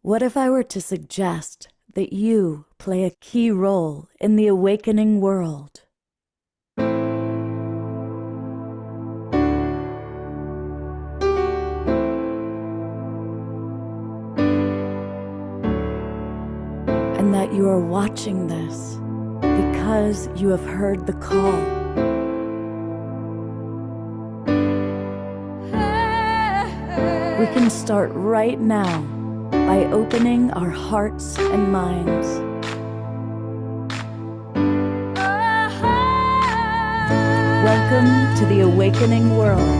What if I were to suggest that you play a key role in the awakening world? And that you are watching this because you have heard the call. We can start right now by opening our hearts and minds. Welcome to the awakening world.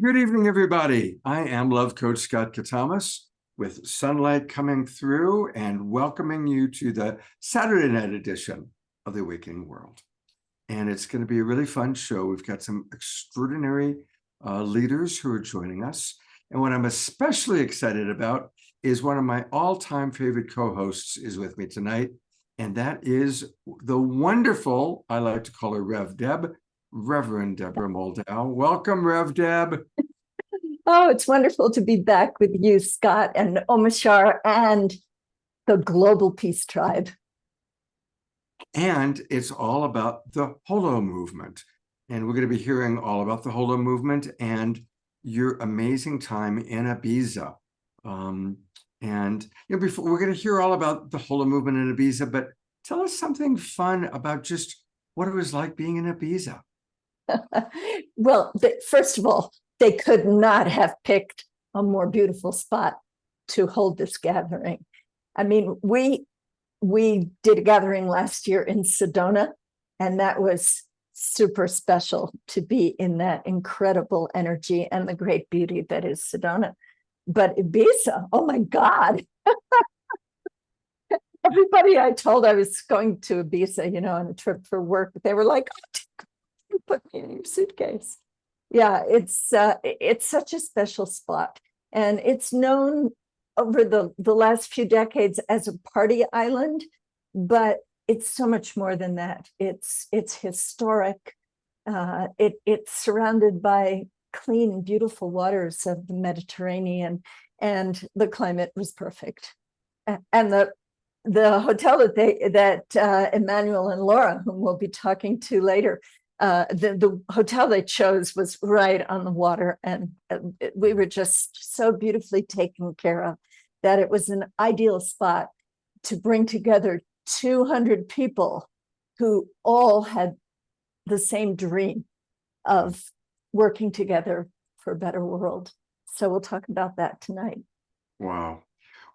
Good evening, everybody. I am Love Coach Scott Katamas with sunlight coming through and welcoming you to the Saturday night edition of the Awakening World. And it's going to be a really fun show. We've got some extraordinary leaders who are joining us. And what I'm especially excited about is one of my all-time favorite co-hosts is with me tonight. And that is the wonderful, I like to call her Rev Deb, Reverend Deborah Moldow. Welcome, Rev Deb. Oh, it's wonderful to be back with you, Scott, and Omashar, and the Global Peace Tribe. And it's all about the Holomovement. And we're going to be hearing all about the Holomovement and your amazing time in Ibiza. And before we're going to hear all about the Holomovement in Ibiza, but tell us something fun about just what it was like being in Ibiza. Well, first of all, they could not have picked a more beautiful spot to hold this gathering. I mean, we did a gathering last year in Sedona, and that was super special to be in that incredible energy and the great beauty that is Sedona. But Ibiza, oh my God. Everybody I told I was going to Ibiza, on a trip for work, they were like, oh, you put me in your suitcase. Yeah, it's such a special spot. And it's known over the last few decades as a party island, but it's so much more than that. It's historic. It's surrounded by clean, beautiful waters of the Mediterranean, and the climate was perfect. And the hotel that Emanuel and Laura, whom we'll be talking to later, the hotel they chose was right on the water, and we were just so beautifully taken care of that it was an ideal spot to bring together 200 people who all had the same dream of working together for a better world. So we'll talk about that tonight. Wow.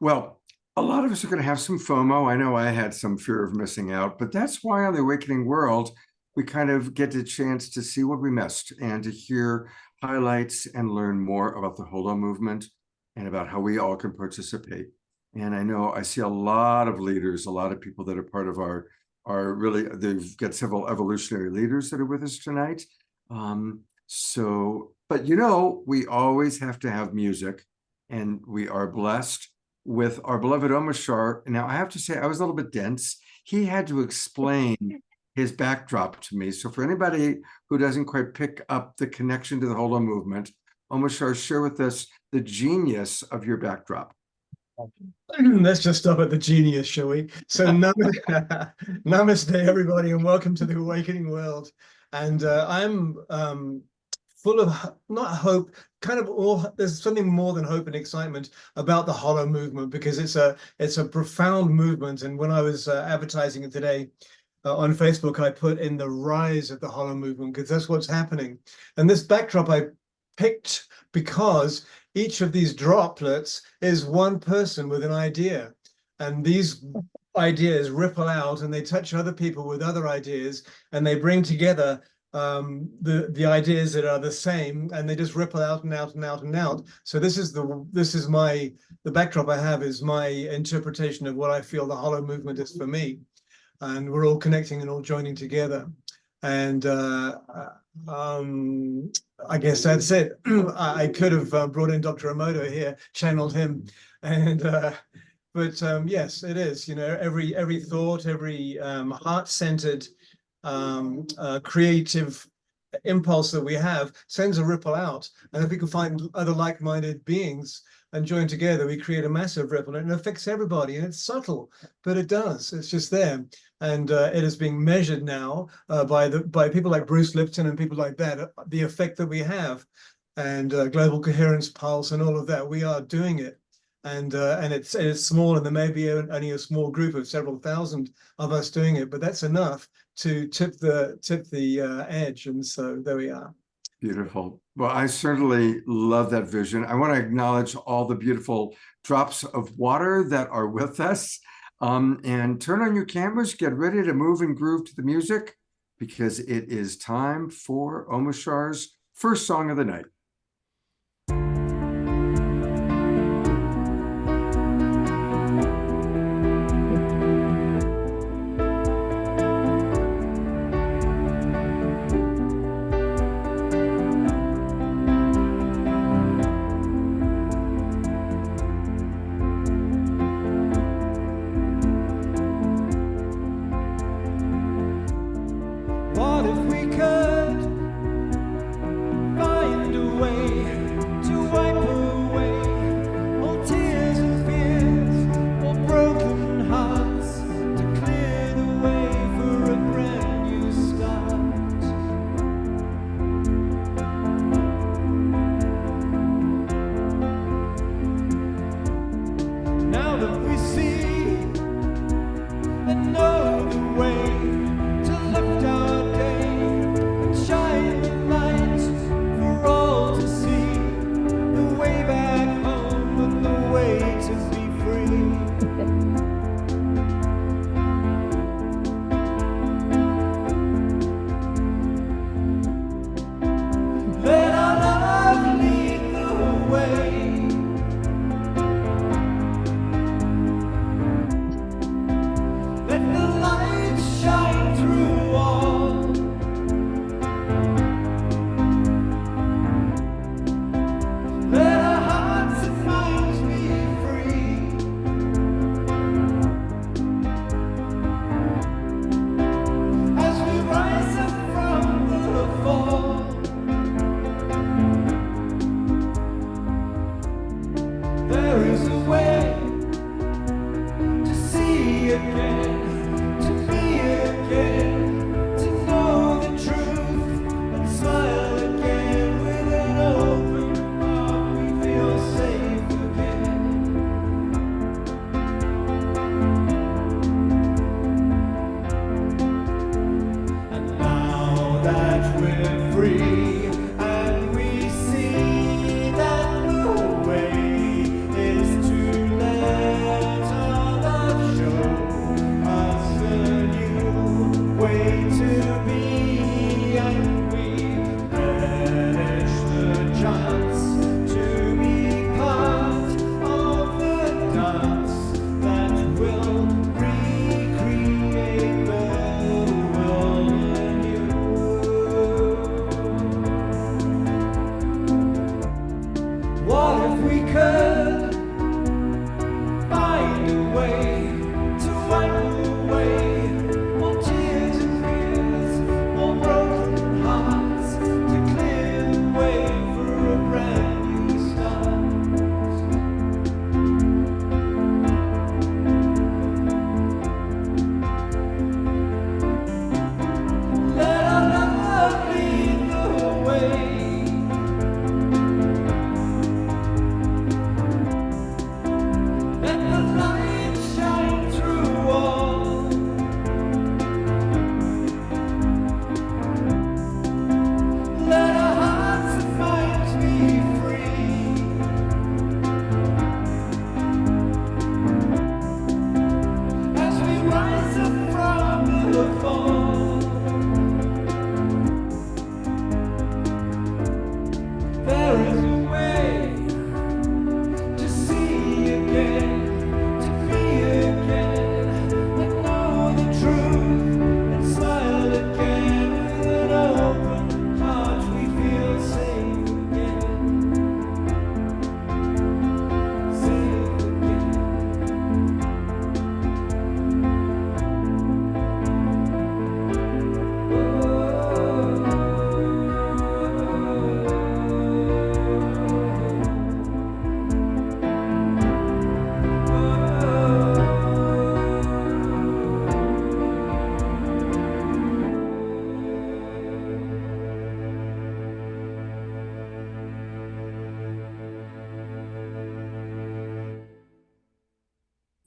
Well, a lot of us are going to have some FOMO. I know I had some fear of missing out, but that's why on the Awakening World, we kind of get a chance to see what we missed and to hear highlights and learn more about the Holomovement and about how we all can participate. And I know I see a lot of leaders, a lot of people that are part of our really, they've got several evolutionary leaders that are with us tonight. But we always have to have music, and we are blessed with our beloved Omashar. Now, I have to say, I was a little bit dense. He had to explain his backdrop to me. So for anybody who doesn't quite pick up the connection to the Holomovement, Omashar, share with us the genius of your backdrop. Let's just stop at the genius, shall we? So namaste, everybody, and welcome to the Awakening World. And I'm full of not hope, kind of all. There's something more than hope and excitement about the Hollow movement, because it's a profound movement. And when I was advertising it today on Facebook, I put in the rise of the Hollow movement, because that's what's happening. And this backdrop I picked because each of these droplets is one person with an idea, and these ideas ripple out and they touch other people with other ideas, and they bring together the ideas that are the same, and they just ripple out and out and out and out. So this is the backdrop I have, is my interpretation of what I feel the Hollow movement is for me, and we're all connecting and all joining together. And I guess that's it. I could have brought in Dr. Emoto here, channeled him, and but yes, it is. You know, every thought, every heart-centered, creative impulse that we have sends a ripple out. And if we can find other like-minded beings and join together, we create a massive ripple, and it affects everybody. And it's subtle, but it does. It's just there. And it is being measured now by people like Bruce Lipton and people like that, the effect that we have, and Global Coherence Pulse and all of that. We are doing it. And it's small, and there may be only a small group of several thousand of us doing it, but that's enough to tip the edge. And so there we are. Beautiful. Well, I certainly love that vision. I want to acknowledge all the beautiful drops of water that are with us. And turn on your cameras, get ready to move and groove to the music, because it is time for Omashar's first song of the night. What if we could find a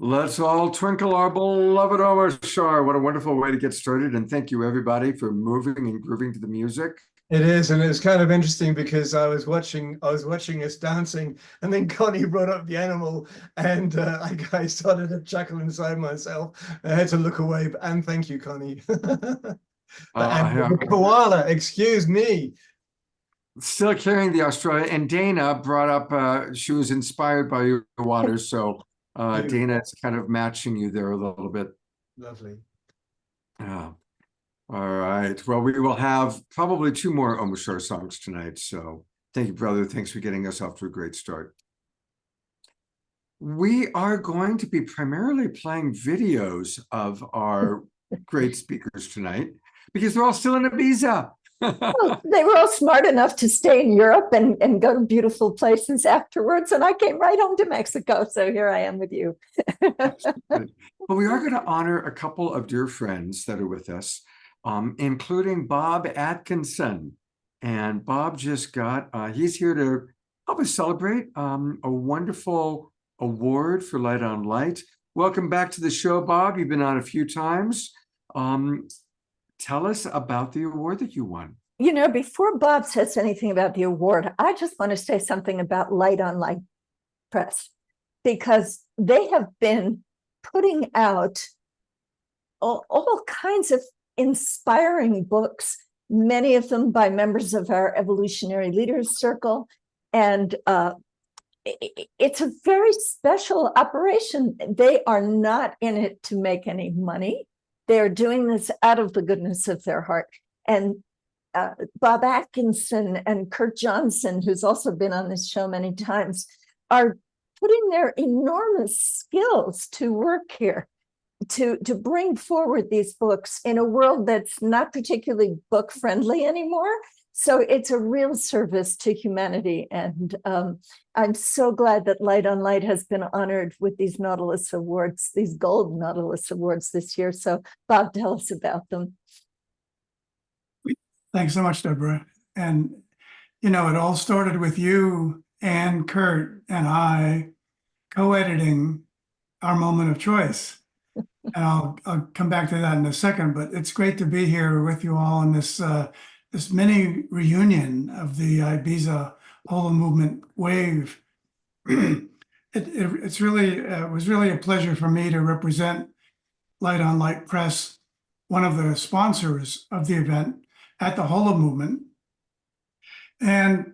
Let's all twinkle our beloved Omashar. What a wonderful way to get started. And thank you, everybody, for moving and grooving to the music. It is, and it's kind of interesting because I was watching us dancing, and then Connie brought up the animal, and I started to chuckle inside myself. I had to look away, and thank you, Connie. And the koala, excuse me. Still carrying the Australia, and Dana brought up, she was inspired by your water, so Dana is kind of matching you there a little bit. Lovely. Yeah. All right. Well, we will have probably 2 more Omashar songs tonight. So thank you, brother. Thanks for getting us off to a great start. We are going to be primarily playing videos of our great speakers tonight because they're all still in Ibiza. Well, they were all smart enough to stay in Europe and go to beautiful places afterwards. And I came right home to Mexico. So here I am with you. But we are going to honor a couple of dear friends that are with us, including Bob Atkinson. And Bob just got, he's here to help us celebrate a wonderful award for Light on Light. Welcome back to the show, Bob. You've been on a few times. Tell us about the award that you won. You know, before Bob says anything about the award, I just want to say something about Light on Light Press, because they have been putting out all kinds of inspiring books, many of them by members of our Evolutionary Leaders Circle. And it's a very special operation. They are not in it to make any money. They're doing this out of the goodness of their heart. And Bob Atkinson and Kurt Johnson, who's also been on this show many times, are putting their enormous skills to work here to bring forward these books in a world that's not particularly book friendly anymore. So it's a real service to humanity. And I'm so glad that Light on Light has been honored with these Nautilus Awards, these Gold Nautilus Awards this year. So Bob, tell us about them. Thanks so much, Deborah. And, you know, it all started with you and Kurt and I co-editing Our Moment of Choice. And I'll come back to that in a second, but it's great to be here with you all in this this mini reunion of the Ibiza Holomovement wave. It's really it was really a pleasure for me to represent Light on Light Press, one of the sponsors of the event at the Holomovement. And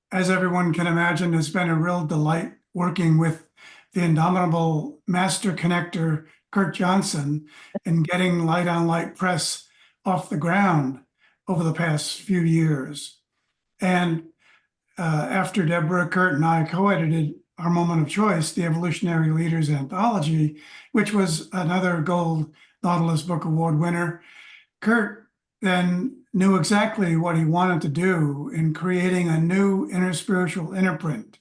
as everyone can imagine, it's been a real delight working with the indomitable master connector, Kurt Johnson, in getting Light on Light Press off the ground over the past few years. And after Deborah, Kurt, and I co-edited Our Moment of Choice, the Evolutionary Leaders Anthology, which was another Gold Nautilus Book Award winner, Kurt then knew exactly what he wanted to do in creating a new inner spiritual imprint.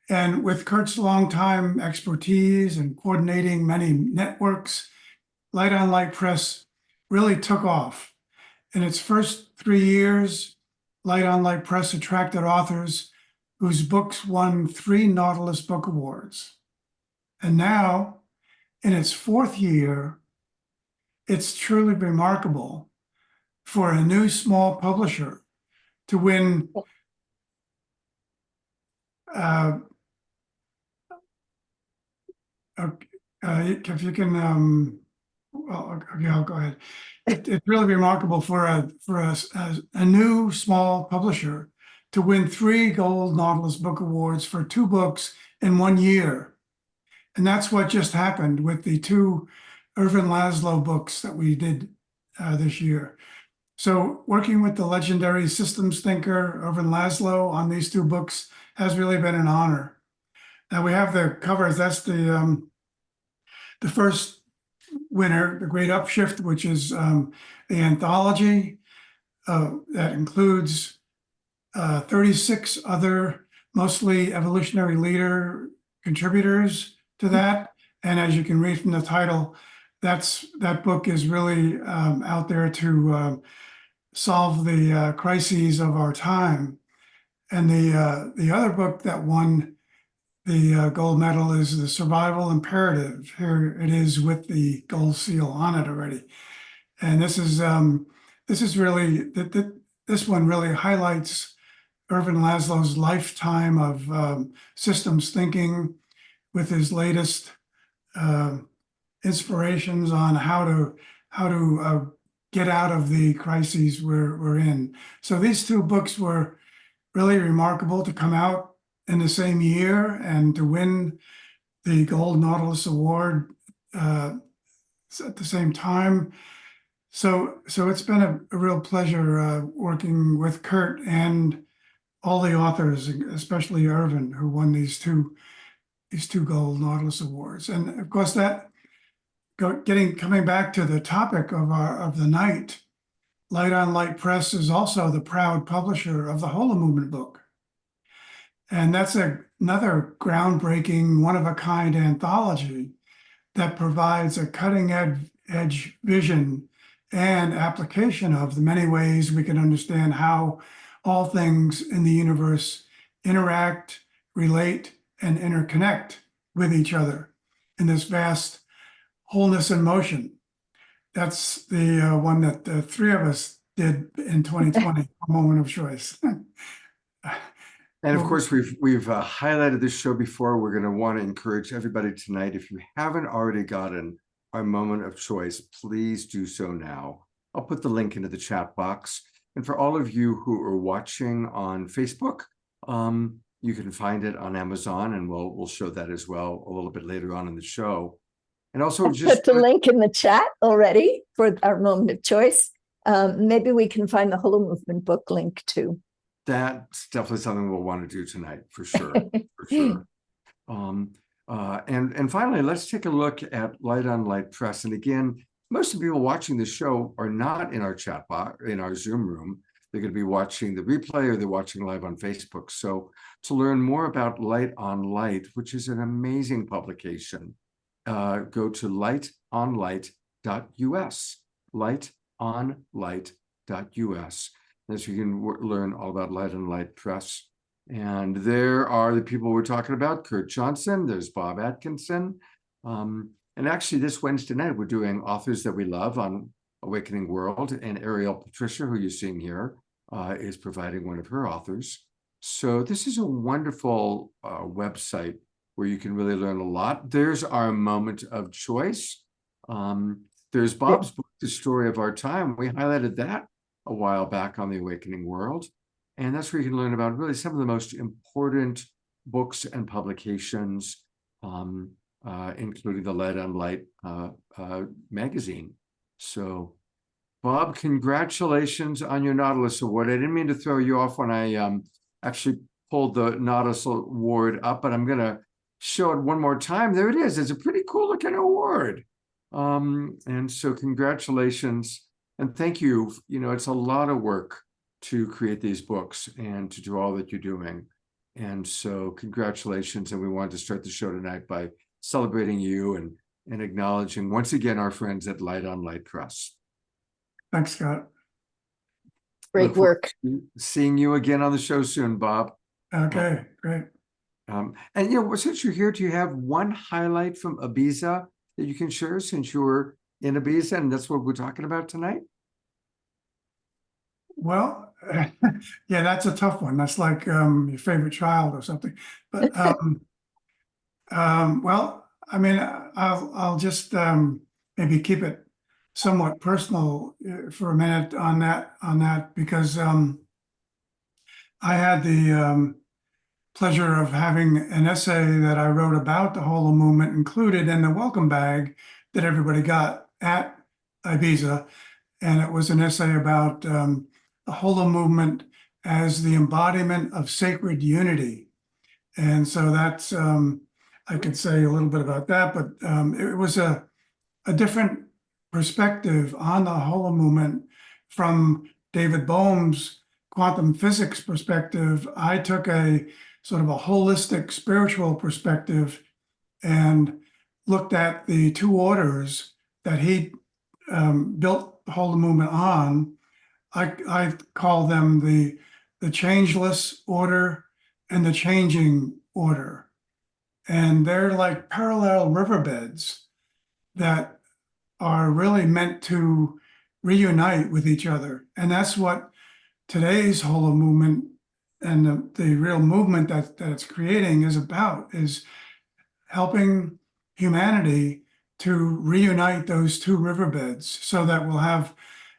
And with Kurt's longtime expertise and coordinating many networks, Light on Light Press really took off. In its first 3 years, Light on Light Press attracted authors whose books won 3 Nautilus Book Awards. And now, in its 4th year, it's truly remarkable for a new small publisher to win if you can, well, okay, I'll go ahead. It's really remarkable for a new small publisher to win 3 Gold Nautilus Book Awards for 2 books in 1 year. And that's what just happened with the 2 Irvin Laszlo books that we did this year. So working with the legendary systems thinker, Irvin Laszlo, on these 2 books has really been an honor. Now we have the covers. That's the first winner, The Great Upshift, which is the anthology that includes 36 other mostly evolutionary leader contributors to that. And as you can read from the title, that book is really out there to solve the crises of our time. And the other book that won the gold medal is the survival imperative. Here it is with the gold seal on it already. And this is really this one really highlights Ervin Laszlo's lifetime of systems thinking, with his latest inspirations on how to get out of the crises we're in. So these two books were really remarkable to come out in the same year and to win the Gold Nautilus Award at the same time. So it's been a real pleasure working with Kurt and all the authors, especially Ervin, who won these two Gold Nautilus Awards. And of course, that coming back to the topic of the night, Light on Light Press is also the proud publisher of the Holomovement book. And that's another groundbreaking, one-of-a-kind anthology that provides a cutting-edge vision and application of the many ways we can understand how all things in the universe interact, relate, and interconnect with each other in this vast wholeness in motion. That's the one that the three of us did in 2020, a moment of choice. And of course, we've highlighted this show before. We're going to want to encourage everybody tonight. If you haven't already gotten our moment of choice, please do so now. I'll put the link into the chat box. And for all of you who are watching on Facebook, you can find it on Amazon, and we'll show that as well a little bit later on in the show. And also Put the link in the chat already for our moment of choice. Maybe we can find the Holomovement book link too. That's definitely something we'll want to do tonight, for sure, for sure. And finally, let's take a look at Light on Light Press. And again, most of the people watching the show are not in our chat box, in our Zoom room. They're going to be watching the replay, or they're watching live on Facebook. So to learn more about Light on Light, which is an amazing publication, go to lightonlight.us, lightonlight.us. As you can learn all about Light on Light Press. And there are the people we're talking about: Kurt Johnson, there's Bob Atkinson. And actually this Wednesday night, we're doing Authors That We Love on Awakening World, and Ariel Patricia, who you're seeing here, is providing one of her authors. So this is a wonderful website where you can really learn a lot. There's our moment of choice. There's Bob's book, The Story of Our Time. We highlighted that a while back on the Awakening World. And that's where you can learn about really some of the most important books and publications, including the Light on Light magazine. So, Bob, congratulations on your Nautilus Award. I didn't mean to throw you off when I actually pulled the Nautilus Award up, but I'm going to show it one more time. There it is. It's a pretty cool looking award. And so congratulations. And thank you. You know, it's a lot of work to create these books and to do all that you're doing. And so congratulations. And we wanted to start the show tonight by celebrating you and acknowledging once again our friends at Light on Light Press. Thanks, Scott. Great work. Seeing you again on the show soon, Bob. Okay, great. And you know, since you're here, do you have one highlight from Ibiza that you can share, since you were in Ibiza and that's what we're talking about tonight? Well, yeah, that's a tough one. That's like your favorite child or something. But well, I mean, I'll just maybe keep it somewhat personal for a minute on that because I had the pleasure of having an essay that I wrote about the Holomovement included in the welcome bag that everybody got at Ibiza. And it was an essay about the Holomovement as the embodiment of sacred unity. And so that's, I could say a little bit about that, but it was a different perspective on the Holomovement from David Bohm's quantum physics perspective. I took a sort of a holistic spiritual perspective and looked at the two orders that he built the Holomovement on. I call them the changeless order and the changing order. And they're like parallel riverbeds that are really meant to reunite with each other. And that's what today's Holomovement and the real movement that it's creating is about, is helping humanity to reunite those two riverbeds so that we'll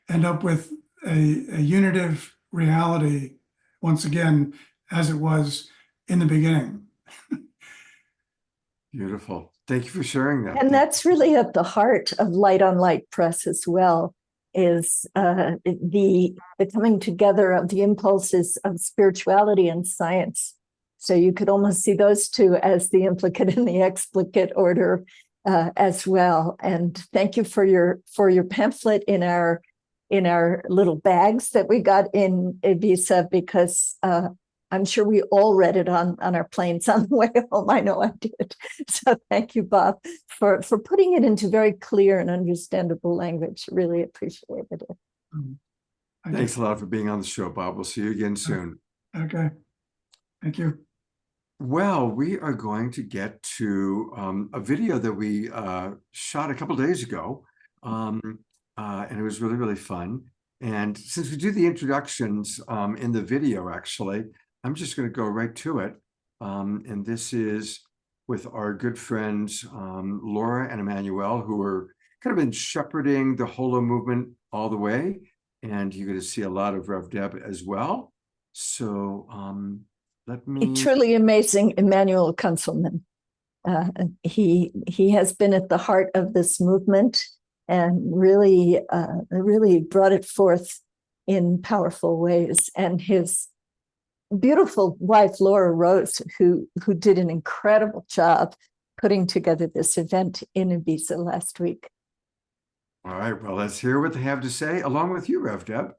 end up with a unitive reality once again, as it was in the beginning. Beautiful. Thank you for sharing that. And that's really at the heart of Light on Light Press as well, is the coming together of the impulses of spirituality and science. So you could almost see those two as the implicate and the explicate order as well. And thank you for your pamphlet in our little bags that we got in Ibiza, because I'm sure we all read it on our planes on the way home. I know I did. So thank you, Bob, for putting it into very clear and understandable language. Really appreciated it. Thanks a lot for being on the show, Bob. We'll see you again soon. Okay. Thank you. Well, we are going to get to a video that we shot a couple days ago, and it was really, really fun. And since we do the introductions in the video, actually, I'm just going to go right to it. And this is with our good friends, Laura and Emanuel, who are kind of been shepherding the Holomovement all the way. And you're going to see a lot of Rev Deb as well. So let me... A truly amazing Emanuel Kuntzelman. He has been at the heart of this movement and really brought it forth in powerful ways. And his beautiful wife, Laura Rose, who did an incredible job putting together this event in Ibiza last week. All right, well, let's hear what they have to say, along with you, Rev Deb.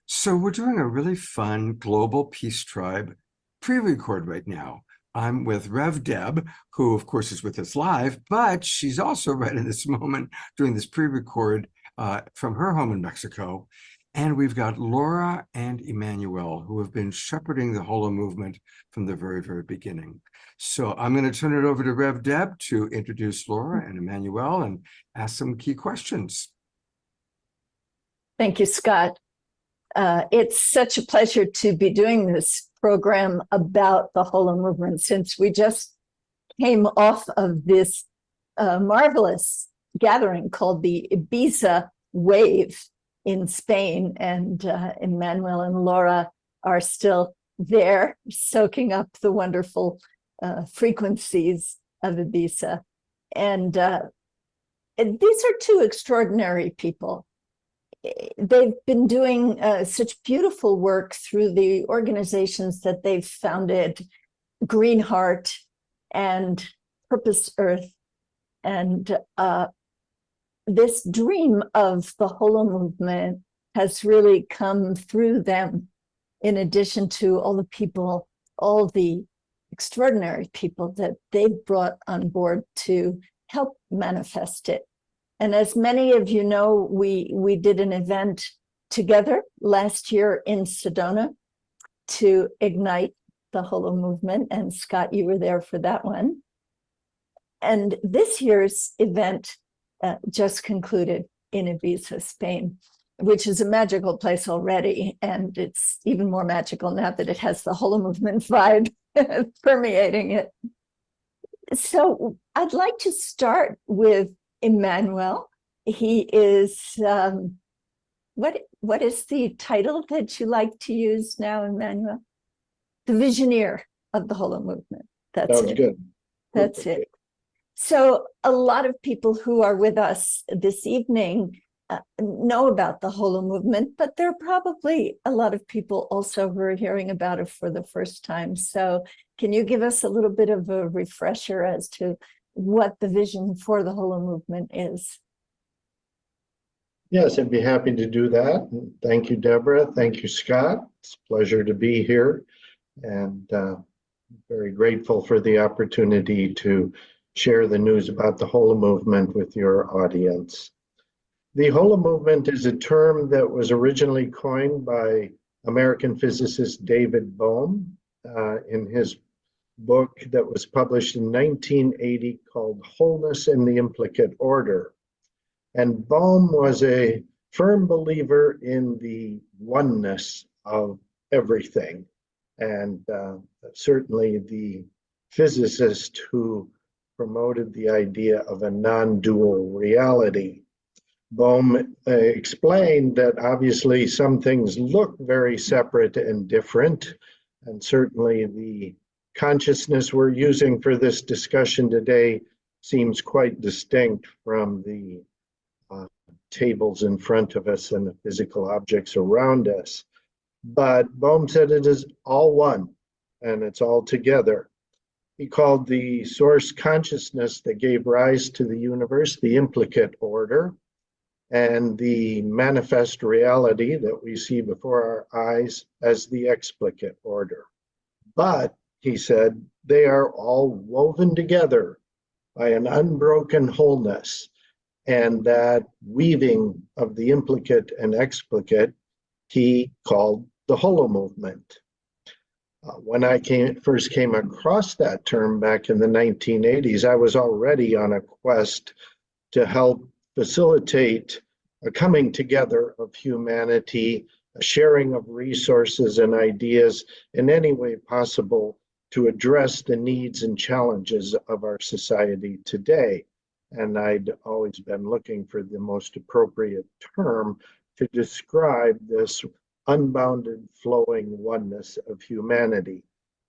So we're doing a really fun Global Peace Tribe pre-record right now. I'm with Rev Deb, who of course is with us live, but she's also right in this moment doing this pre-record from her home in Mexico. And we've got Laura and Emanuel, who have been shepherding the Holomovement from the very, very beginning. So I'm going to turn it over to Rev Deb to introduce Laura and Emanuel and ask some key questions. Thank you, Scott. It's such a pleasure to be doing this program about the Holomovement, since we just came off of this marvelous gathering called the Ibiza Wave in Spain, and Emanuel and Laura are still there soaking up the wonderful frequencies of Ibiza. And these are two extraordinary people. They've been doing such beautiful work through the organizations that they've founded, Green Heart and Purpose Earth. And this dream of the Holomovement has really come through them, in addition to all the people, all the extraordinary people that they've brought on board to help manifest it. And as many of you know, we did an event together last year in Sedona to ignite the Holomovement, and Scott, you were there for that one. And this year's event just concluded in Ibiza, Spain, which is a magical place already, and it's even more magical now that it has the Holomovement vibe permeating it. So I'd like to start with Emanuel. He is, what is the title that you like to use now, Emanuel? The visioneer of the Holomovement. That's Sounds good. That's it. So a lot of people who are with us this evening know about the Holomovement, but there are probably a lot of people also who are hearing about it for the first time. So can you give us a little bit of a refresher as to what the vision for the Holomovement is? Yes, I'd be happy to do that. Thank you, Deborah. Thank you, Scott. It's a pleasure to be here, and very grateful for the opportunity to share the news about the Holomovement with your audience. The Holomovement is a term that was originally coined by American physicist David Bohm in his book that was published in 1980 called Wholeness in the Implicate Order. And Bohm was a firm believer in the oneness of everything. And certainly the physicist who promoted the idea of a non-dual reality. Bohm explained that obviously some things look very separate and different, and certainly the consciousness we're using for this discussion today seems quite distinct from the tables in front of us and the physical objects around us. But Bohm said it is all one, and it's all together. He called the source consciousness that gave rise to the universe the implicate order, and the manifest reality that we see before our eyes as the explicate order. But, he said, they are all woven together by an unbroken wholeness, and that weaving of the implicate and explicate he called the Holomovement. When I first came across that term back in the 1980s, I was already on a quest to help facilitate a coming together of humanity, a sharing of resources and ideas in any way possible to address the needs and challenges of our society today. And I'd always been looking for the most appropriate term to describe this unbounded flowing oneness of humanity.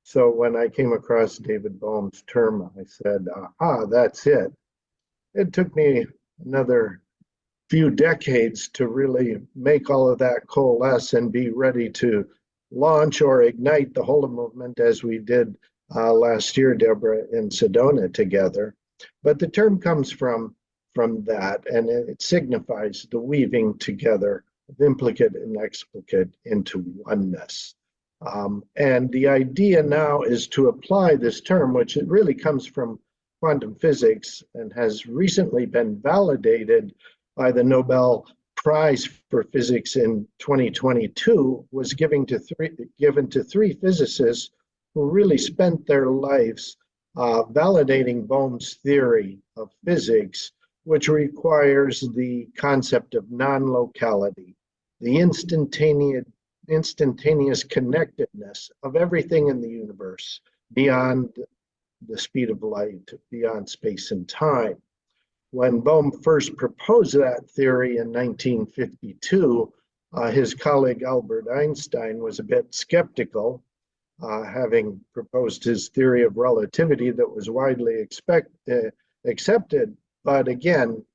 So when I came across David Bohm's term, I said, aha, that's it. It took me another few decades to really make all of that coalesce and be ready to launch or ignite the Holomovement as we did last year, Deborah, in Sedona together. But the term comes from that, and it signifies the weaving together of implicate and explicate into oneness. And the idea now is to apply this term, which it really comes from quantum physics and has recently been validated by the Nobel Prize for Physics in 2022, was given to three physicists who really spent their lives validating Bohm's theory of physics, which requires the concept of non-locality, the instantaneous connectedness of everything in the universe beyond the speed of light, beyond space and time. When Bohm first proposed that theory in 1952, his colleague Albert Einstein was a bit skeptical, having proposed his theory of relativity that was widely accepted. But again,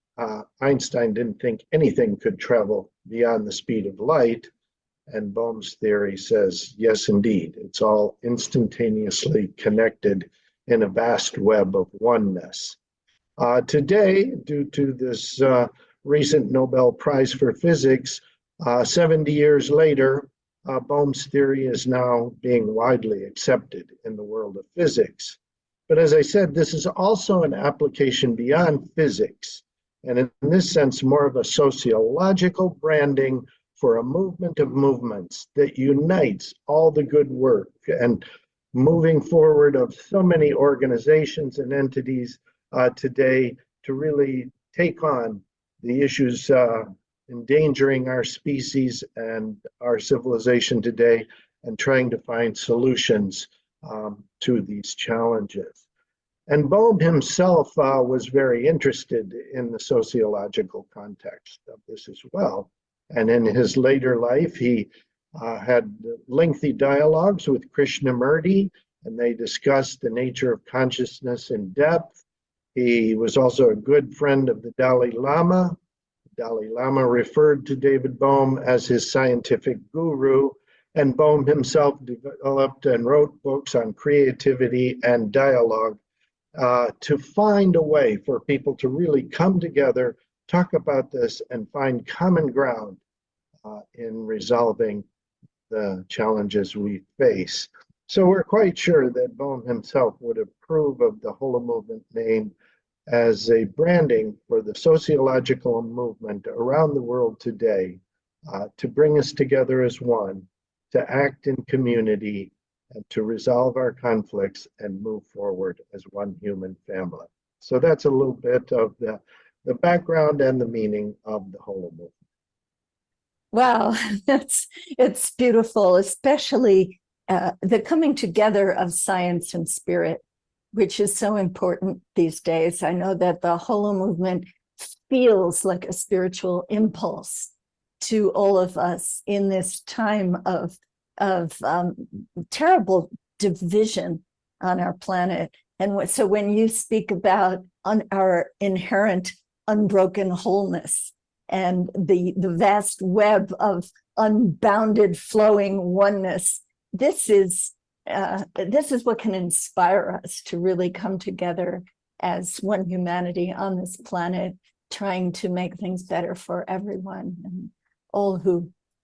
Einstein didn't think anything could travel beyond the speed of light. And Bohm's theory says, yes, indeed, it's all instantaneously connected in a vast web of oneness. Today, due to this recent Nobel Prize for Physics, 70 years later, Bohm's theory is now being widely accepted in the world of physics. But as I said, this is also an application beyond physics, and in this sense, more of a sociological branding for a movement of movements that unites all the good work and moving forward of so many organizations and entities today to really take on the issues endangering our species and our civilization today, and trying to find solutions to these challenges. And Bohm himself was very interested in the sociological context of this as well. And in his later life, he had lengthy dialogues with Krishnamurti, and they discussed the nature of consciousness in depth. He was also a good friend of the Dalai Lama. The Dalai Lama referred to David Bohm as his scientific guru, and Bohm himself developed and wrote books on creativity and dialogue to find a way for people to really come together, talk about this, and find common ground in resolving the challenges we face. So we're quite sure that Bohm himself would approve of the Holomovement name as a branding for the sociological movement around the world today to bring us together as one, to act in community, and to resolve our conflicts and move forward as one human family. So that's a little bit of the background and the meaning of the Holomovement. Wow, it's beautiful, especially the coming together of science and spirit, which is so important these days. I know that the Holomovement feels like a spiritual impulse to all of us in this time of terrible division on our planet. And so when you speak about our inherent unbroken wholeness and the vast web of unbounded flowing oneness, this is what can inspire us to really come together as one humanity on this planet, trying to make things better for everyone and all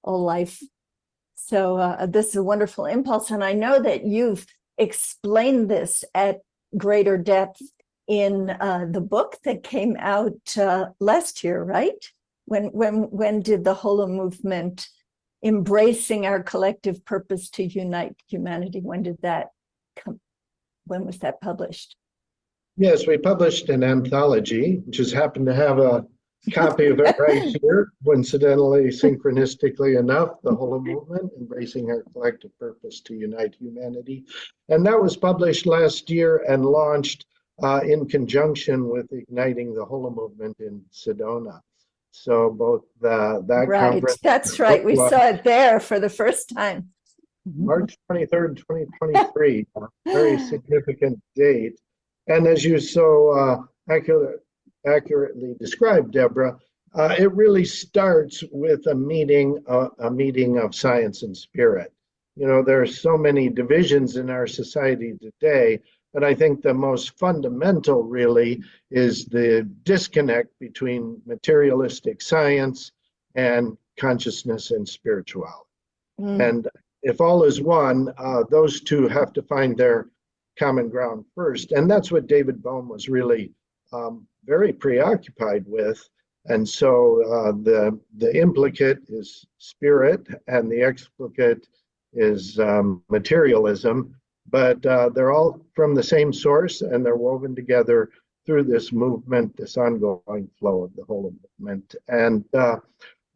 life. So this is a wonderful impulse. And I know that you've explained this at greater depth in the book that came out last year, right? When did the Holomovement, Embracing Our Collective Purpose to Unite Humanity, when did that come? When was that published? Yes, we published an anthology, just happened to have a copy of it right here, coincidentally, synchronistically enough, the Holomovement, Embracing Our Collective Purpose to Unite Humanity. And that was published last year and launched in conjunction with Igniting the Holomovement in Sedona. So both that right, conference. That's right. We saw it there for the first time. March 23rd, 2023, a very significant date. And as you so accurately described, Deborah, it really starts with a meeting of science and spirit. You know, there are so many divisions in our society today, but I think the most fundamental really is the disconnect between materialistic science and consciousness and spirituality. And if all is one, those two have to find their common ground first. And that's what David Bohm was really very preoccupied with. And so the implicate is spirit and the explicate is materialism, but they're all from the same source and they're woven together through this movement, this ongoing flow of the Holomovement. And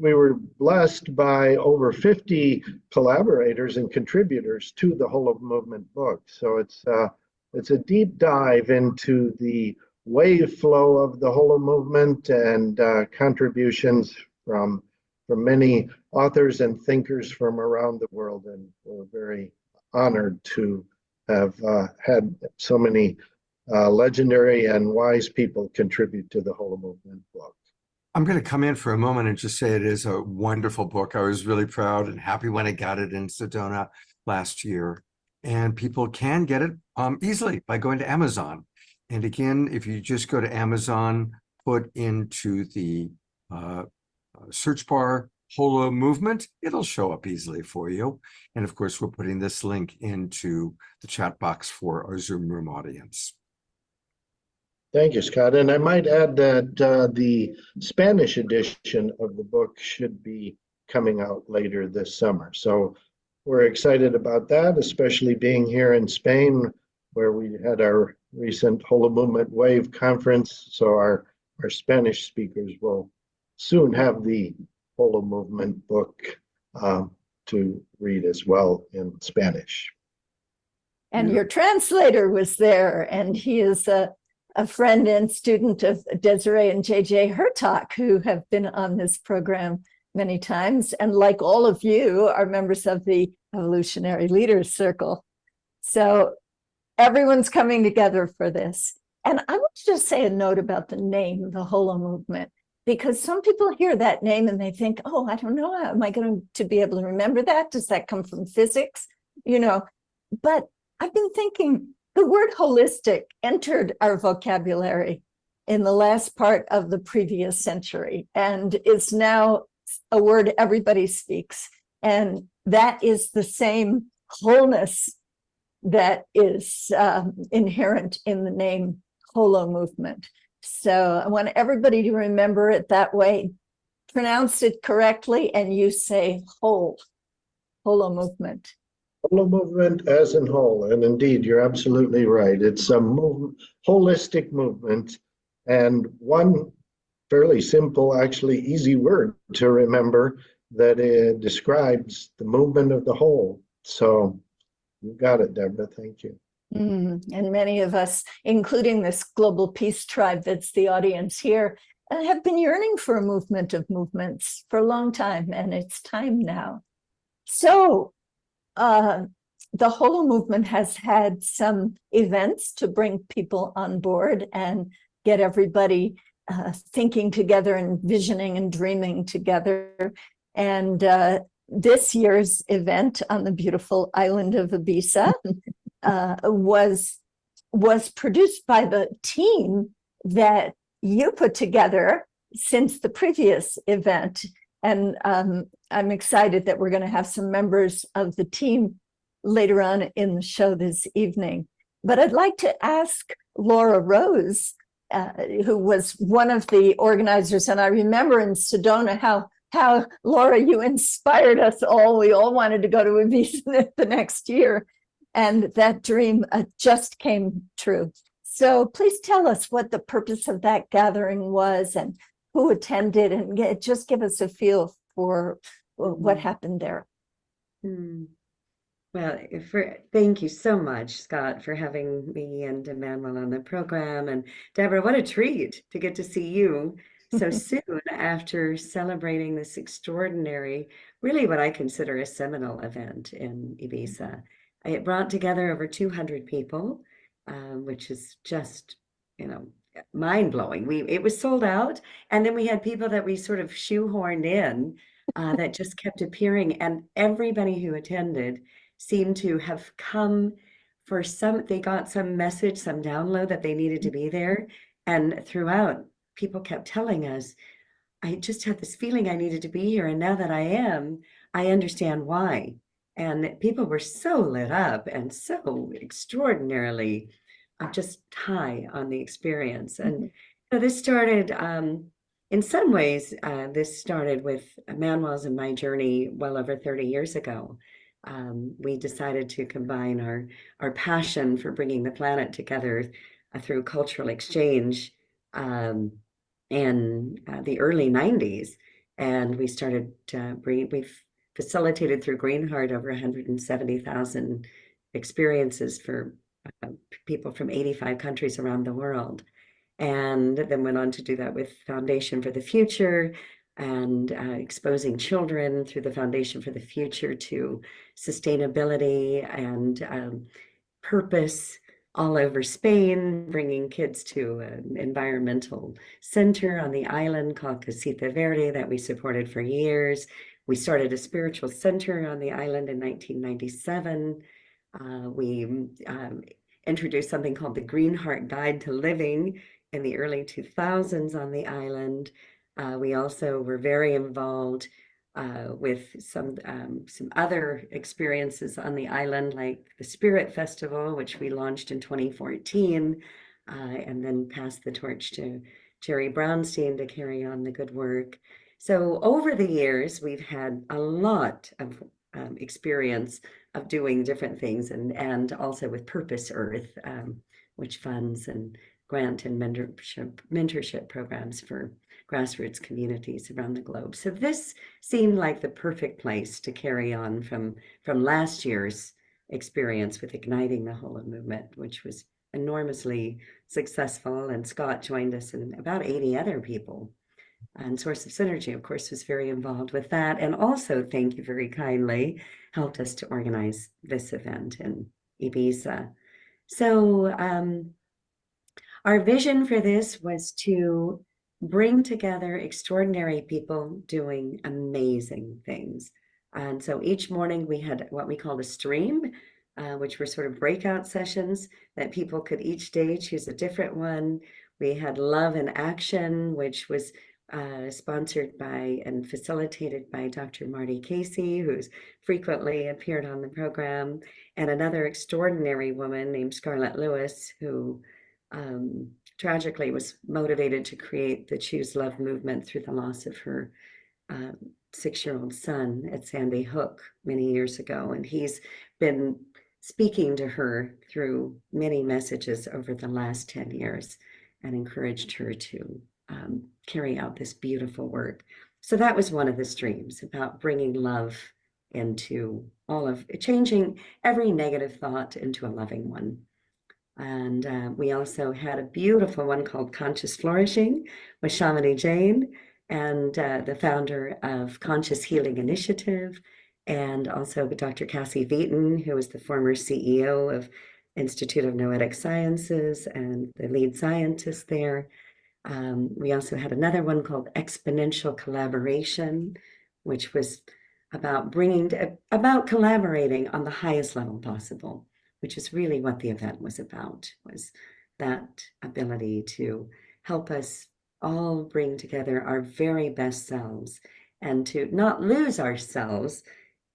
we were blessed by over 50 collaborators and contributors to the Holomovement book. So it's a deep dive into the wave flow of the Holomovement and contributions from many authors and thinkers from around the world. And we're very honored to have had so many legendary and wise people contribute to the Holomovement book. I'm going to come in for a moment and just say it is a wonderful book. I was really proud and happy when I got it in Sedona last year. And people can get it easily by going to Amazon. And again, if you just go to Amazon, put into the search bar Holomovement, it'll show up easily for you. And of course, we're putting this link into the chat box for our Zoom room audience. Thank you, Scott. And I might add that the Spanish edition of the book should be coming out later this summer. So we're excited about that, especially being here in Spain, where we had our recent Holomovement Wave conference. So our Spanish speakers will soon have the Holomovement book to read as well in Spanish. And your translator was there, and he is a friend and student of Desiree and JJ Hertak, who have been on this program many times, and like all of you, are members of the Evolutionary Leaders Circle. So everyone's coming together for this. And I want to just say a note about the name, the Holomovement, because some people hear that name and they think, oh, I don't know, am I going to be able to remember that? Does that come from physics? You know, but I've been thinking, the word holistic entered our vocabulary in the last part of the previous century and is now a word everybody speaks. And that is the same wholeness that is inherent in the name Holomovement. So I want everybody to remember it that way. Pronounce it correctly and you say Holomovement. Holomovement as in whole, and indeed, you're absolutely right. It's a holistic movement, and one fairly simple, actually easy word to remember that it describes the movement of the whole. So you got it, Deborah. Thank you. And many of us, including this global peace tribe that's the audience here, have been yearning for a movement of movements for a long time, and it's time now. So the Holomovement has had some events to bring people on board and get everybody thinking together and visioning and dreaming together. And this year's event on the beautiful island of Ibiza was produced by the team that you put together since the previous event. And I'm excited that we're going to have some members of the team later on in the show this evening. But I'd like to ask Laura Rose, who was one of the organizers, and I remember in Sedona how Laura, you inspired us all. We all wanted to go to Ibiza the next year, and that dream just came true. So please tell us what the purpose of that gathering was and who attended, and just give us a feel for what happened there. Well, thank you so much, Scott, for having me and Emanuel on the program. And Deborah, what a treat to get to see you so soon after celebrating this extraordinary, really what I consider a seminal event in Ibiza. It brought together over 200 people, which is just, mind-blowing. It was sold out, and then we had people that we sort of shoehorned in that just kept appearing, and everybody who attended seemed to have come for they got some message, some download that they needed to be there. And throughout, people kept telling us, I just had this feeling I needed to be here. And now that I am, I understand why. And people were so lit up and so extraordinarily just high on the experience. And this started, in some ways, this started with Emanuel's and my journey well over 30 years ago. We decided to combine our passion for bringing the planet together through cultural exchange in the early 90s. And we started, we've facilitated through Greenheart over 170,000 experiences for people from 85 countries around the world. And then went on to do that with Foundation for the Future, and exposing children through the Foundation for the Future to sustainability and purpose all over Spain, bringing kids to an environmental center on the island called Casita Verde that we supported for years. We started a spiritual center on the island in 1997. We introduced something called the Greenheart Guide to Living in the early 2000s on the island. We also were very involved with some other experiences on the island, like the Spirit Festival, which we launched in 2014, and then passed the torch to Jerry Brownstein to carry on the good work. So over the years, we've had a lot of experience of doing different things, and also with Purpose Earth, which funds and grant and mentorship programs for grassroots communities around the globe. So this seemed like the perfect place to carry on from last year's experience with igniting the Holomovement, which was enormously successful. And Scott joined us and about 80 other people. And Source of Synergy, of course, was very involved with that. And also, thank you very kindly, helped us to organize this event in Ibiza. So our vision for this was to bring together extraordinary people doing amazing things. And so each morning we had what we called a stream, which were sort of breakout sessions that people could each day choose a different one. We had Love in Action, which was sponsored by and facilitated by Dr. Marty Casey, who's frequently appeared on the program, and another extraordinary woman named Scarlett Lewis, who tragically was motivated to create the Choose Love movement through the loss of her 6-year-old son at Sandy Hook many years ago, and he's been speaking to her through many messages over the last 10 years and encouraged her to carry out this beautiful work. So that was one of the streams, about bringing love into all of, changing every negative thought into a loving one. And we also had a beautiful one called Conscious Flourishing with Shamini Jain, and the founder of Conscious Healing Initiative, and also Dr. Cassie Veaton, who is the former CEO of Institute of Noetic Sciences and the lead scientist there. We also had another one called Exponential Collaboration, which was about collaborating on the highest level possible, which is really what the event was about, was that ability to help us all bring together our very best selves and to not lose ourselves,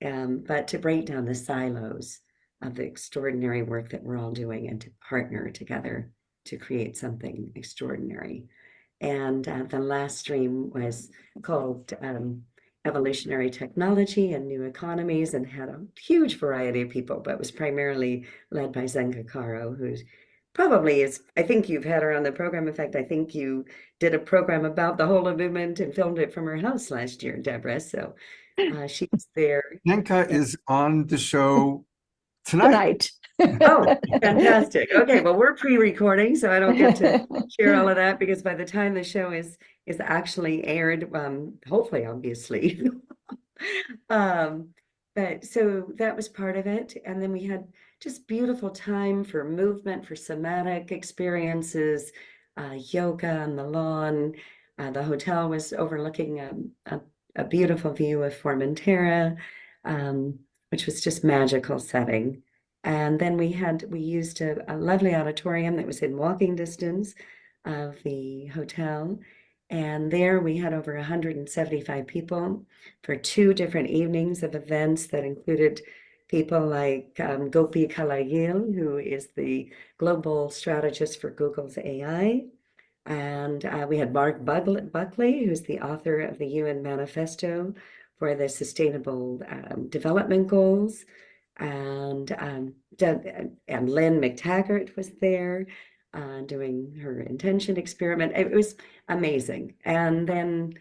but to break down the silos of the extraordinary work that we're all doing and to partner together to create something extraordinary. And the last stream was called Evolutionary Technology and New Economies, and had a huge variety of people, but was primarily led by Zenka Caro, who probably is, I think you've had her on the program. In fact, I think you did a program about the Holomovement and filmed it from her house last year, Deborah. So she's there. Zenka is on the show tonight. Oh, fantastic. Okay, well, we're pre-recording, so I don't get to share all of that, because by the time the show is actually aired, hopefully, obviously. But so that was part of it. And then we had just beautiful time for movement, for somatic experiences, yoga on the lawn. The hotel was overlooking a beautiful view of Formentera, which was just magical setting. And then we used a lovely auditorium that was in walking distance of the hotel. And there we had over 175 people for 2 different evenings of events that included people like Gopi Kalayil, who is the global strategist for Google's AI. And we had Mark Buckley, who's the author of the UN Manifesto for the Sustainable Development Goals. And Lynn McTaggart was there doing her intention experiment. It was amazing. And then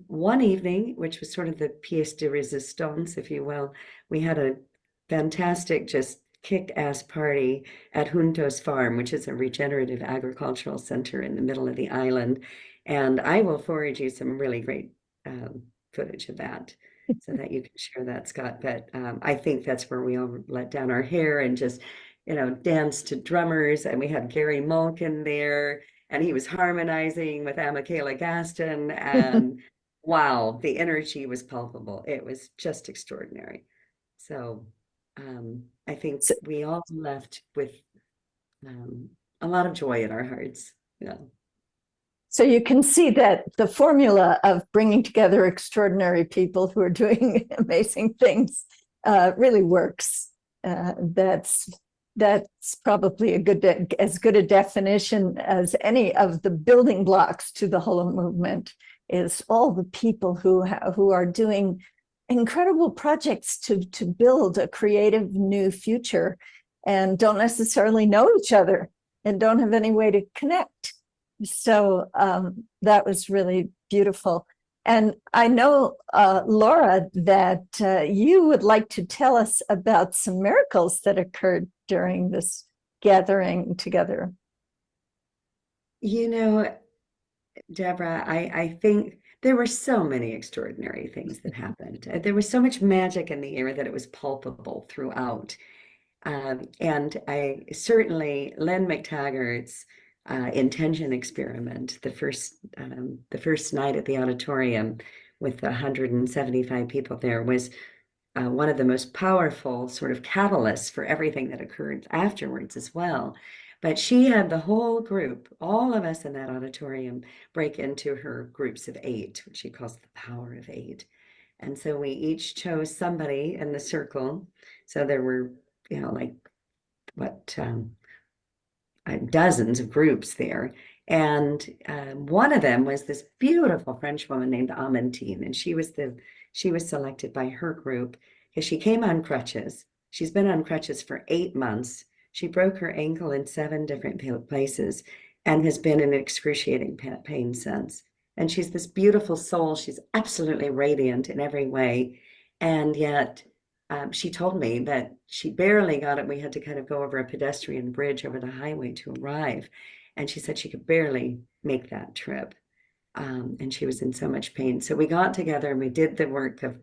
one evening, which was sort of the pièce de résistance, if you will, we had a fantastic, just kick-ass party at Juntos Farm, which is a regenerative agricultural center in the middle of the island. And I will forward you some really great footage of that, so that you can share that, Scott. But I think that's where we all let down our hair and just, danced to drummers. And we had Gary Malkin there, and he was harmonizing with Michaela Gaston. And wow, the energy was palpable. It was just extraordinary. So I think we all left with a lot of joy in our hearts. Yeah. So you can see that the formula of bringing together extraordinary people who are doing amazing things really works. That's probably as good a definition as any of the building blocks to the Holomovement, is all the people who are doing incredible projects to build a creative new future, and don't necessarily know each other and don't have any way to connect. So that was really beautiful. And I know, Laura, that you would like to tell us about some miracles that occurred during this gathering together. Deborah, I think there were so many extraordinary things that happened. There was so much magic in the air that it was palpable throughout. And I certainly, Len McTaggart's intention experiment, the first night at the auditorium with 175 people there, was one of the most powerful sort of catalysts for everything that occurred afterwards as well. But she had the whole group, all of us in that auditorium, break into her groups of 8, which she calls the power of 8. And so we each chose somebody in the circle. So there were, dozens of groups there. And one of them was this beautiful French woman named Amandine, and she was selected by her group because she came on crutches. She's been on crutches for 8 months. She broke her ankle in 7 different places and has been in excruciating pain since. And she's this beautiful soul. She's absolutely radiant in every way. And yet she told me that she barely got it. We had to kind of go over a pedestrian bridge over the highway to arrive. And she said she could barely make that trip. And she was in so much pain. So we got together and we did the work of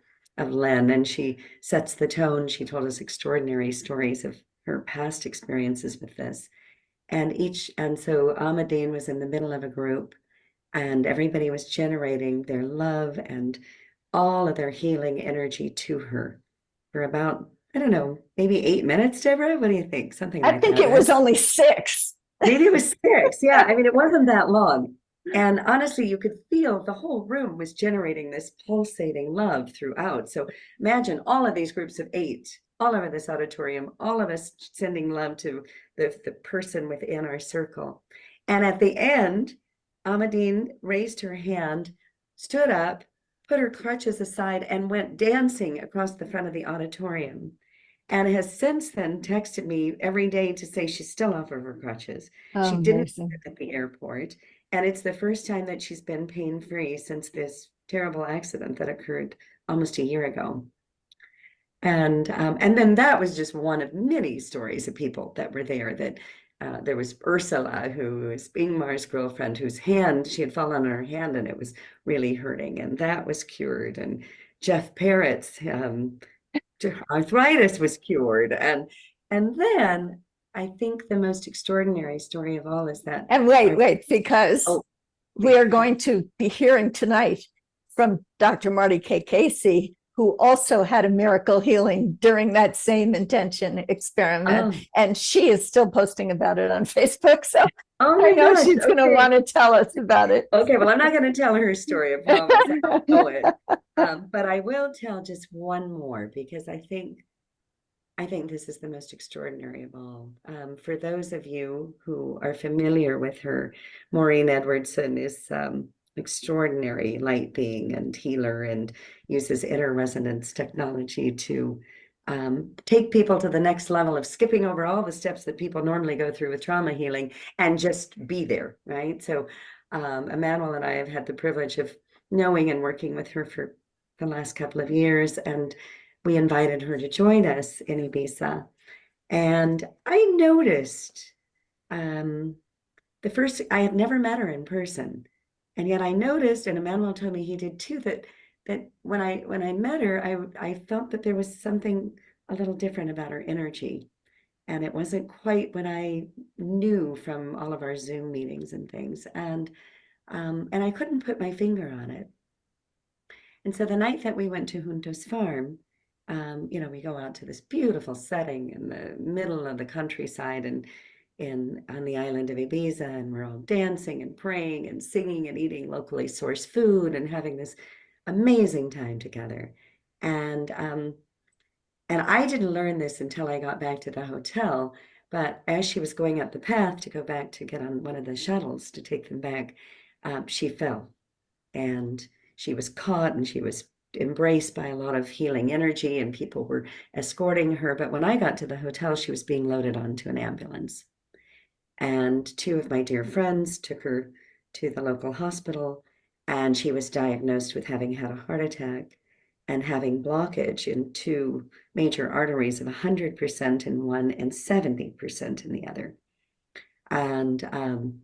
Len, and she sets the tone. She told us extraordinary stories of her past experiences with this. And so Amadine was in the middle of a group, and everybody was generating their love and all of their healing energy to her for about, I don't know, maybe 8 minutes, Deborah? What do you think? Something like that. I think it was only 6. Maybe it was 6. Yeah, I mean, it wasn't that long. And honestly, you could feel the whole room was generating this pulsating love throughout. So imagine all of these groups of 8, all over this auditorium, all of us sending love to the person within our circle. And at the end, Amadine raised her hand, stood up, put her crutches aside, and went dancing across the front of the auditorium. And has since then texted me every day to say she's still off of her crutches. Oh, she didn't amazing. at the airport. And it's the first time that she's been pain-free since this terrible accident that occurred almost a year ago. And then that was just one of many stories of people that were there. That there was Ursula, who was Ingmar's girlfriend, whose hand, she had fallen on her hand and it was really hurting, and that was cured. And Jeff Parrott's arthritis was cured. And then I think the most extraordinary story of all is that. And wait, because Oh. we are going to be hearing tonight from Dr. Marty Casey, who also had a miracle healing during that same intention experiment. Oh. And she is still posting about it on Facebook. So Oh I my know gosh, she's going to okay. want to tell us about it. Okay, well, I'm not going to tell her story, I promise. I don't know it. But I will tell just one more, because I think this is the most extraordinary of all. For those of you who are familiar with her, Maureen Edwardson is extraordinary light being and healer, and uses inner resonance technology to take people to the next level of skipping over all the steps that people normally go through with trauma healing and just be there, right? So Emanuel and I have had the privilege of knowing and working with her for the last couple of years, and we invited her to join us in Ibiza. And I noticed I had never met her in person. And yet I noticed, and Emanuel told me he did too, that when I met her, I felt that there was something a little different about her energy. And it wasn't quite what I knew from all of our Zoom meetings and things. And I couldn't put my finger on it. And so the night that we went to Juntos Farm, we go out to this beautiful setting in the middle of the countryside and on the island of Ibiza, and we're all dancing and praying and singing and eating locally sourced food and having this amazing time together. And I didn't learn this until I got back to the hotel, but as she was going up the path to go back to get on one of the shuttles to take them back, she fell, and she was caught, and she was embraced by a lot of healing energy, and people were escorting her. But when I got to the hotel, she was being loaded onto an ambulance. And 2 of my dear friends took her to the local hospital, and she was diagnosed with having had a heart attack and having blockage in 2 major arteries of 100% in one and 70% in the other. And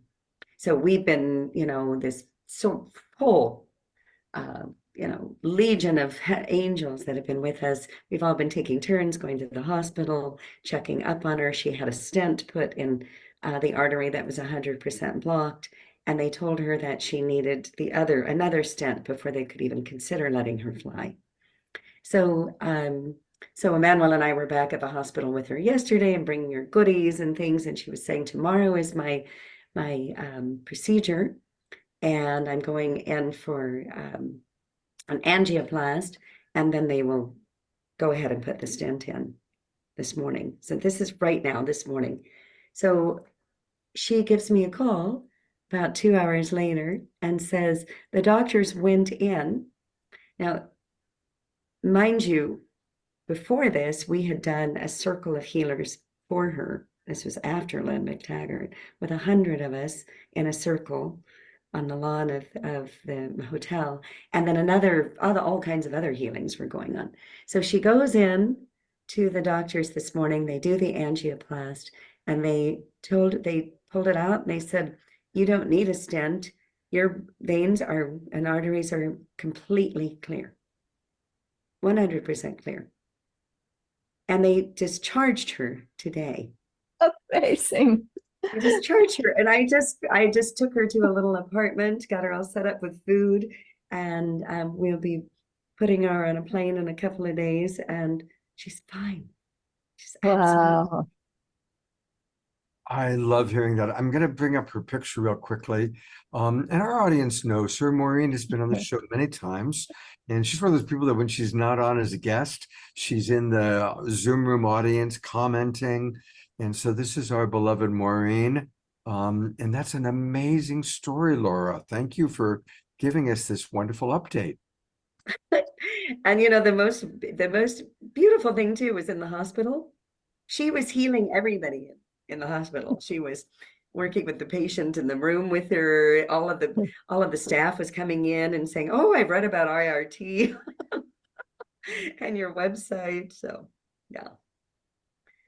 so we've been, this whole legion of angels that have been with us. We've all been taking turns going to the hospital, checking up on her. She had a stent put in the artery that was 100% blocked, and they told her that she needed another stent before they could even consider letting her fly. So Emanuel and I were back at the hospital with her yesterday and bringing her goodies and things, and she was saying, tomorrow is my procedure, and I'm going in for an angioplast, and then they will go ahead and put the stent in this morning. So this is right now, this morning. So she gives me a call about 2 hours later and says, the doctors went in. Now, mind you, before this, we had done a circle of healers for her. This was after Lynn McTaggart, with 100 of us in a circle on the lawn of the hotel. And then all kinds of other healings were going on. So she goes in to the doctors this morning. They do the angioplast, and they pulled it out, and they said, you don't need a stent. Your veins and arteries are completely clear, 100% clear. And they discharged her today. Amazing. They discharged her, and I just took her to a little apartment, got her all set up with food, and we'll be putting her on a plane in a couple of days, and she's fine. She's absolutely. Wow. I love hearing that. I'm going to bring up her picture real quickly. And our audience knows her. Maureen has been on the show many times. And she's one of those people that when she's not on as a guest, she's in the Zoom room audience commenting. And so this is our beloved Maureen. And that's an amazing story, Laura. Thank you for giving us this wonderful update. And the most beautiful thing too was in the hospital. She was healing everybody in the hospital. She was working with the patient in the room with her. All of the staff was coming in and saying, "Oh, I've read about IRT and your website." So, yeah.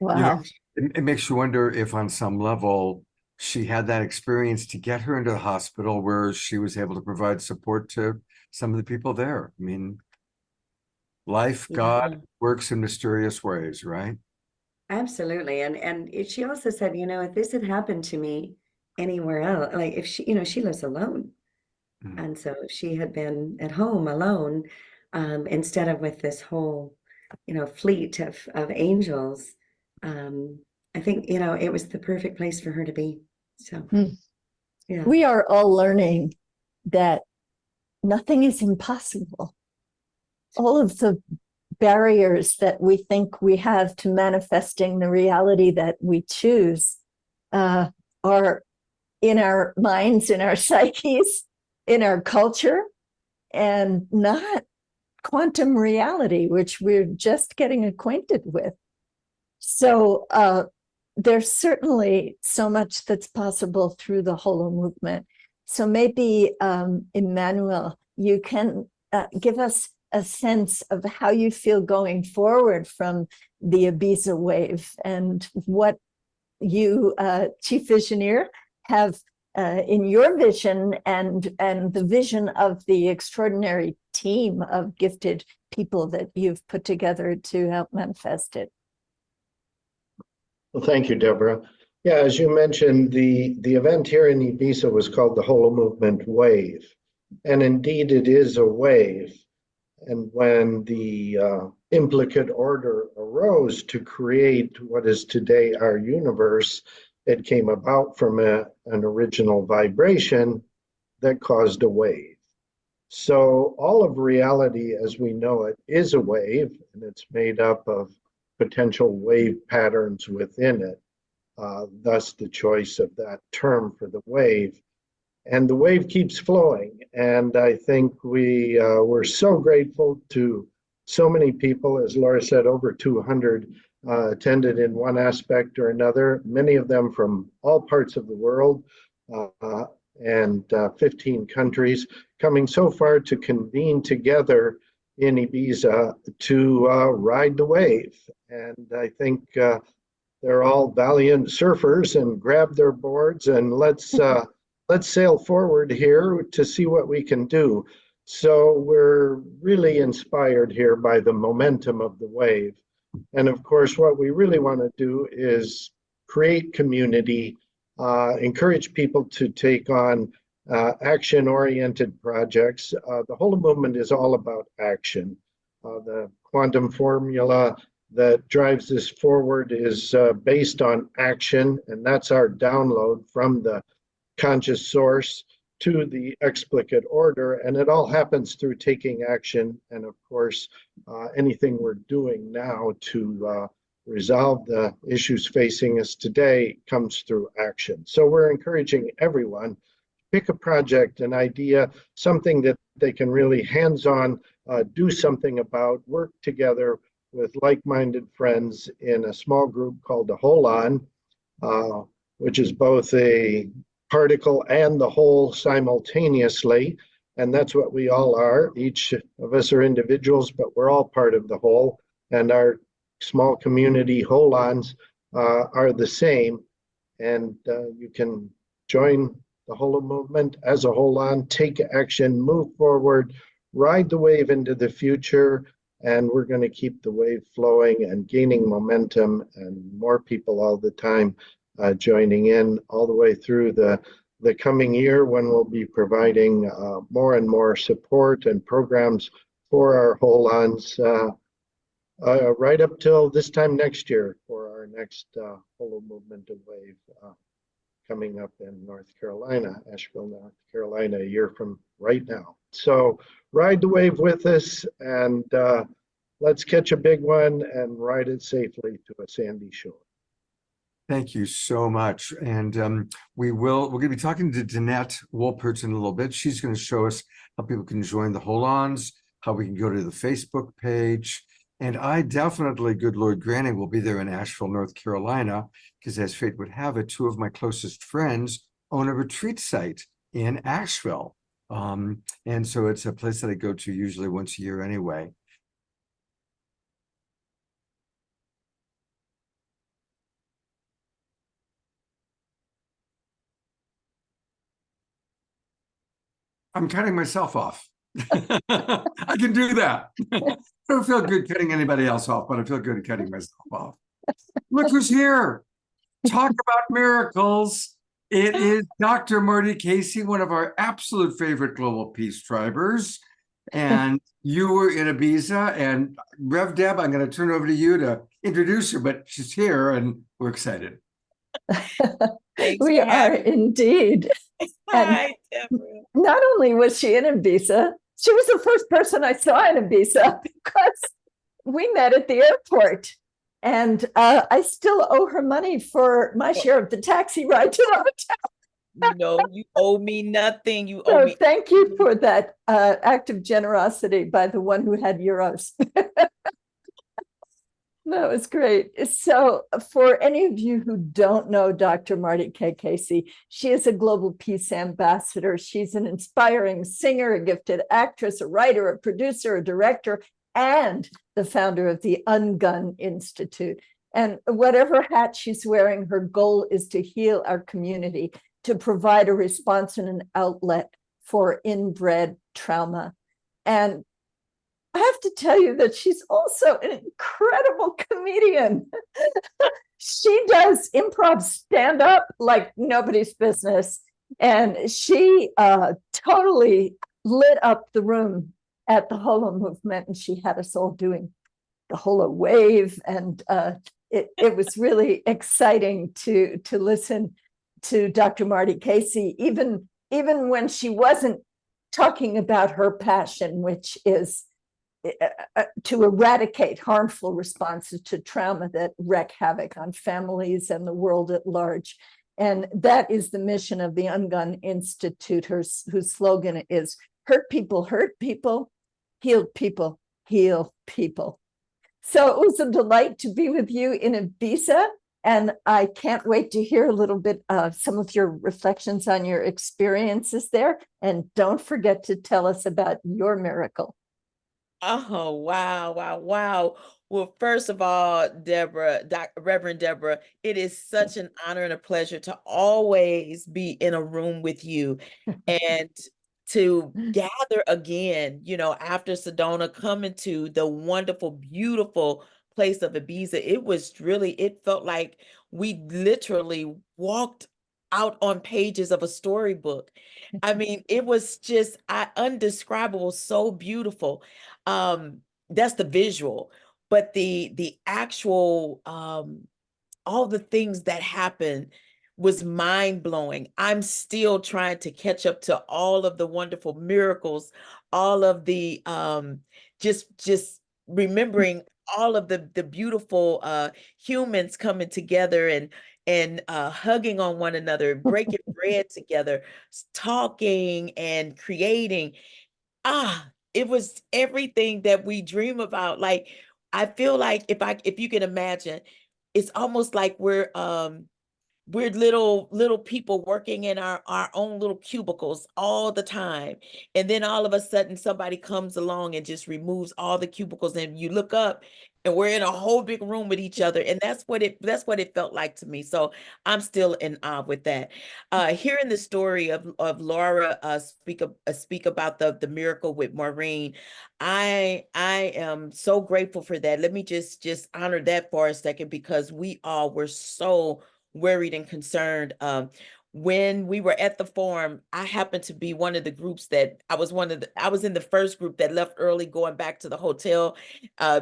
Wow. It makes you wonder if on some level she had that experience to get her into the hospital where she was able to provide support to some of the people there. I mean, life, God works in mysterious ways, right? Absolutely. And she also said, if this had happened to me anywhere else, like if she lives alone. And so if she had been at home alone, instead of with this whole, fleet of angels, I think, it was the perfect place for her to be. So, yeah. We are all learning that nothing is impossible. All of the barriers that we think we have to manifesting the reality that we choose are in our minds, in our psyches, in our culture, and not quantum reality, which we're just getting acquainted with. So there's certainly so much that's possible through the Holomovement. So maybe, Emanuel, you can give us a sense of how you feel going forward from the Ibiza wave and what you, Chief Visioneer, have in your vision and the vision of the extraordinary team of gifted people that you've put together to help manifest it. Well, thank you, Deborah. Yeah, as you mentioned, the event here in Ibiza was called the Holomovement Wave. And indeed, it is a wave. And when the implicate order arose to create what is today our universe, it came about from an original vibration that caused a wave. So all of reality as we know it is a wave, and it's made up of potential wave patterns within it, thus the choice of that term for the wave. And the wave keeps flowing. And I think we're so grateful to so many people. As Laura said, over 200 attended in one aspect or another, many of them from all parts of the world and 15 countries, coming so far to convene together in Ibiza to ride the wave. And I think they're all valiant surfers and grab their boards and let's sail forward here to see what we can do. So we're really inspired here by the momentum of the wave. And of course, what we really want to do is create community, encourage people to take on action-oriented projects. The Holomovement is all about action. The quantum formula that drives this forward is based on action, and that's our download from the conscious source to the explicate order, and it all happens through taking action. And of course, anything we're doing now to resolve the issues facing us today comes through action. So we're encouraging everyone pick a project, an idea, something that they can really hands-on do something about, work together with like-minded friends in a small group called the Holon, which is both a particle and the whole simultaneously. And that's what we all are. Each of us are individuals, but we're all part of the whole. And our small community Holons are the same. And you can join the Holomovement as a Holon, take action, move forward, ride the wave into the future. And we're going to keep the wave flowing and gaining momentum, and more people all the time joining in all the way through the coming year, when we'll be providing more and more support and programs for our Holons right up till this time next year for our next Holomovement Wave coming up in North Carolina, Asheville, North Carolina, a year from right now. So ride the wave with us, and let's catch a big one and ride it safely to a sandy shore. Thank you so much. And we're going to be talking to Danette Wolpert in a little bit. She's going to show us how people can join the Holons, how we can go to the Facebook page. And I definitely, good Lord granting, will be there in Asheville, North Carolina, because as fate would have it, two of my closest friends own a retreat site in Asheville. And so it's a place that I go to usually once a year anyway. I'm cutting myself off. I can do that. I don't feel good cutting anybody else off, but I feel good at cutting myself off. Look who's here. Talk about miracles. It is Dr. Marty Casey, one of our absolute favorite global peace tribers. And you were in Ibiza, and Rev Deb, I'm going to turn over to you to introduce her, but she's here and we're excited. We are indeed. Hi, Deborah. Not only was she in Ibiza, she was the first person I saw in Ibiza because we met at the airport. And I still owe her money for my share of the taxi ride to the hotel. No, you owe me nothing. You owe So me. thank you for that act of generosity by the one who had euros. That was great. So for any of you who don't know Dr. Marty K. Casey, she is a global peace ambassador. She's an inspiring singer, a gifted actress, a writer, a producer, a director, and the founder of the Ungun Institute. And whatever hat she's wearing, her goal is to heal our community, to provide a response and an outlet for inbred trauma. And I have to tell you that she's also an incredible comedian. She does improv stand-up like nobody's business. And she totally lit up the room at the Holomovement, and she had us all doing the Holo wave. And it was really exciting to listen to Dr. Marty Casey, even when she wasn't talking about her passion, which is to eradicate harmful responses to trauma that wreak havoc on families and the world at large. And that is the mission of the Ungun Institute, whose slogan is hurt people, heal people, heal people. So it was a delight to be with you in Ibiza. And I can't wait to hear a little bit of some of your reflections on your experiences there. And don't forget to tell us about your miracle. Oh, wow, wow, wow. Well, first of all, Deborah, Reverend Deborah, it is such an honor and a pleasure to always be in a room with you and to gather again, after Sedona, coming to the wonderful, beautiful place of Ibiza. It felt like we literally walked out on pages of a storybook. I mean, it was just undescribable, so beautiful. That's the visual, but the actual all the things that happened was mind-blowing. I'm still trying to catch up to all of the wonderful miracles, all of the just remembering all of the beautiful humans coming together and hugging on one another, breaking bread together, talking and creating. It was everything that we dream about. Like, I feel like if you can imagine, it's almost like we're little people working in our own little cubicles all the time. And then all of a sudden somebody comes along and just removes all the cubicles, and you look up and we're in a whole big room with each other. And that's what it felt like to me. So I'm still in awe with that. Hearing the story of Laura speak about the miracle with Maureen, I am so grateful for that. Let me just honor that for a second, because we all were so worried and concerned. When we were at the forum, I happened to be one of the groups that I was in the first group that left early, going back to the hotel,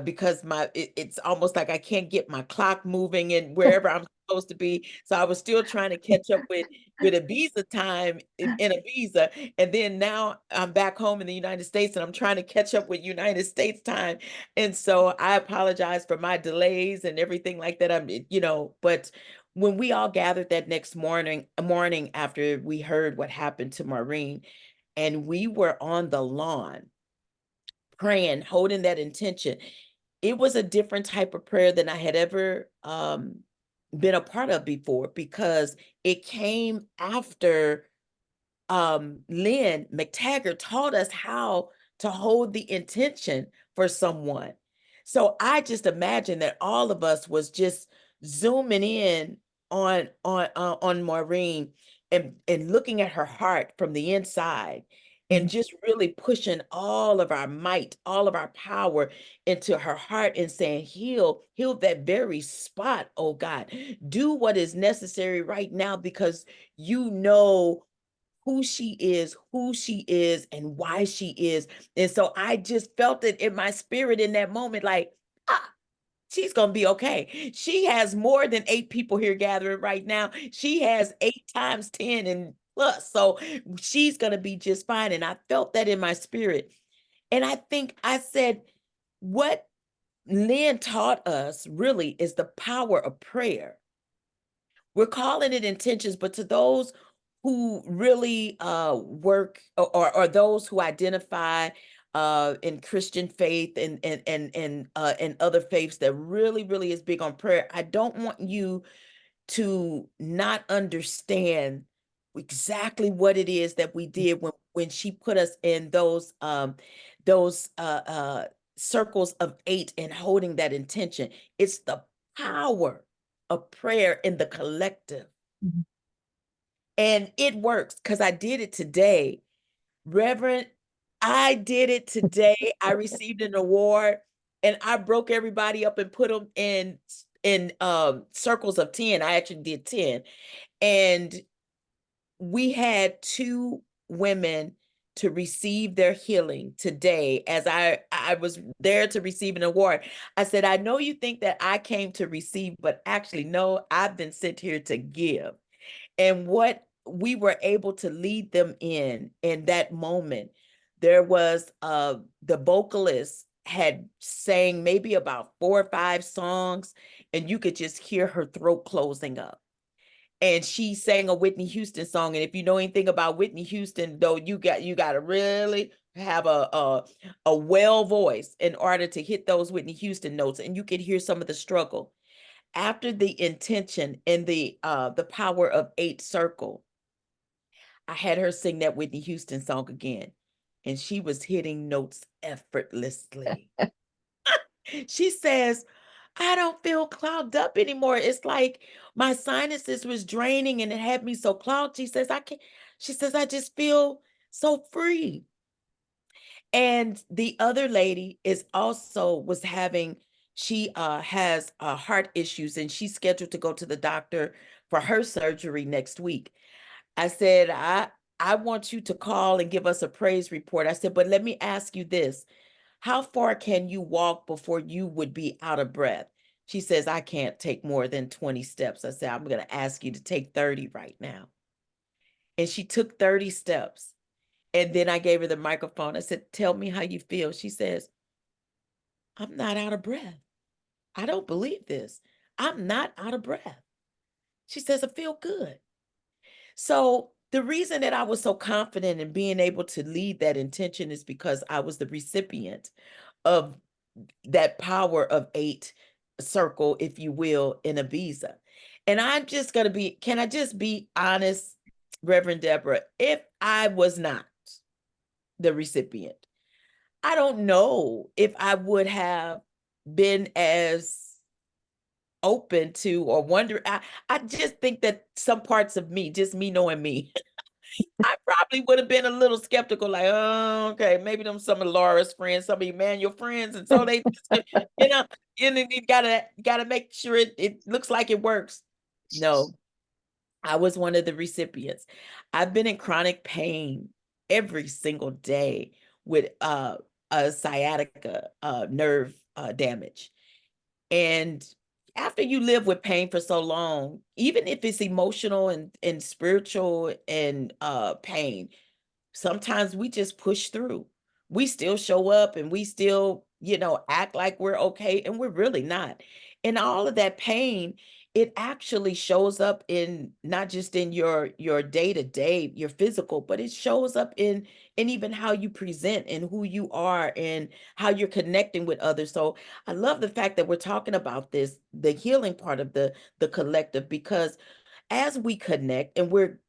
because it's almost like I can't get my clock moving and wherever I'm supposed to be. So I was still trying to catch up with Ibiza time in Ibiza. And then now I'm back home in the United States and I'm trying to catch up with United States time. And so I apologize for my delays and everything like that. But when we all gathered that next morning after we heard what happened to Maureen, and we were on the lawn praying, holding that intention, it was a different type of prayer than I had ever been a part of before, because it came after Lynn McTaggart taught us how to hold the intention for someone. So I just imagine that all of us was just zooming in on Maureen and looking at her heart from the inside, and just really pushing all of our might, all of our power into her heart, and saying, heal that very spot, oh God. Do what is necessary right now, because you know who she is, and why she is. And so I just felt it in my spirit in that moment, like, she's going to be okay. She has more than 8 people here gathering right now. She has 8 times 10 and plus. So she's going to be just fine. And I felt that in my spirit. And I think I said, what Lynn taught us really is the power of prayer. We're calling it intentions, but to those who really work, or those who identify in Christian faith and other faiths that really is big on prayer, I don't want you to not understand exactly what it is that we did when she put us in those circles of 8 and holding that intention. It's the power of prayer in the collective. And it works, because I did it today. Reverend, I did it today. I received an award, and I broke everybody up and put them in circles of 10. I actually did 10. And we had 2 women to receive their healing today. As I was there to receive an award, I said, I know you think that I came to receive, but actually, no, I've been sent here to give. And what we were able to lead them in that moment, there was the vocalist had sang maybe about 4 or 5 songs, and you could just hear her throat closing up. And she sang a Whitney Houston song. And if you know anything about Whitney Houston, though, you got to really have a well voice in order to hit those Whitney Houston notes. And you could hear some of the struggle. After the intention and the power of 8 circle, I had her sing that Whitney Houston song again, and she was hitting notes effortlessly. She says, I don't feel clogged up anymore. It's like my sinuses was draining and it had me so clogged. She says, I just feel so free. And the other lady she has heart issues, and she's scheduled to go to the doctor for her surgery next week. I said, I want you to call and give us a praise report. I said, but let me ask you this. How far can you walk before you would be out of breath? She says, I can't take more than 20 steps. I said, I'm going to ask you to take 30 right now. And she took 30 steps. And then I gave her the microphone. I said, tell me how you feel. She says, I'm not out of breath. I don't believe this. I'm not out of breath. She says, I feel good. So the reason that I was so confident in being able to lead that intention is because I was the recipient of that power of 8 circle, if you will, in Ibiza. And I'm just going to be, can I just be honest, Reverend Deborah, if I was not the recipient, I don't know if I would have been as open to or wonder. I just think that some parts of me, just me knowing me, I probably would have been a little skeptical, like, oh, okay, maybe them some of Laura's friends, some of Emanuel friends, and so they, you know, and then you gotta make sure it looks like it works. No, I was one of the recipients. I've been in chronic pain every single day with a sciatica nerve damage. And after you live with pain for so long, even if it's emotional and spiritual and pain, sometimes we just push through. We still show up and we still, act like we're okay, and we're really not. And all of that pain, it actually shows up in not just in your day-to-day, your physical, but it shows up in even how you present and who you are and how you're connecting with others. So I love the fact that we're talking about this, the healing part of the collective, because as we connect and we're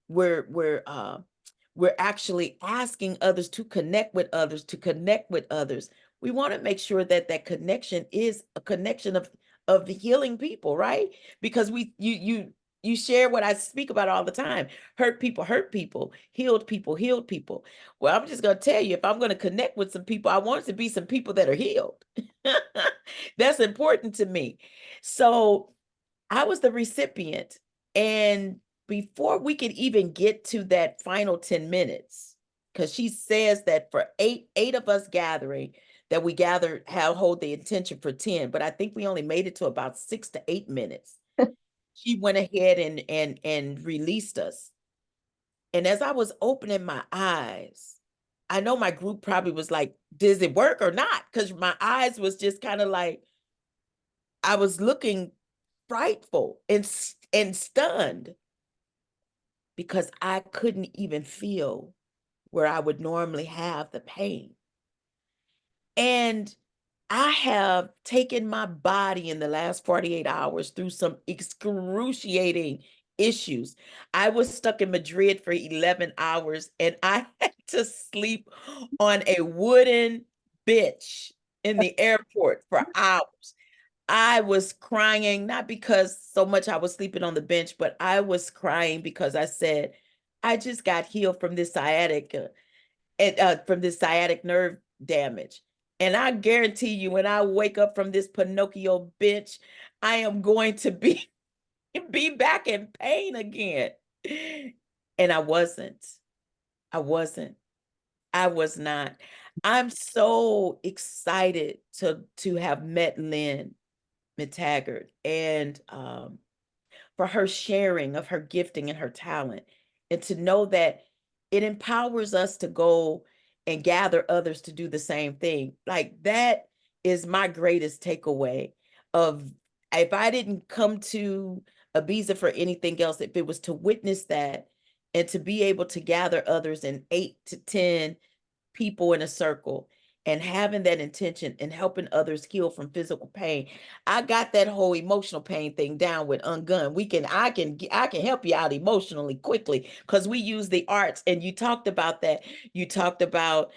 actually asking others to connect with others, we want to make sure that that connection is a connection of the healing people, right? Because you share what I speak about all the time: hurt people, healed people. Well, I'm just going to tell you, if I'm going to connect with some people, I want it to be some people that are healed. That's important to me. So I was the recipient, and before we could even get to that final 10 minutes, because she says that for eight of us gathering, that we hold the intention for 10, but I think we only made it to about 6 to 8 minutes. She went ahead and released us. And as I was opening my eyes, I know my group probably was like, does it work or not? Because my eyes was just kind of like, I was looking frightful and stunned, because I couldn't even feel where I would normally have the pain. And I have taken my body in the last 48 hours through some excruciating issues. I was stuck in Madrid for 11 hours and I had to sleep on a wooden bench in the airport for hours. I was crying, not because so much I was sleeping on the bench, but I was crying because I said, I just got healed from this sciatica and from this sciatic nerve damage. And I guarantee you, when I wake up from this Pinocchio bench, I am going to be back in pain again. And I wasn't. I was not. I'm so excited to have met Lynn McTaggart, and for her sharing of her gifting and her talent, and to know that it empowers us to go and gather others to do the same thing. Like, that is my greatest takeaway of, if I didn't come to Ibiza for anything else, if it was to witness that and to be able to gather others in 8 to 10 people in a circle and having that intention and helping others heal from physical pain. I got that whole emotional pain thing down with Ungun. I can help you out emotionally quickly, because we use the arts. And you talked about that. You talked about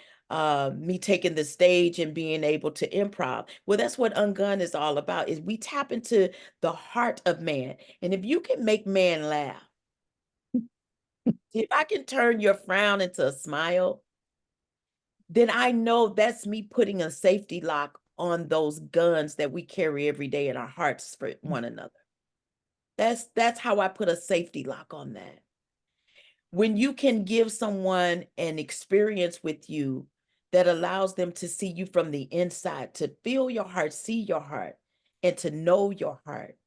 me taking the stage and being able to improv. Well, that's what Ungun is all about, is we tap into the heart of man. And if you can make man laugh, if I can turn your frown into a smile, then I know that's me putting a safety lock on those guns that we carry every day in our hearts for one another. That's how I put a safety lock on that. When you can give someone an experience with you that allows them to see you from the inside, to feel your heart, see your heart, and to know your heart.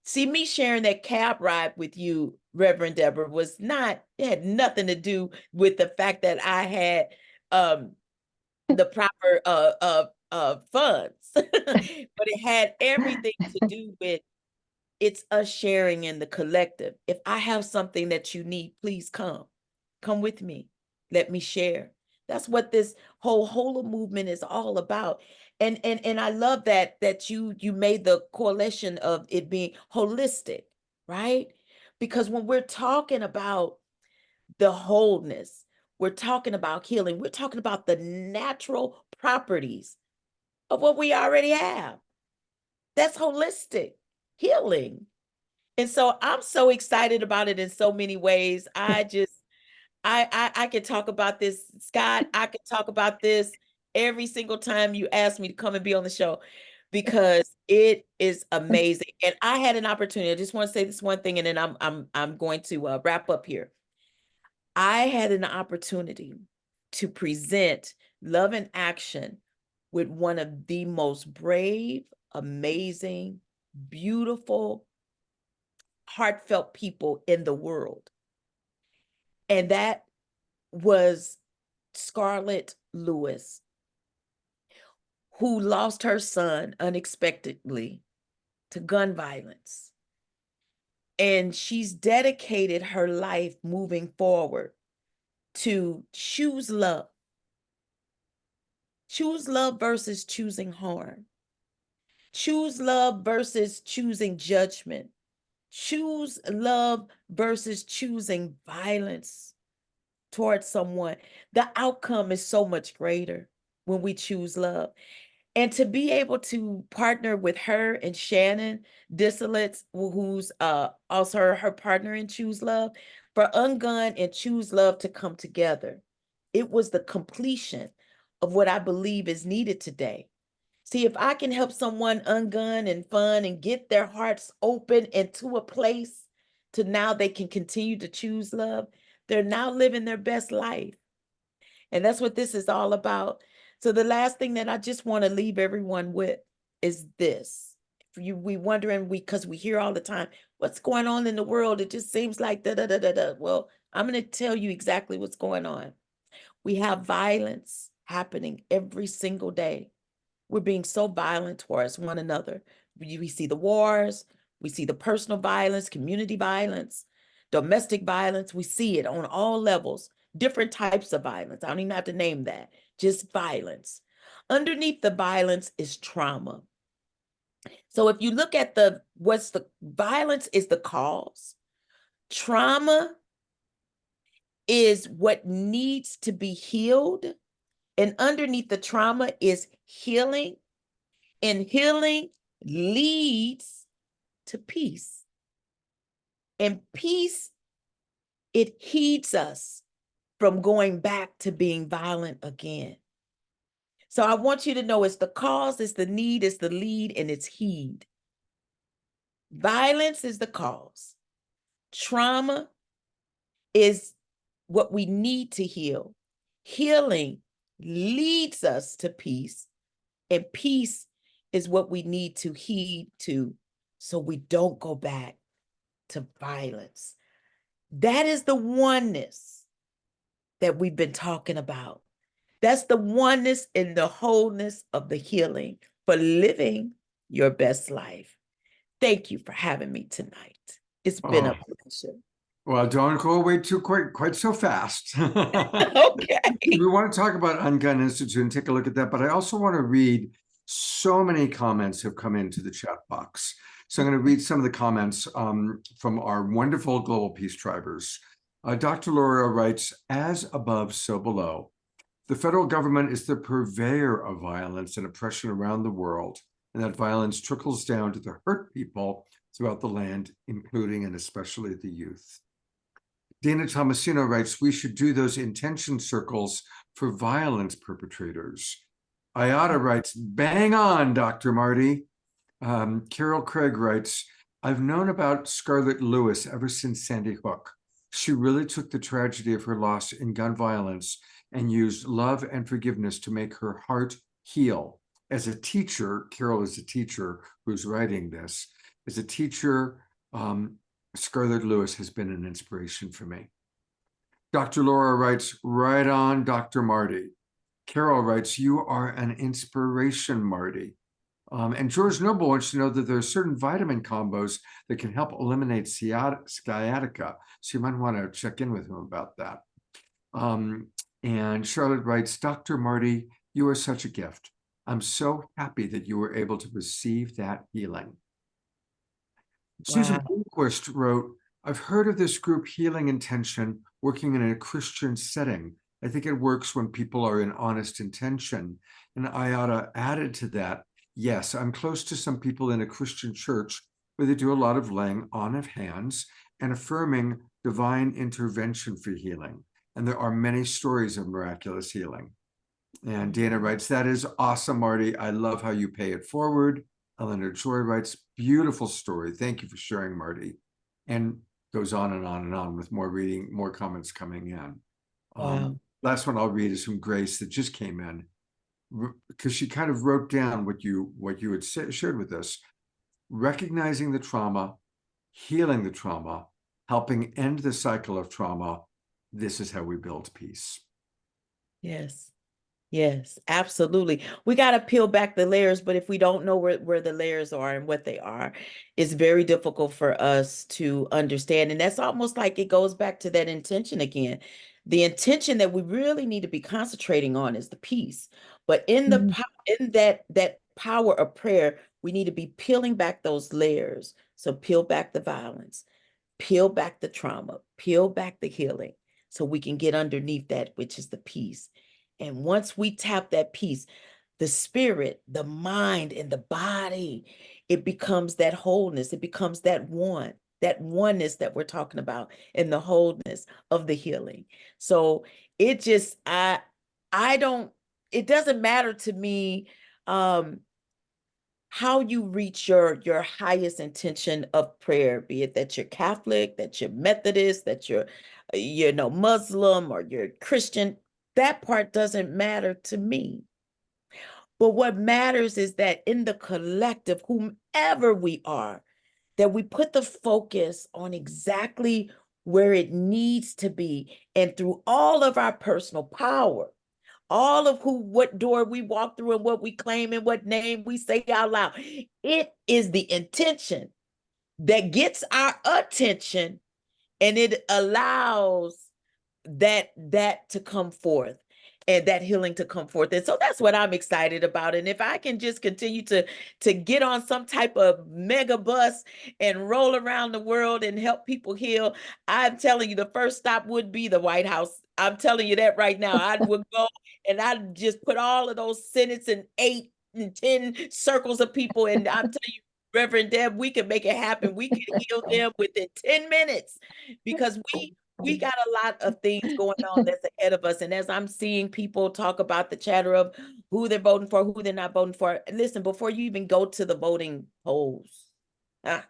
See, me sharing that cab ride with you, Reverend Deborah, it had nothing to do with the fact that I had the proper funds, but it had everything to do with it's us sharing in the collective. If I have something that you need, please come with me. Let me share. That's what this whole Holomovement is all about. And I love that you made the correlation of it being holistic, right? Because when we're talking about the wholeness, we're talking about healing, we're talking about the natural properties of what we already have. That's holistic healing. And so I'm so excited about it in so many ways. I could talk about this, Scott. I could talk about this every single time you ask me to come and be on the show because it is amazing. And I had an opportunity. I just want to say this one thing, and then I'm going to wrap up here. I had an opportunity to present Love in Action with one of the most brave, amazing, beautiful, heartfelt people in the world. And that was Scarlett Lewis, who lost her son unexpectedly to gun violence. And she's dedicated her life moving forward to choose love. Choose love versus choosing harm. Choose love versus choosing judgment. Choose love versus choosing violence towards someone. The outcome is so much greater when we choose love. And to be able to partner with her and Shannon Dissolets, who's also her partner in Choose Love, for Ungun and Choose Love to come together, it was the completion of what I believe is needed today. See, if I can help someone ungun and fun and get their hearts open into a place to now they can continue to choose love, they're now living their best life. And that's what this is all about. So the last thing that I just want to leave everyone with is this. We wondering, because we hear all the time, what's going on in the world? It just seems like da da da da da. Well, I'm going to tell you exactly what's going on. We have violence happening every single day. We're being so violent towards one another. We see the wars, we see the personal violence, community violence, domestic violence. We see it on all levels, different types of violence. I don't even have to name that, just violence. Underneath the violence is trauma. So if you look at what's the violence is the cause. Trauma is what needs to be healed. And underneath the trauma is healing. And healing leads to peace. And peace, it heeds us from going back to being violent again. So I want you to know it's the cause, it's the need, it's the lead, and it's heed. Violence is the cause. Trauma is what we need to heal. Healing leads us to peace, and peace is what we need to heed to so we don't go back to violence. That is the oneness that we've been talking about. That's the oneness in the wholeness of the healing for living your best life. Thank you for having me tonight. It's been a pleasure. Well, don't go away quite so fast. Okay. We want to talk about Ungun Institute and take a look at that, but I also want to read, so many comments have come into the chat box. So I'm going to read some of the comments from our wonderful Global Peace Tribers. Dr. Laura writes, as above, so below. The federal government is the purveyor of violence and oppression around the world, and that violence trickles down to the hurt people throughout the land, including and especially the youth. Dana Tomasino writes, we should do those intention circles for violence perpetrators. Ayada writes, bang on, Dr. Marty. Carol Craig writes, I've known about Scarlett Lewis ever since Sandy Hook. She really took the tragedy of her loss in gun violence and used love and forgiveness to make her heart heal. As a teacher, Carol is a teacher who's writing this. As a teacher, Scarlett Lewis has been an inspiration for me. Dr. Laura writes, right on, Dr. Marty. Carol writes, you are an inspiration, Marty. And George Noble wants to know that there are certain vitamin combos that can help eliminate sciatica. So you might want to check in with him about that. And Charlotte writes, Dr. Marty, you are such a gift. I'm so happy that you were able to receive that healing. Susan Blomquist wrote, I've heard of this group Healing Intention working in a Christian setting. I think it works when people are in honest intention. And Ayada added to that, yes, I'm close to some people in a Christian church where they do a lot of laying on of hands and affirming divine intervention for healing. And there are many stories of miraculous healing. And Dana writes, that is awesome, Marty. I love how you pay it forward. Eleanor Joy writes, beautiful story. Thank you for sharing, Marty. And goes on and on and on with more reading, more comments coming in. Wow. Last one I'll read is from Grace that just came in, because she kind of wrote down what you had shared with us. Recognizing the trauma, healing the trauma, helping end the cycle of trauma. This is how we build peace. Yes. Yes, absolutely. We got to peel back the layers, but if we don't know where the layers are and what they are, it's very difficult for us to understand. And that's almost like it goes back to that intention again. The intention that we really need to be concentrating on is the peace. But in that power of prayer, we need to be peeling back those layers. So peel back the violence, peel back the trauma, peel back the healing, so we can get underneath that, which is the peace. And once we tap that peace, the spirit, the mind, and the body, it becomes that wholeness. It becomes that oneness that we're talking about, and the wholeness of the healing. So it just, it doesn't matter to me how you reach your highest intention of prayer, be it that you're Catholic, that you're Methodist, that you're Muslim, or you're Christian. That part doesn't matter to me. But what matters is that in the collective, whomever we are, that we put the focus on exactly where it needs to be. And through all of our personal power, all of what door we walk through and what we claim and what name we say out loud, it is the intention that gets our attention, and it allows that to come forth, and that healing to come forth. And so that's what I'm excited about. And if I can just continue to get on some type of mega bus and roll around the world and help people heal, I'm telling you, the first stop would be the White House. I'm telling you that right now. I would go and I'd just put all of those senates in 8 and 10 circles of people. And I'm telling you, Reverend Deb, we can make it happen. We can heal them within 10 minutes, because we got a lot of things going on that's ahead of us. And as I'm seeing people talk about the chatter of who they're voting for, who they're not voting for, listen, before you even go to the voting polls, I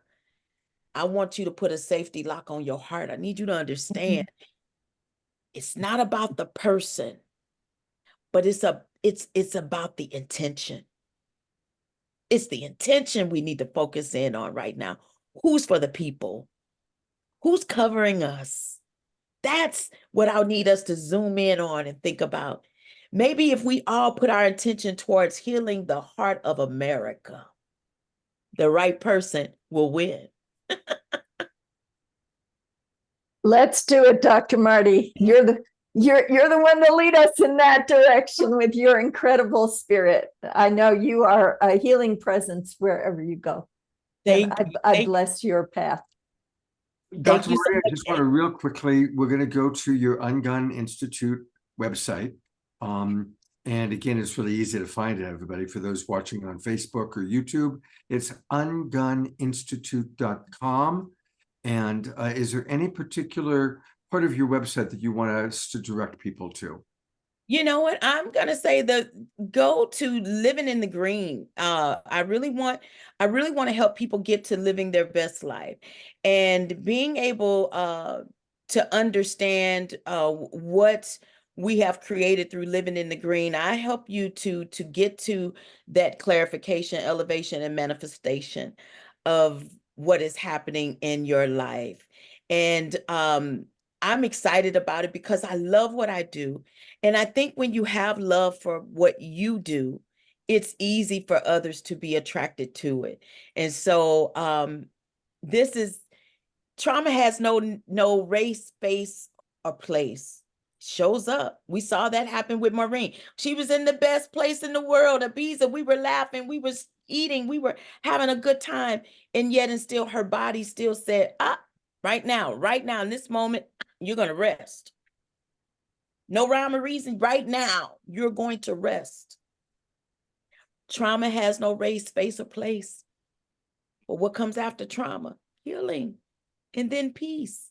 want you to put a safety lock on your heart. I need you to understand it's not about the person, but it's about the intention. It's the intention we need to focus in on right now. Who's for the people? Who's covering us? That's what I need us to zoom in on and think about. Maybe if we all put our attention towards healing the heart of America, the right person will win. Let's do it, Dr. Marty. You're the one to lead us in that direction with your incredible spirit. I know you are a healing presence wherever you go. I bless your path. Dr. Marty, I just want to real quickly, we're going to go to your Ungun Institute website. And again, it's really easy to find it, everybody. For those watching on Facebook or YouTube, it's unguninstitute.com. And is there any particular part of your website that you want us to direct people to? You know what? I'm going to say go to Living in the Green. I really want to help people get to living their best life, and being able to understand what we have created through Living in the Green. I help you to get to that clarification, elevation, and manifestation of what is happening in your life. And I'm excited about it because I love what I do. And I think when you have love for what you do, it's easy for others to be attracted to it. And so trauma has no race, space, or place. Shows up. We saw that happen with Maureen. She was in the best place in the world, Ibiza. We were laughing, we were eating, we were having a good time. And yet, and still her body still said, right now, in this moment, you're going to rest. No rhyme or reason. Right now, you're going to rest. Trauma has no race, space, or place. But what comes after trauma? Healing, and then peace.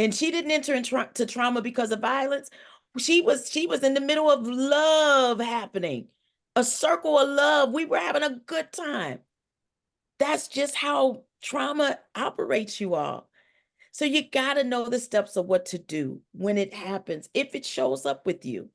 And she didn't enter into trauma because of violence. She was in the middle of love happening, a circle of love. We were having a good time. That's just how trauma operates, you all. So you got to know the steps of what to do when it happens, if it shows up with you.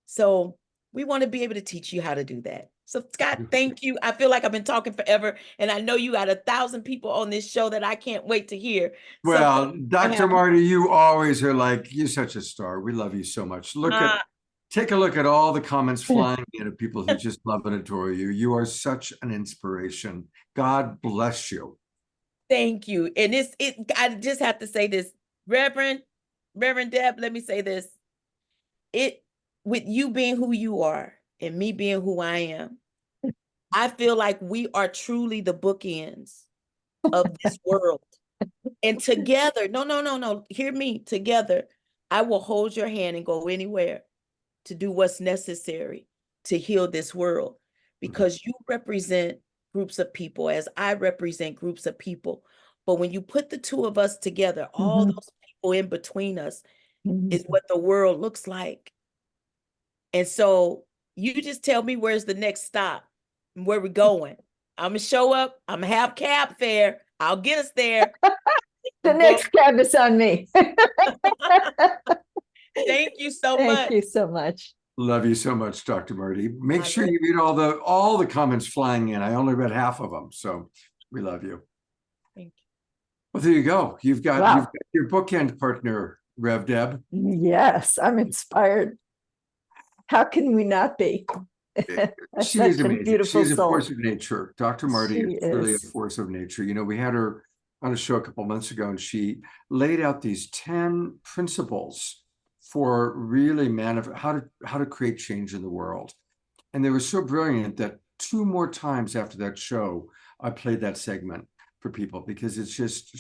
So we want to be able to teach you how to do that. So Scott, thank you. I feel like I've been talking forever, and I know you got 1,000 people on this show that I can't wait to hear. Well, Dr. Marty, you always are like, you're such a star. We love you so much. Take a look at all the comments flying in of people who just love and adore you. You are such an inspiration. God bless you. Thank you. And I just have to say this, Reverend Deb, let me say this. With you being who you are and me being who I am, I feel like we are truly the bookends of this world. And together, no, hear me, together, I will hold your hand and go anywhere to do what's necessary to heal this world, because you represent groups of people as I represent groups of people. But when you put the two of us together, all those people in between us is what the world looks like. And so you just tell me where's the next stop and where we're going. I'm going to show up. I'm going to have cab fare. I'll get us there. The next cab is on me. Thank you so much. Thank you so much. Love you so much, Dr. Marty. Make sure you read all the comments flying in. I only read half of them, so we love you. Thank you. Well, there you go. You've got your bookend partner, Rev Deb. Yes, I'm inspired. How can we not be? She is amazing. She's a force of nature. Dr. Marty is really a force of nature. You know, we had her on a show a couple months ago, and she laid out these 10 principles for really how to create change in the world. And they were so brilliant that 2 more times after that show, I played that segment for people, because it's just,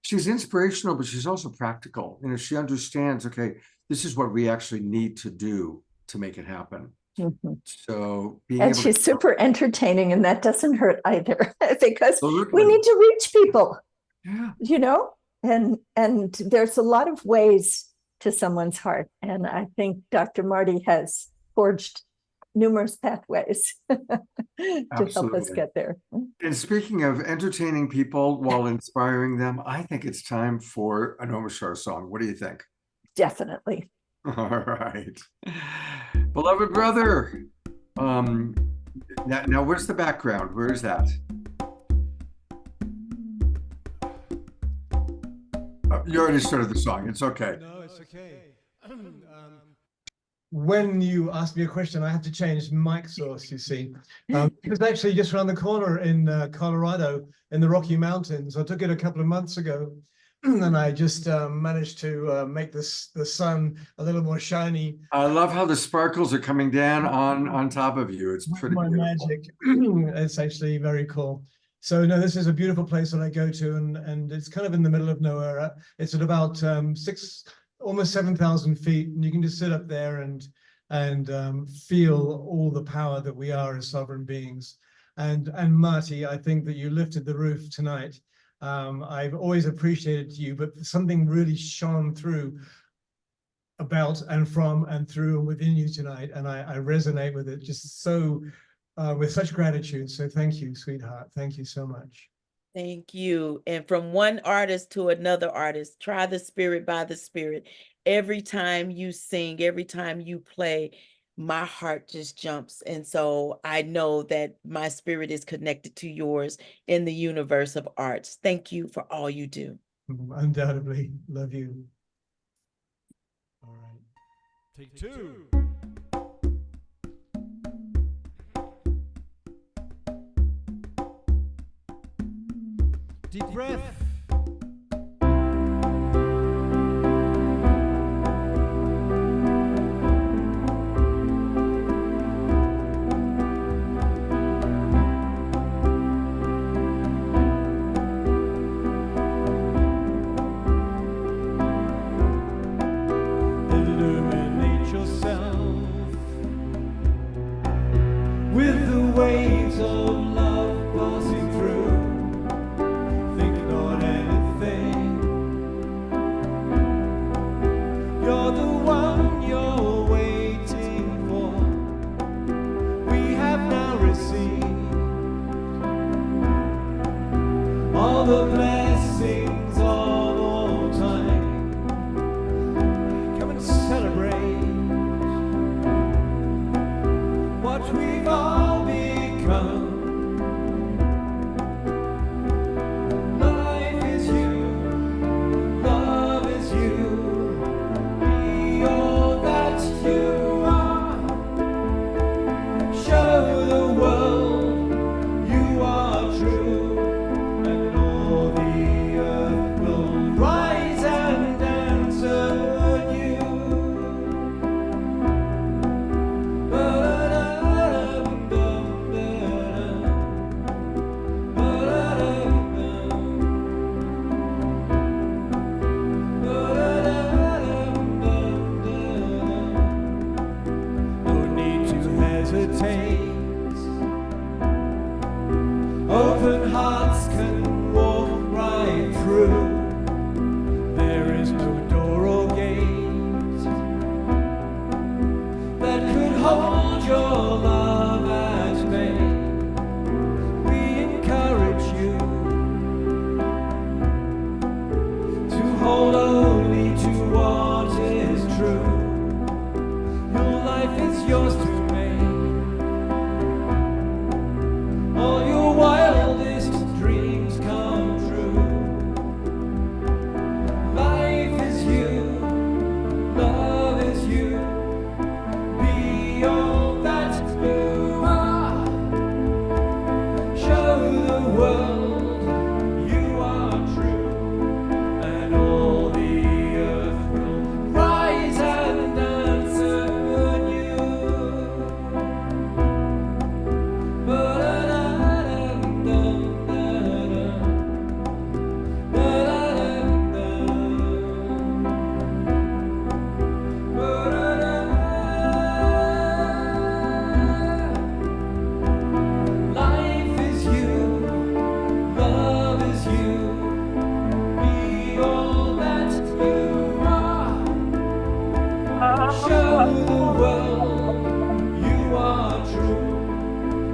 she's inspirational, but she's also practical. You know, she understands, okay, this is what we actually need to do to make it happen. So she's super entertaining, and that doesn't hurt either, because we need to reach people. You know, and there's a lot of ways to someone's heart, and I think Dr. Marty has forged numerous pathways to help us get there. And speaking of entertaining people while inspiring them, I think it's time for an Omashar song. What do you think? Definitely. All right. Beloved brother. Now where's the background? Where is that? You already started the song. It's okay. No, it's okay. When you ask me a question, I have to change mic source, you see. It was actually just around the corner in Colorado, in the Rocky Mountains. I took it a couple of months ago, and I just managed to make the sun a little more shiny. I love how the sparkles are coming down on top of you. It's pretty beautiful. Magic. It's actually very cool. So no, this is a beautiful place that I go to, and it's kind of in the middle of nowhere. It's at about almost 7,000 feet, and you can just sit up there and feel all the power that we are as sovereign beings. And Marty, I think that you lifted the roof tonight. I've always appreciated you, but something really shone through about and from and through and within you tonight, and I resonate with it just so with such gratitude. So thank you, sweetheart. Thank you so much. Thank you. And from one artist to another artist, try the spirit by the spirit. Every time you sing, every time you play, my heart just jumps. And so I know that my spirit is connected to yours in the universe of arts. Thank you for all you do. Undoubtedly. Love you. All right. Take two. Deep breath. Illuminate yourself with the waves of love passing through. Think not anything. You're the one you're waiting for. We have now received all the blessings of all time. Come and celebrate what we've all become. Life is you, love is you, be all that you are. Show the world you are true, and all the earth will rise and answer you. No need to hesitate. Open hearts can walk right through. There is no door or gate that could hold your love at bay. We encourage you to hold only to what is true. Your life is yours to make. All your wildest dreams come true. Life is you, love is you, be all that you are. Show the world you are true, and all the earth will rise and answer you. Life is you, love is you, be all that you are. Show the world you are true,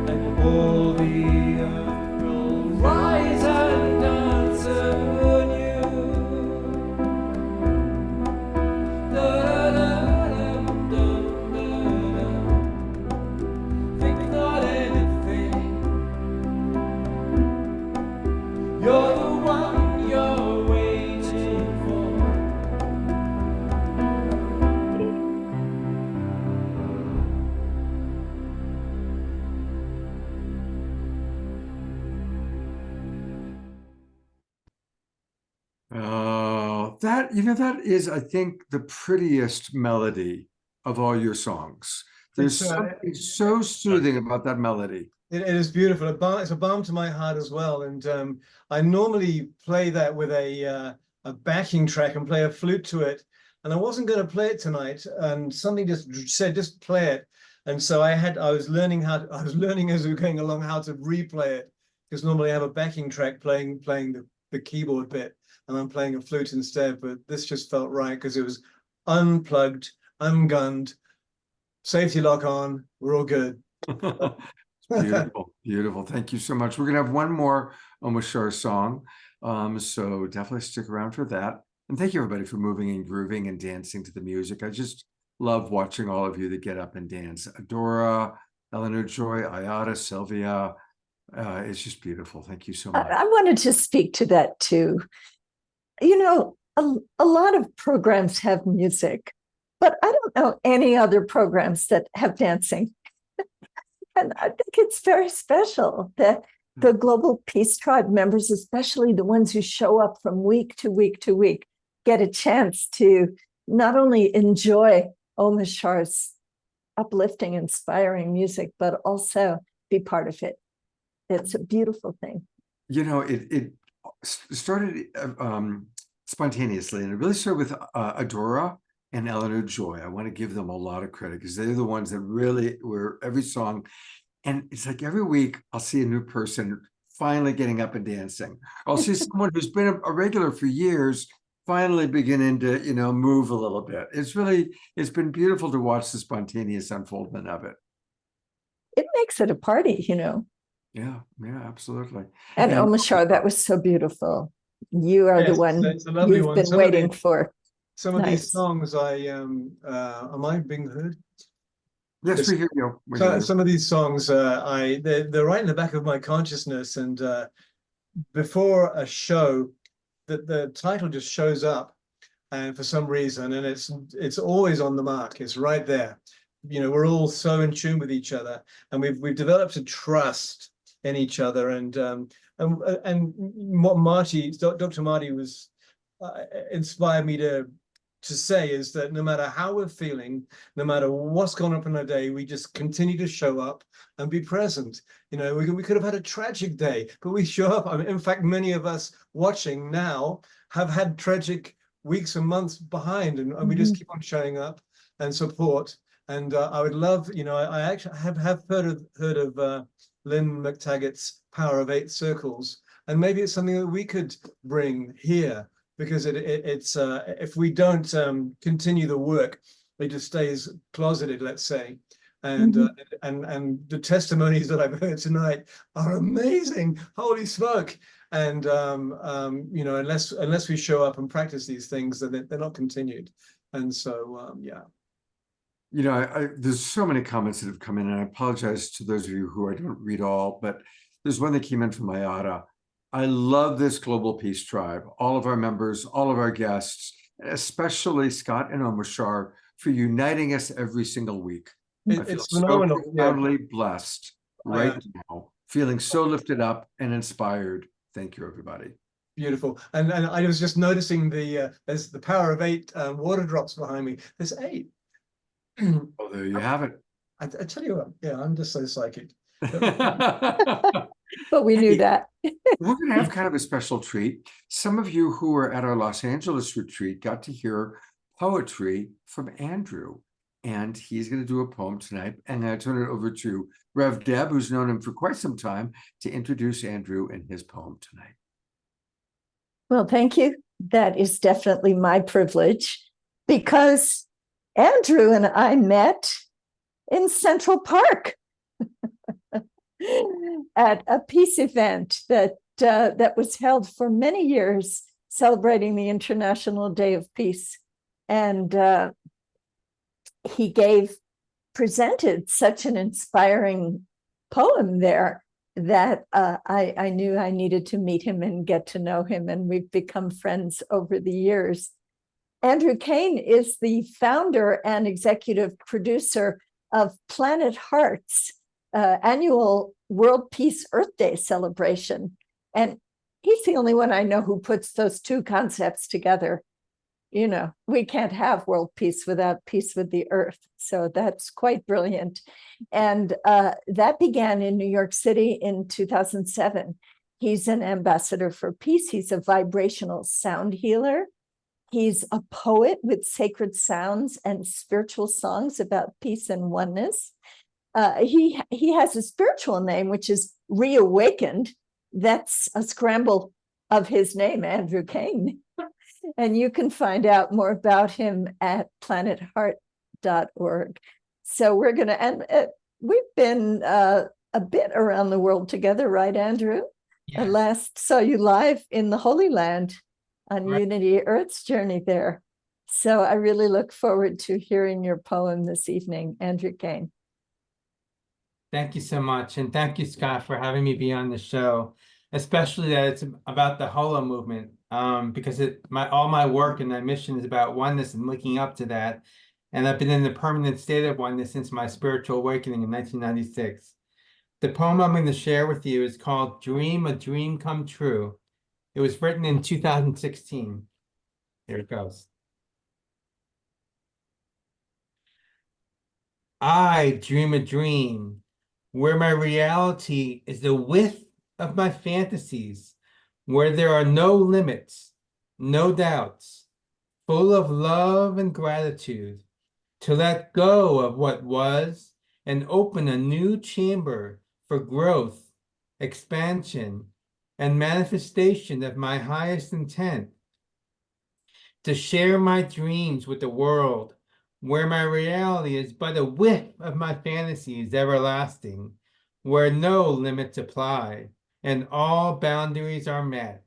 and all the earth will rise and answer you. Think not anything. You're the one you're waiting for. Oh, that is, I think, the prettiest melody of all your songs. There's It's, something so soothing about that melody. It is beautiful. It's a balm to my heart as well. And I normally play that with a backing track and play a flute to it. And I wasn't going to play it tonight, and something just said, just play it. And so I was learning as we were going along how to replay it, because normally I have a backing track playing the keyboard bit, and I'm playing a flute instead. But this just felt right because it was unplugged, ungunned, safety lock on. We're all good. Beautiful, beautiful. Thank you so much. We're gonna have one more Omashar song, so definitely stick around for that. And thank you everybody for moving and grooving and dancing to the music. I just love watching all of you that get up and dance. Adora, Eleanor Joy, Ayada, Sylvia. It's just beautiful. Thank you so much. I wanted to speak to that too. you know, a lot of programs have music, but I don't know any other programs that have dancing. And I think it's very special that the Global Peace Tribe members, especially the ones who show up from week to week to week, get a chance to not only enjoy Omashar's uplifting, inspiring music, but also be part of it. It's a beautiful thing. You know, it started spontaneously, and it really started with Adora and Eleanor Joy. I want to give them a lot of credit because they're the ones that really were every song. And it's like every week I'll see a new person finally getting up and dancing. I'll see someone who's been a regular for years finally beginning to, you know, move a little bit. It's been beautiful to watch the spontaneous unfoldment of it. It makes it a party, you know. Yeah, absolutely. And Omashar, that was so beautiful. You are the one it's a lovely you've one. been waiting for. Some of these Nice. songs, am I being heard? Yes, we hear you. Some of these songs, they're right in the back of my consciousness, and before a show, the title just shows up, and for some reason, and it's always on the mark. It's right there. You know, we're all so in tune with each other, and we've developed a trust in each other, and what Dr. Marty was inspired me to say is that no matter how we're feeling, no matter what's gone up in our day, we just continue to show up and be present. You know, we could have had a tragic day, but we show up. I mean, in fact, many of us watching now have had tragic weeks and months behind, and we just keep on showing up and support. And I would love, you know, I actually have heard of Lynn McTaggart's Power of 8 Circles, and maybe it's something that we could bring here, because it's if we don't continue the work, it just stays closeted, let's say. And and the testimonies that I've heard tonight are amazing. Holy smoke! And you know, unless we show up and practice these things, then they're not continued. And so yeah. You know, there's so many comments that have come in, and I apologize to those of you who I don't read all, but there's one that came in from Ayada. I love this Global Peace Tribe, all of our members, all of our guests, especially Scott and Omashar, for uniting us every single week. It's phenomenal. So profoundly blessed right now, feeling so lifted up and inspired. Thank you, everybody. Beautiful. And I was just noticing there's the Power of 8 water drops behind me. There's 8. Oh, there you have it. I tell you what, yeah, I'm just so psychic. But we knew that. We're going to have kind of a special treat. Some of you who were at our Los Angeles retreat got to hear poetry from Andrew, and he's going to do a poem tonight. And I turn it over to Rev Deb, who's known him for quite some time, to introduce Andrew and his poem tonight. Well, thank you. That is definitely my privilege, because Andrew and I met in Central Park at a peace event that was held for many years, celebrating the International Day of Peace. And he presented such an inspiring poem there that I knew I needed to meet him and get to know him, and we've become friends over the years. Andrew Kaen is the founder and executive producer of Planet Heart's annual World Peace Earth Day celebration. And he's the only one I know who puts those two concepts together. You know, we can't have world peace without peace with the earth. So that's quite brilliant. And that began in New York City in 2007. He's an ambassador for peace. He's a vibrational sound healer. He's a poet with sacred sounds and spiritual songs about peace and oneness. He has a spiritual name, which is Reawakened. That's a scramble of his name, Andrew Kaen. And you can find out more about him at planetheart.org. So we're going to, and we've been a bit around the world together, right, Andrew? Yes. I last saw you live in the Holy Land on Unity Earth's journey there. So I really look forward to hearing your poem this evening, Andrew Kaen. Thank you so much. And thank you, Scott, for having me be on the show. especially that it's about the Holomovement, because all my work and my mission is about oneness and looking up to that. And I've been in the permanent state of oneness since my spiritual awakening in 1996. The poem I'm going to share with you is called Dream, a Dream Come True. It was written in 2016. Here it goes. I dream a dream where my reality is the width of my fantasies, where there are no limits, no doubts, full of love and gratitude, to let go of what was and open a new chamber for growth, expansion, and manifestation of my highest intent, to share my dreams with the world, where my reality is but a whiff of my fantasies everlasting, where no limits apply and all boundaries are met,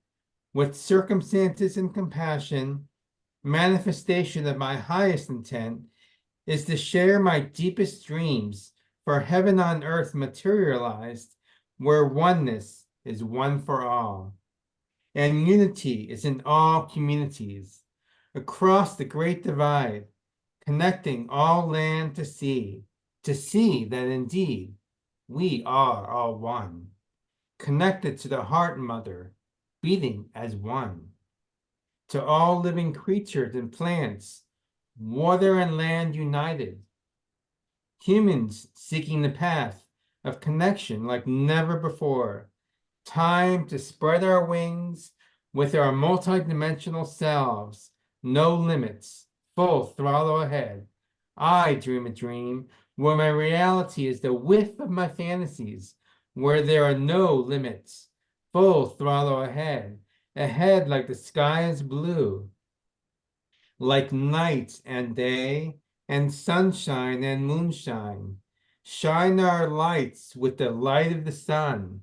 with circumstances and compassion. Manifestation of my highest intent is to share my deepest dreams for heaven on earth materialized, where oneness is one for all, and unity is in all communities, across the great divide, connecting all land to see that indeed we are all one, connected to the heart mother, beating as one, to all living creatures and plants, water and land united, humans seeking the path of connection like never before, time to spread our wings with our multidimensional selves, no limits, full throttle ahead. I dream a dream where my reality is the width of my fantasies, where there are no limits, full throttle ahead, ahead like the sky is blue, like night and day, and sunshine and moonshine. Shine our lights with the light of the sun,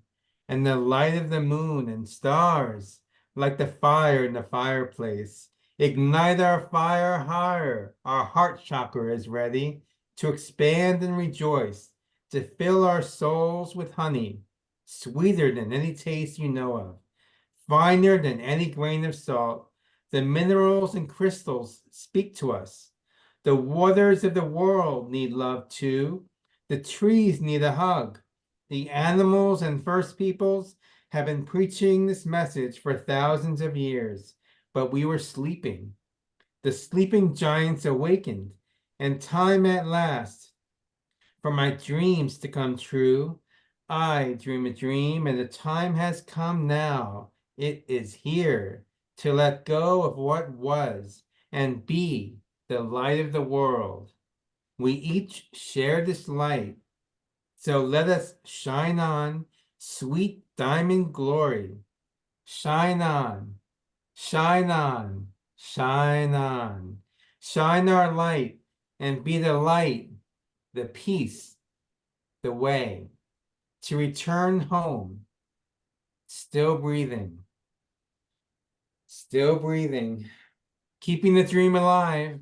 and the light of the moon and stars, like the fire in the fireplace. Ignite our fire higher. Our heart chakra is ready to expand and rejoice, to fill our souls with honey, sweeter than any taste you know of, finer than any grain of salt. The minerals and crystals speak to us. The waters of the world need love too. The trees need a hug. The animals and first peoples have been preaching this message for thousands of years, but we were sleeping. The sleeping giants awakened, and time at last for my dreams to come true. I dream a dream, and the time has come now. It is here to let go of what was and be the light of the world. We each share this light, so let us shine on, sweet diamond glory. Shine on, shine on, shine on. Shine our light and be the light, the peace, the way to return home. Still breathing, keeping the dream alive.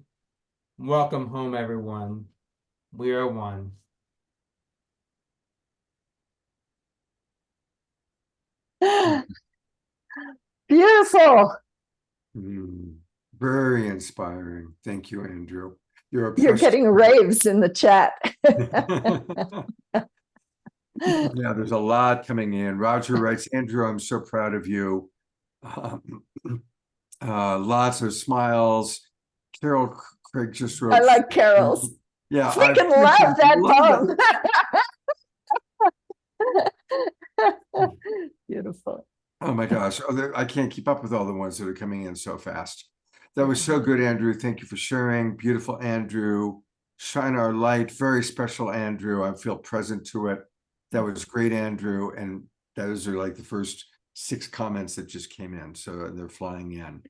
Welcome home, everyone. We are one. Beautiful. Very inspiring. Thank you, Andrew. You're getting raves in the chat. Yeah, there's a lot coming in. Roger writes, Andrew, I'm so proud of you. Lots of smiles. Carol Craig just wrote. I like Carol's. Yeah, freaking love that poem. Beautiful. Oh my gosh. I can't keep up with all the ones that are coming in so fast. That was so good, Andrew. Thank you for sharing. Beautiful, Andrew. Shine our light. Very special, Andrew. I feel present to it. That was great, Andrew. And those are like the first 6 comments that just came in. So they're flying in.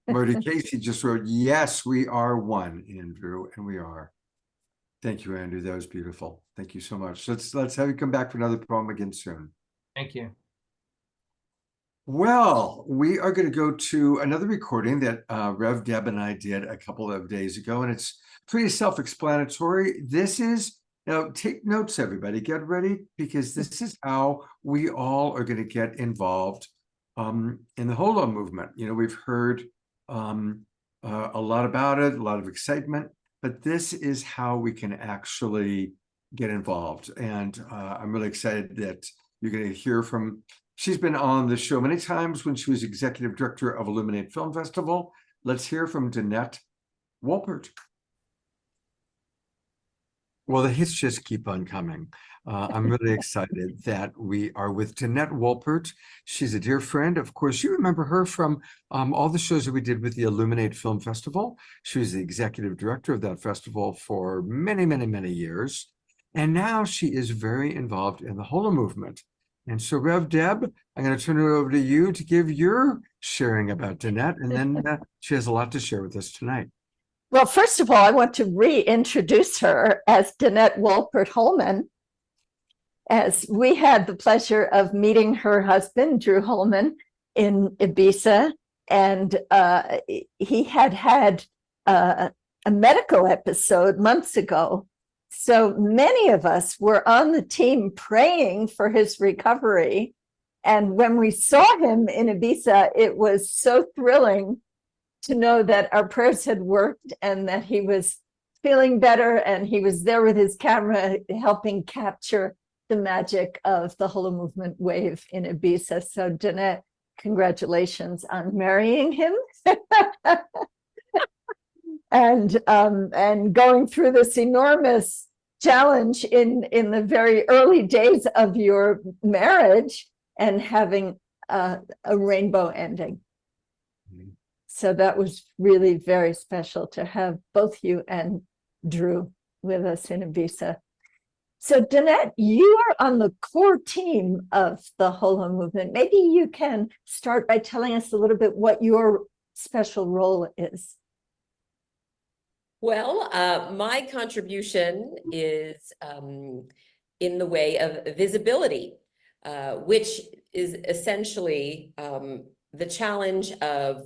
Marty Casey just wrote, yes, we are one, Andrew. And we are. Thank you, Andrew. That was beautiful. Thank you so much. Let's have you come back for another poem again soon. Thank you. Well, we are going to go to another recording that Rev Deb and I did a couple of days ago, and it's pretty self-explanatory. This is Now, take notes, everybody. Get ready, because this is how we all are going to get involved in the Holo movement. You know, we've heard a lot about it, a lot of excitement, but this is how we can actually get involved. And I'm really excited that you're going to hear from, she's been on the show many times when she was executive director of Illuminate Film Festival. Let's hear from Danette Wolpert. Well, the hits just keep on coming. I'm really excited that we are with Danette Wolpert. She's a dear friend. Of course, you remember her from all the shows that we did with the Illuminate Film Festival. She was the executive director of that festival for many, many, many years. And now she is very involved in the Holo movement. And so, Rev Deb, I'm going to turn it over to you to give your sharing about Danette. And then she has a lot to share with us tonight. Well, first of all, I want to reintroduce her as Danette Wolpert Holman, as we had the pleasure of meeting her husband, Drew Holman, in Ibiza. And he had a medical episode months ago. So many of us were on the team praying for his recovery. And when we saw him in Ibiza, it was so thrilling to know that our prayers had worked and that he was feeling better, and he was there with his camera helping capture the magic of the Holo movement wave in Ibiza. So Danette, congratulations on marrying him and going through this enormous challenge in the very early days of your marriage and having a rainbow ending. So that was really very special to have both you and Drew with us in Ibiza. So Danette, you are on the core team of the Holo movement. Maybe you can start by telling us a little bit what your special role is. Well, my contribution is in the way of visibility, which is essentially the challenge of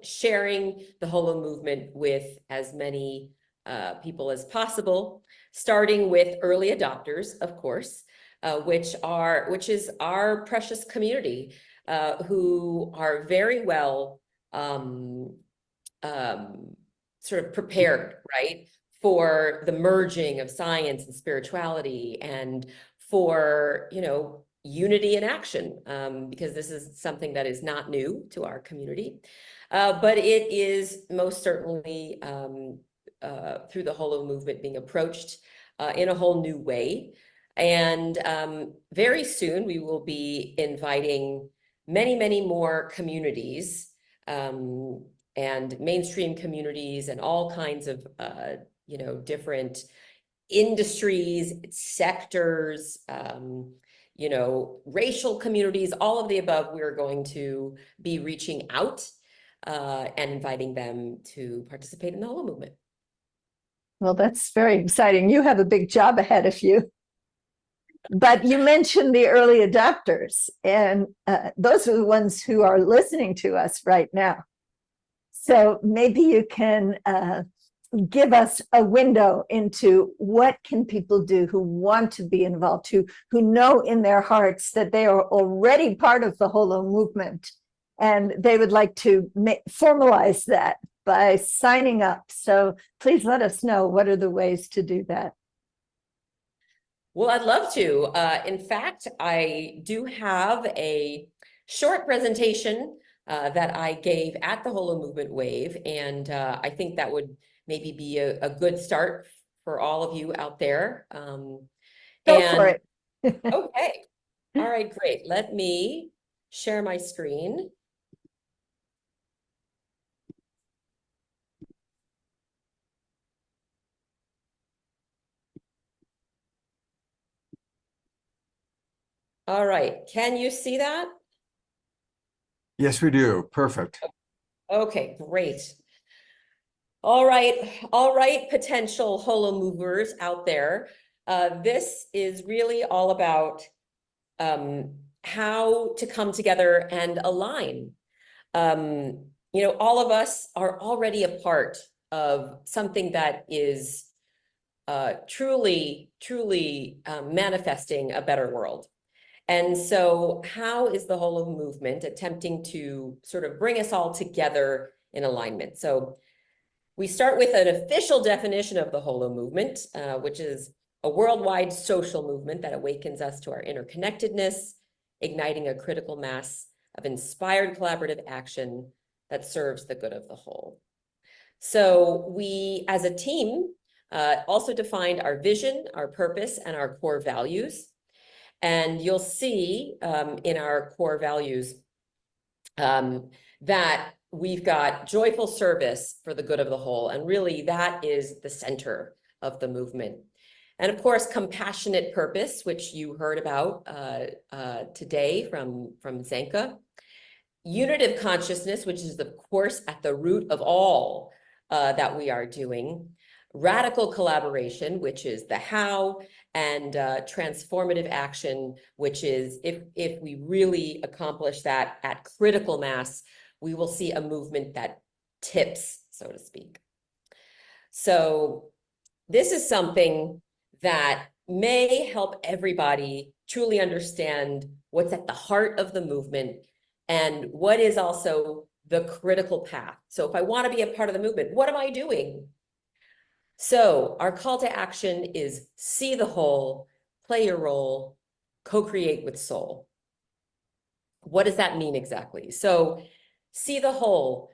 sharing the Holo movement with as many people as possible, starting with early adopters, of course, which is our precious community, who are very well sort of prepared, right, for the merging of science and spirituality, and for unity in action, because this is something that is not new to our community, but it is most certainly through the Holo movement being approached in a whole new way. And very soon we will be inviting many, many more communities and mainstream communities and all kinds of different industries, sectors, racial communities, all of the above. We're going to be reaching out and inviting them to participate in the Holo movement. Well, that's very exciting. You have a big job ahead of you. But you mentioned the early adopters, and those are the ones who are listening to us right now. So maybe you can give us a window into what can people do who want to be involved, who know in their hearts that they are already part of the Holo movement, and they would like to formalize that by signing up. So please let us know, what are the ways to do that? Well, I'd love to. In fact, I do have a short presentation that I gave at the Holo Movement Wave, and I think that would maybe be a good start for all of you out there. Go for it. Okay. All right, great. Let me share my screen. All right, can you see that? Yes, we do. Perfect. Okay, great. All right, potential Holo movers out there. This is really all about how to come together and align. All of us are already a part of something that is truly manifesting a better world. And so how is the Holomovement attempting to sort of bring us all together in alignment? So we start with an official definition of the Holomovement, which is a worldwide social movement that awakens us to our interconnectedness, igniting a critical mass of inspired collaborative action that serves the good of the whole. So we, as a team, also defined our vision, our purpose, and our core values. And you'll see in our core values that we've got joyful service for the good of the whole. And really that is the center of the movement. And of course, compassionate purpose, which you heard about today from Zenka. Unitive consciousness, which is of course at the root of all that we are doing. Radical collaboration, which is the how, and transformative action, which is if we really accomplish that at critical mass, we will see a movement that tips, so to speak. So this is something that may help everybody truly understand what's at the heart of the movement and what is also the critical path. So if I want to be a part of the movement, what am I doing? So our call to action is see the whole, play your role, co-create with soul. What does that mean exactly? So see the whole.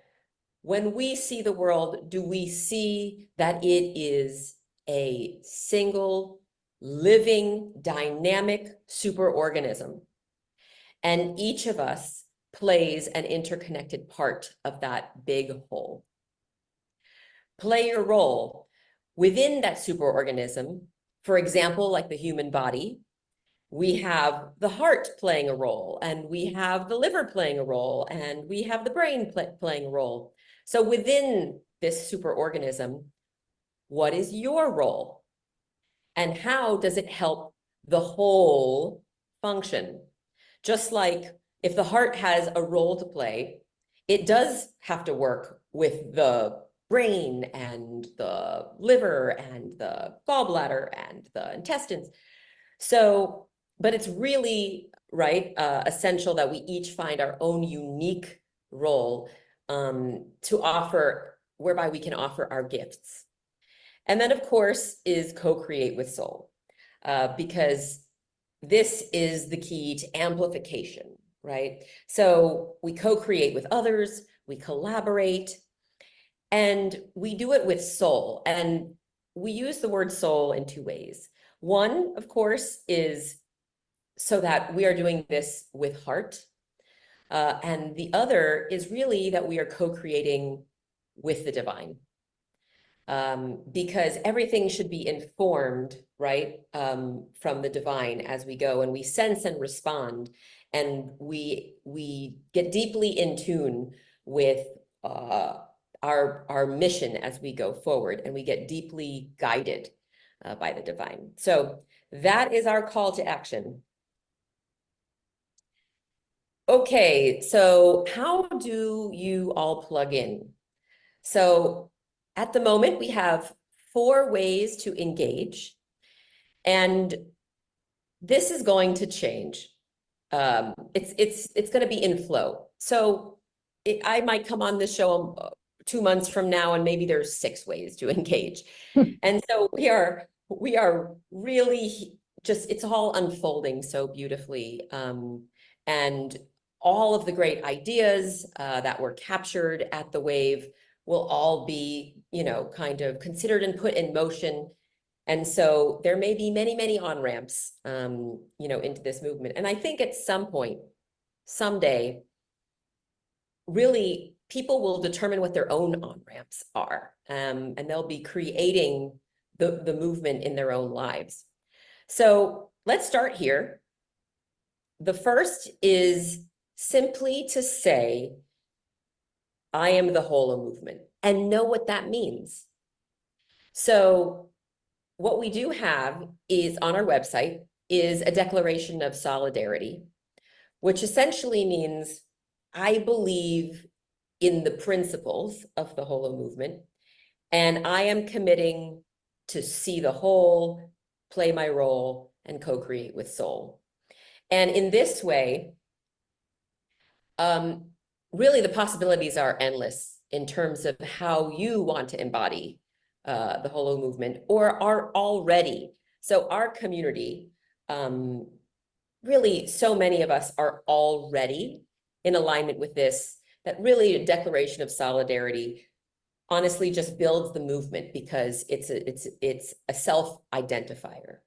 When we see the world, do we see that it is a single, living, dynamic superorganism? And each of us plays an interconnected part of that big whole. Play your role within that superorganism. For example, like the human body, we have the heart playing a role, and we have the liver playing a role, and we have the brain playing a role. So within this superorganism, what is your role? And how does it help the whole function? Just like if the heart has a role to play, it does have to work with the brain and the liver and the gallbladder and the intestines. So, but it's really, right, essential that we each find our own unique role to offer, whereby we can offer our gifts. And then, of course, is co-create with soul, because this is the key to amplification, right? So we co-create with others, we collaborate, and we do it with soul. And we use the word soul in two ways. One, of course, is so that we are doing this with heart. And the other is really that we are co-creating with the divine. Because everything should be informed, right, from the divine as we go, and we sense and respond, and we get deeply in tune with our mission as we go forward, and we get deeply guided by the divine. So that is our call to action. Okay, so how do you all plug in? So at the moment, we have 4 ways to engage, and this is going to change. It's going to be in flow. So I might come on this show 2 months from now, and maybe there's 6 ways to engage. And so we are really just, it's all unfolding so beautifully. And all of the great ideas that were captured at the wave will all be, you know, kind of considered and put in motion. And so there may be many, many on-ramps, you know, into this movement. And I think at some point, someday, really, people will determine what their own on-ramps are, and they'll be creating the movement in their own lives. So let's start here. The first is simply to say, I am the Holomovement, and know what that means. So what we do have is on our website is a declaration of solidarity, which essentially means I believe in the principles of the Holomovement, and I am committing to see the whole, play my role, and co-create with soul. And in this way, really the possibilities are endless in terms of how you want to embody the Holo movement or are already. So our community, really so many of us are already in alignment with this, that really a declaration of solidarity honestly just builds the movement because it's a self-identifier.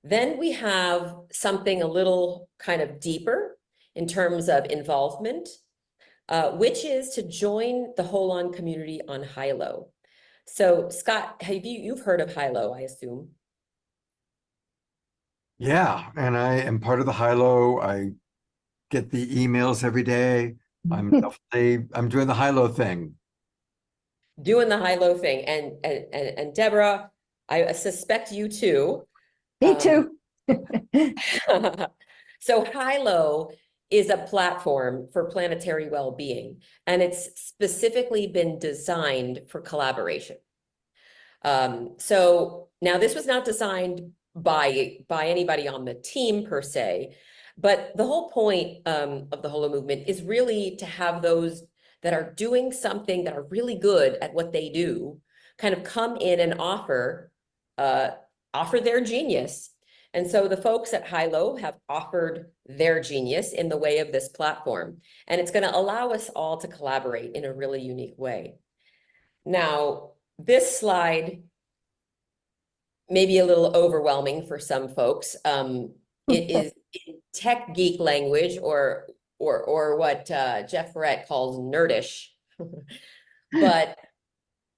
Then we have something a little kind of deeper in terms of involvement, which is to join the Holon community on Hilo. So Scott, you've heard of Hilo, I assume? Yeah, and I am part of the Hilo. I get the emails every day. I'm doing the Hilo thing. Doing the Hilo thing. And Deborah, I suspect you too. Me too. So Hilo is a platform for planetary well-being, and it's specifically been designed for collaboration. So now this was not designed by anybody on the team per se, but the whole point of the Holo movement is really to have those that are doing something that are really good at what they do kind of come in and offer their genius. And so the folks at Hilo have offered their genius in the way of this platform, and it's going to allow us all to collaborate in a really unique way. Now, this slide may be a little overwhelming for some folks. It is in tech geek language, or what Jeff Ferret calls nerdish. But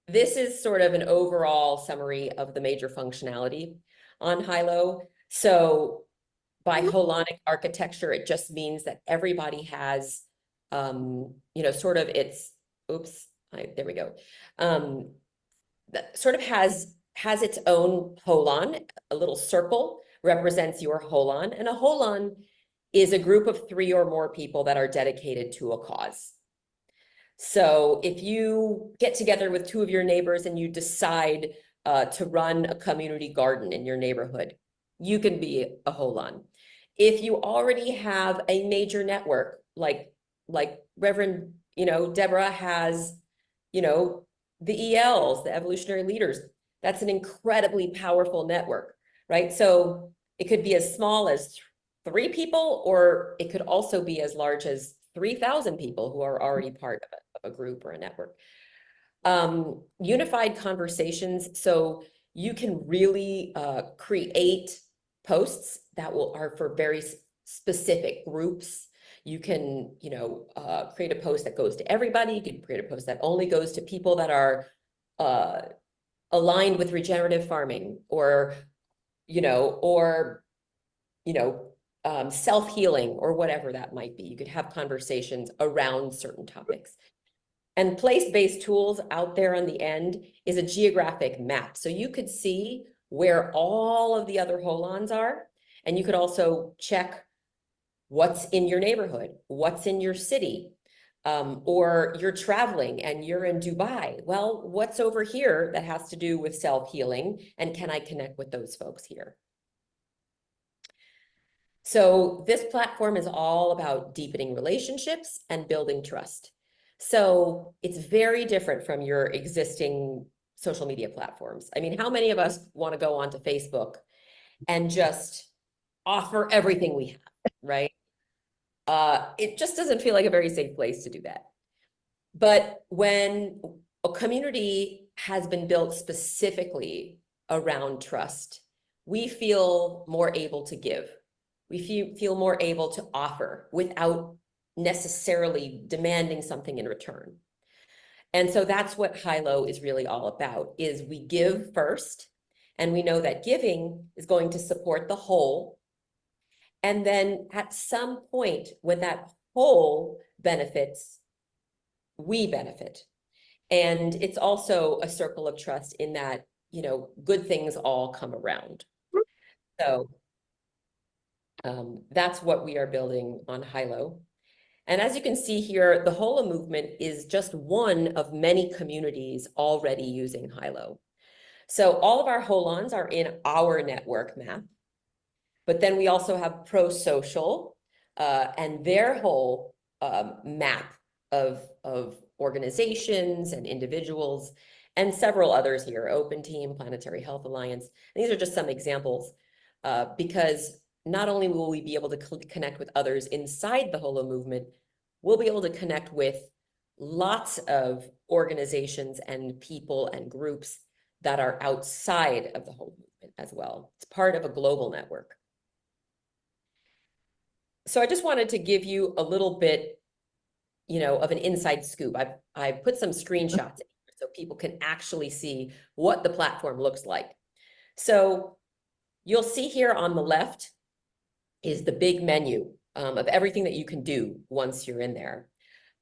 this is sort of an overall summary of the major functionality on Hilo. So by holonic architecture, it just means that everybody has, sort of there we go. That sort of has its own holon. A little circle represents your holon, and a holon is a group of 3 or more people that are dedicated to a cause. So if you get together with 2 of your neighbors and you decide to run a community garden in your neighborhood, you can be a holon. If you already have a major network, like Reverend, Deborah has, the ELs, the evolutionary leaders, that's an incredibly powerful network, right? So it could be as small as 3 people, or it could also be as large as 3,000 people who are already part of a group or a network. Unified conversations, so you can really create posts that are for very specific groups. You can, create a post that goes to everybody. You can create a post that only goes to people that are aligned with regenerative farming, or self-healing, or whatever that might be. You could have conversations around certain topics. And place-based tools out there on the end is a geographic map. So you could see where all of the other holons are, and you could also check what's in your neighborhood, what's in your city, or you're traveling and you're in Dubai. Well, what's over here that has to do with self-healing, and can I connect with those folks here? So this platform is all about deepening relationships and building trust. So it's very different from your existing social media platforms. I mean, how many of us want to go onto Facebook and just offer everything we have, right? It just doesn't feel like a very safe place to do that. But when a community has been built specifically around trust, we feel more able to give. We feel more able to offer without necessarily demanding something in return. And so that's what Hilo is really all about, is we give first, and we know that giving is going to support the whole. And then at some point, when that whole benefits, we benefit. And it's also a circle of trust in that, good things all come around. So that's what we are building on Hilo. And as you can see here, the Holomovement is just one of many communities already using Hilo. So all of our holons are in our network map, but then we also have Pro-Social and their whole map of organizations and individuals, and several others here, Open Team, Planetary Health Alliance. And these are just some examples, because not only will we be able to connect with others inside the Holomovement, we'll be able to connect with lots of organizations and people and groups that are outside of the Holomovement as well. It's part of a global network. So I just wanted to give you a little bit, of an inside scoop. I put some screenshots in here so people can actually see what the platform looks like. So you'll see here on the left is the big menu of everything that you can do once you're in there.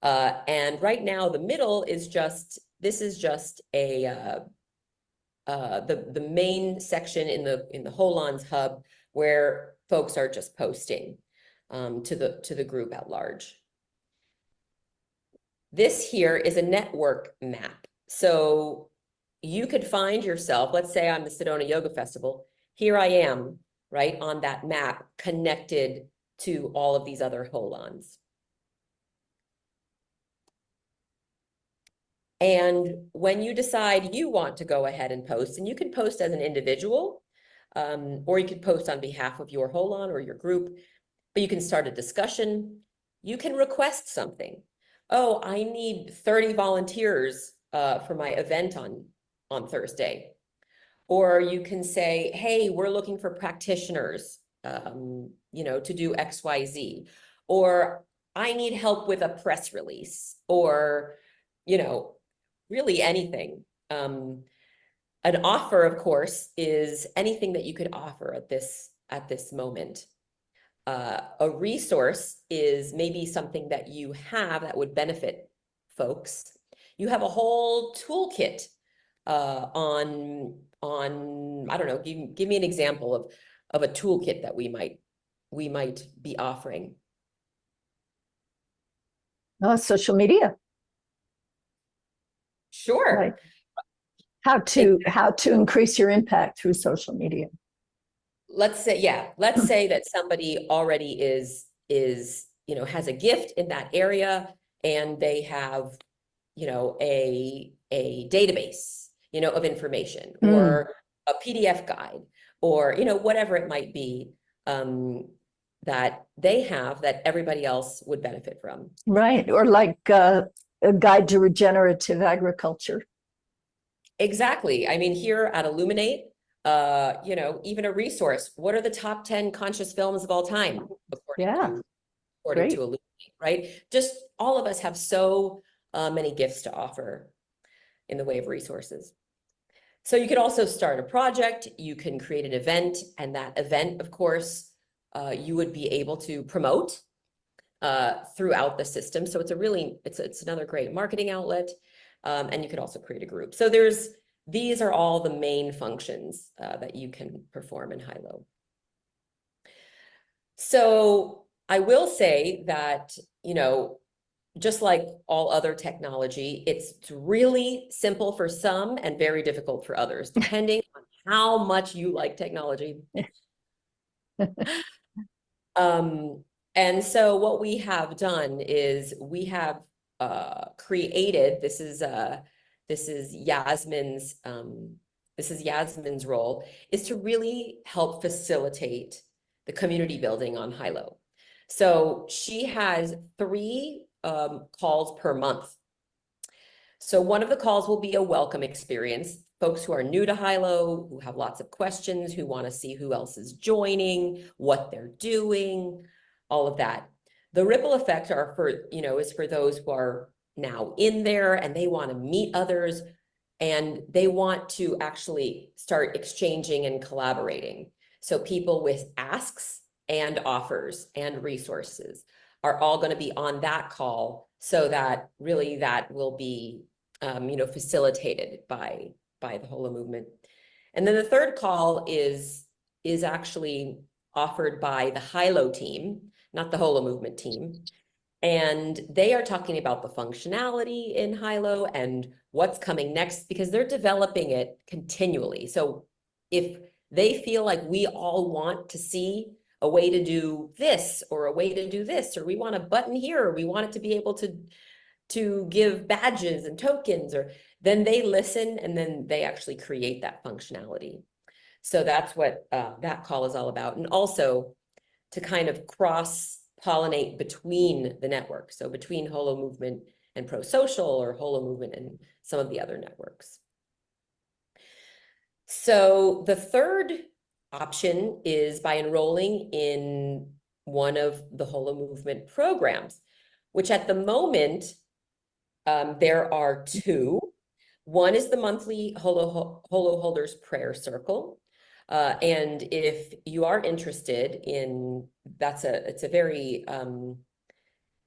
And right now the middle is just, this is just a, the main section in the Holons hub where folks are just posting to the group at large. This here is a network map. So you could find yourself, let's say I'm the Sedona Yoga Festival, here I am, right, on that map, connected to all of these other holons. And when you decide you want to go ahead and post, and you can post as an individual, or you could post on behalf of your holon or your group, but you can start a discussion. You can request something. Oh, I need 30 volunteers for my event on Thursday. Or you can say, hey, we're looking for practitioners, to do XYZ. Or I need help with a press release, or, really anything. An offer, of course, is anything that you could offer at this moment. A resource is maybe something that you have that would benefit folks. You have a whole toolkit on I don't know, give me an example of a toolkit that we might be offering. Social media. Sure. Right. How to increase your impact through social media. Let's say that somebody already is has a gift in that area, and they have a database of information, or a PDF guide, or whatever it might be that they have that everybody else would benefit from. Right, or like a guide to regenerative agriculture. Exactly. I mean, here at Illuminate, even a resource. What are the top 10 conscious films of all time? According to Illuminate, right? Just all of us have so many gifts to offer in the way of resources. So you could also start a project, you can create an event, and that event, of course, you would be able to promote throughout the system. So it's another great marketing outlet. And you could also create a group. So these are all the main functions that you can perform in Hilo. So I will say that, just like all other technology, it's really simple for some and very difficult for others, depending on how much you like technology. And so what we have done is we have created, this is Yasmin's role, is to really help facilitate the community building on Hilo. So she has 3 calls per month. So one of the calls will be a welcome experience. Folks who are new to Hilo, who have lots of questions, who want to see who else is joining, what they're doing, all of that. The ripple effect is for those who are now in there and they want to meet others and they want to actually start exchanging and collaborating. So people with asks and offers and resources are all going to be on that call, so that really that will be facilitated by the Holomovement. And then the third call is actually offered by the Hilo team, not the Holomovement team. And they are talking about the functionality in high-low and what's coming next, because they're developing it continually. So if they feel like we all want to see a way to do this, or a way to do this, or we want a button here, or we want it to be able to give badges and tokens, or then they listen, and then they actually create that functionality. So that's what that call is all about. And also to kind of cross-pollinate between the networks. So between Holomovement and Pro-Social, or Holomovement and some of the other networks. So the third option is by enrolling in one of the Holomovement programs, which at the moment, there are two. One is the monthly Holo Holders Prayer Circle. And if you are interested in, it's a very,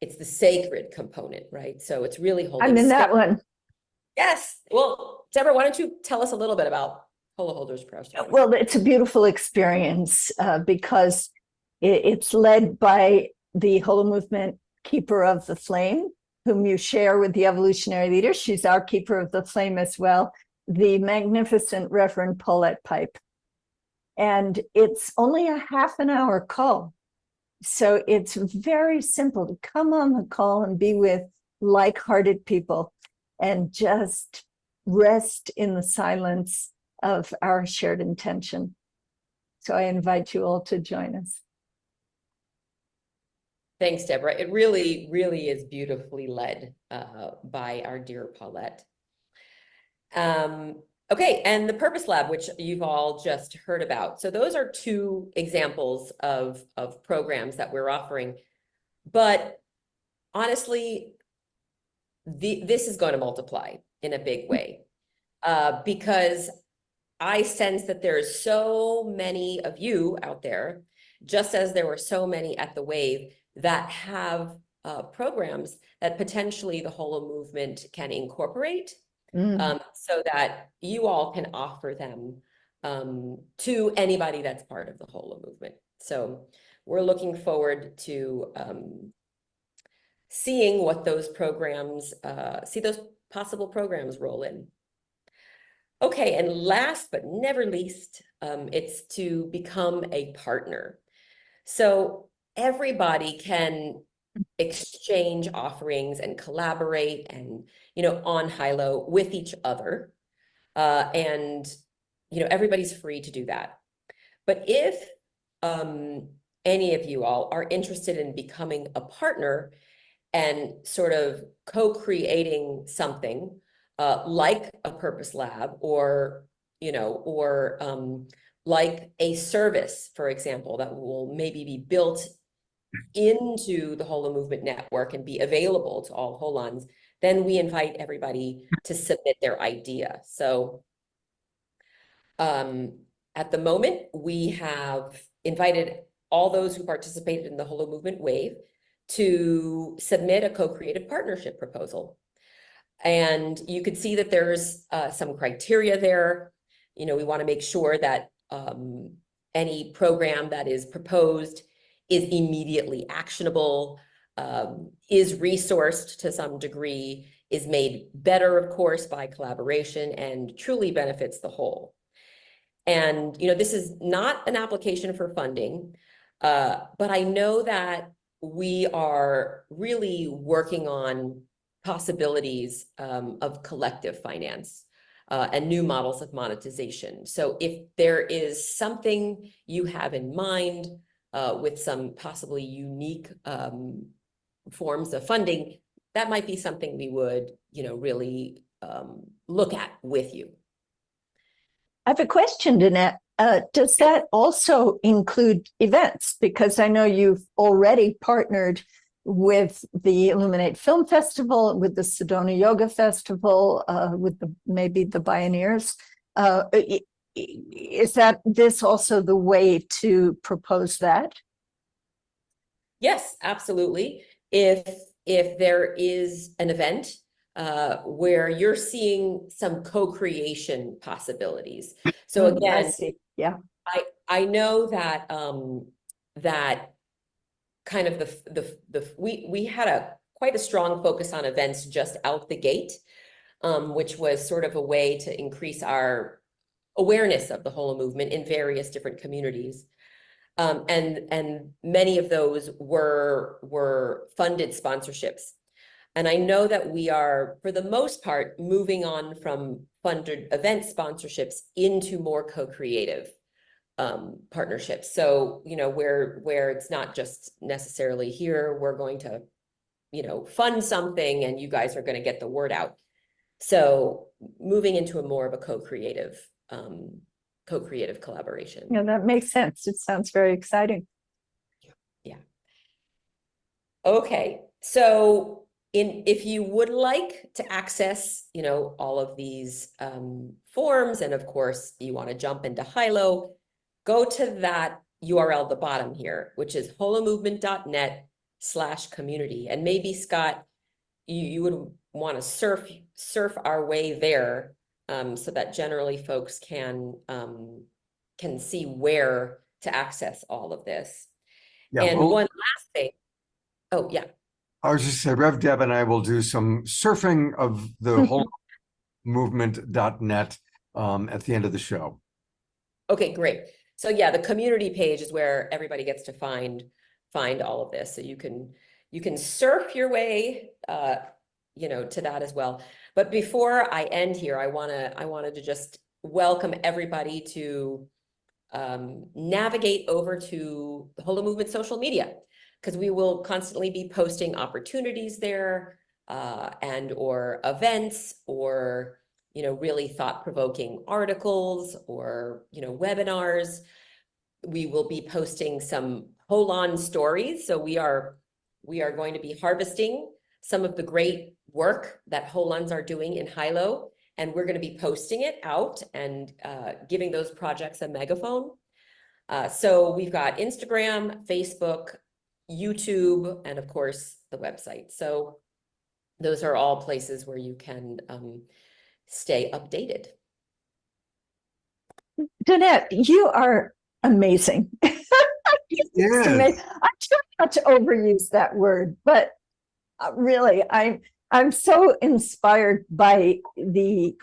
it's the sacred component, right? So it's really holding I'm in that space. one. Yes. Well, Deborah, why don't you tell us a little bit about Holo Holders Prayer Circle? Well, it's a beautiful experience because it's led by the Holomovement Keeper of the Flame, whom you share with the evolutionary leader. She's our Keeper of the Flame as well, the magnificent Reverend Paulette Pipe. And it's only a half an hour call. So it's very simple to come on the call and be with like-hearted people and just rest in the silence of our shared intention. So I invite you all to join us. Thanks, Deborah. It really, really is beautifully led by our dear Paulette. Okay, and the Purpose Lab, which you've all just heard about. So those are two examples of programs that we're offering. But honestly, this is going to multiply in a big way because I sense that there's so many of you out there, just as there were so many at the Wave, that have programs that potentially the Holomovement can incorporate. So that you all can offer them to anybody that's part of the Holomovement. So we're looking forward to seeing what those programs, see those possible programs roll in. Okay, and last but never least, it's to become a partner. So everybody can exchange offerings and collaborate and, on high-low with each other. And, everybody's free to do that. But if any of you all are interested in becoming a partner and sort of co-creating something like a Purpose Lab or like a service, for example, that will maybe be built into the Holomovement network and be available to all Holons, then we invite everybody to submit their idea. So at the moment, we have invited all those who participated in the Holomovement Wave to submit a co-creative partnership proposal. And you could see that there's some criteria there. We want to make sure that any program that is proposed is immediately actionable, is resourced to some degree, is made better, of course, by collaboration, and truly benefits the whole. And, this is not an application for funding, but I know that we are really working on possibilities of collective finance and new models of monetization. So if there is something you have in mind with some possibly unique forms of funding, that might be something we would, really look at with you. I have a question, Danette. Does that also include events? Because I know you've already partnered with the Illuminate Film Festival, with the Sedona Yoga Festival, with maybe the Pioneers. Is that this also the way to propose that? Yes, absolutely. If there is an event where you're seeing some co-creation possibilities. So again, yeah, I know that that kind of we had quite a strong focus on events just out the gate, which was sort of a way to increase our awareness of the Holomovement in various different communities. And many of those were funded sponsorships. And I know that we are, for the most part, moving on from funded event sponsorships into more co-creative partnerships. So, you know, where it's not just necessarily here, we're going to, you know, fund something and you guys are going to get the word out. So moving into a more of a co-creative collaboration. Yeah, that makes sense. It sounds very exciting. Yeah. Okay. So if you would like to access, you know, all of these forms, and of course you want to jump into Hilo, go to that URL at the bottom here, which is holomovement.net/community. And maybe Scott, you would want to surf our way there, so that generally folks can see where to access all of this. Yeah, and well, one last thing. Oh, yeah. I was just saying, Rev Deb and I will do some surfing of the whole movement.net at the end of the show. Okay, great. So yeah, the community page is where everybody gets to find all of this. So you can surf your way, you know, to that as well. But before I end here, I wanted to just welcome everybody to navigate over to the Holomovement social media, because we will constantly be posting opportunities there, and or events, or, you know, really thought-provoking articles, or, you know, webinars. We will be posting some Holon stories. So we are going to be harvesting some of the great work that Holons are doing in Hilo, and we're going to be posting it out and giving those projects a megaphone. So we've got Instagram, Facebook, YouTube, and of course the website. So those are all places where you can stay updated. Danette, you are amazing. Yes. Amazing. I try not to overuse that word, but really, I'm so inspired by the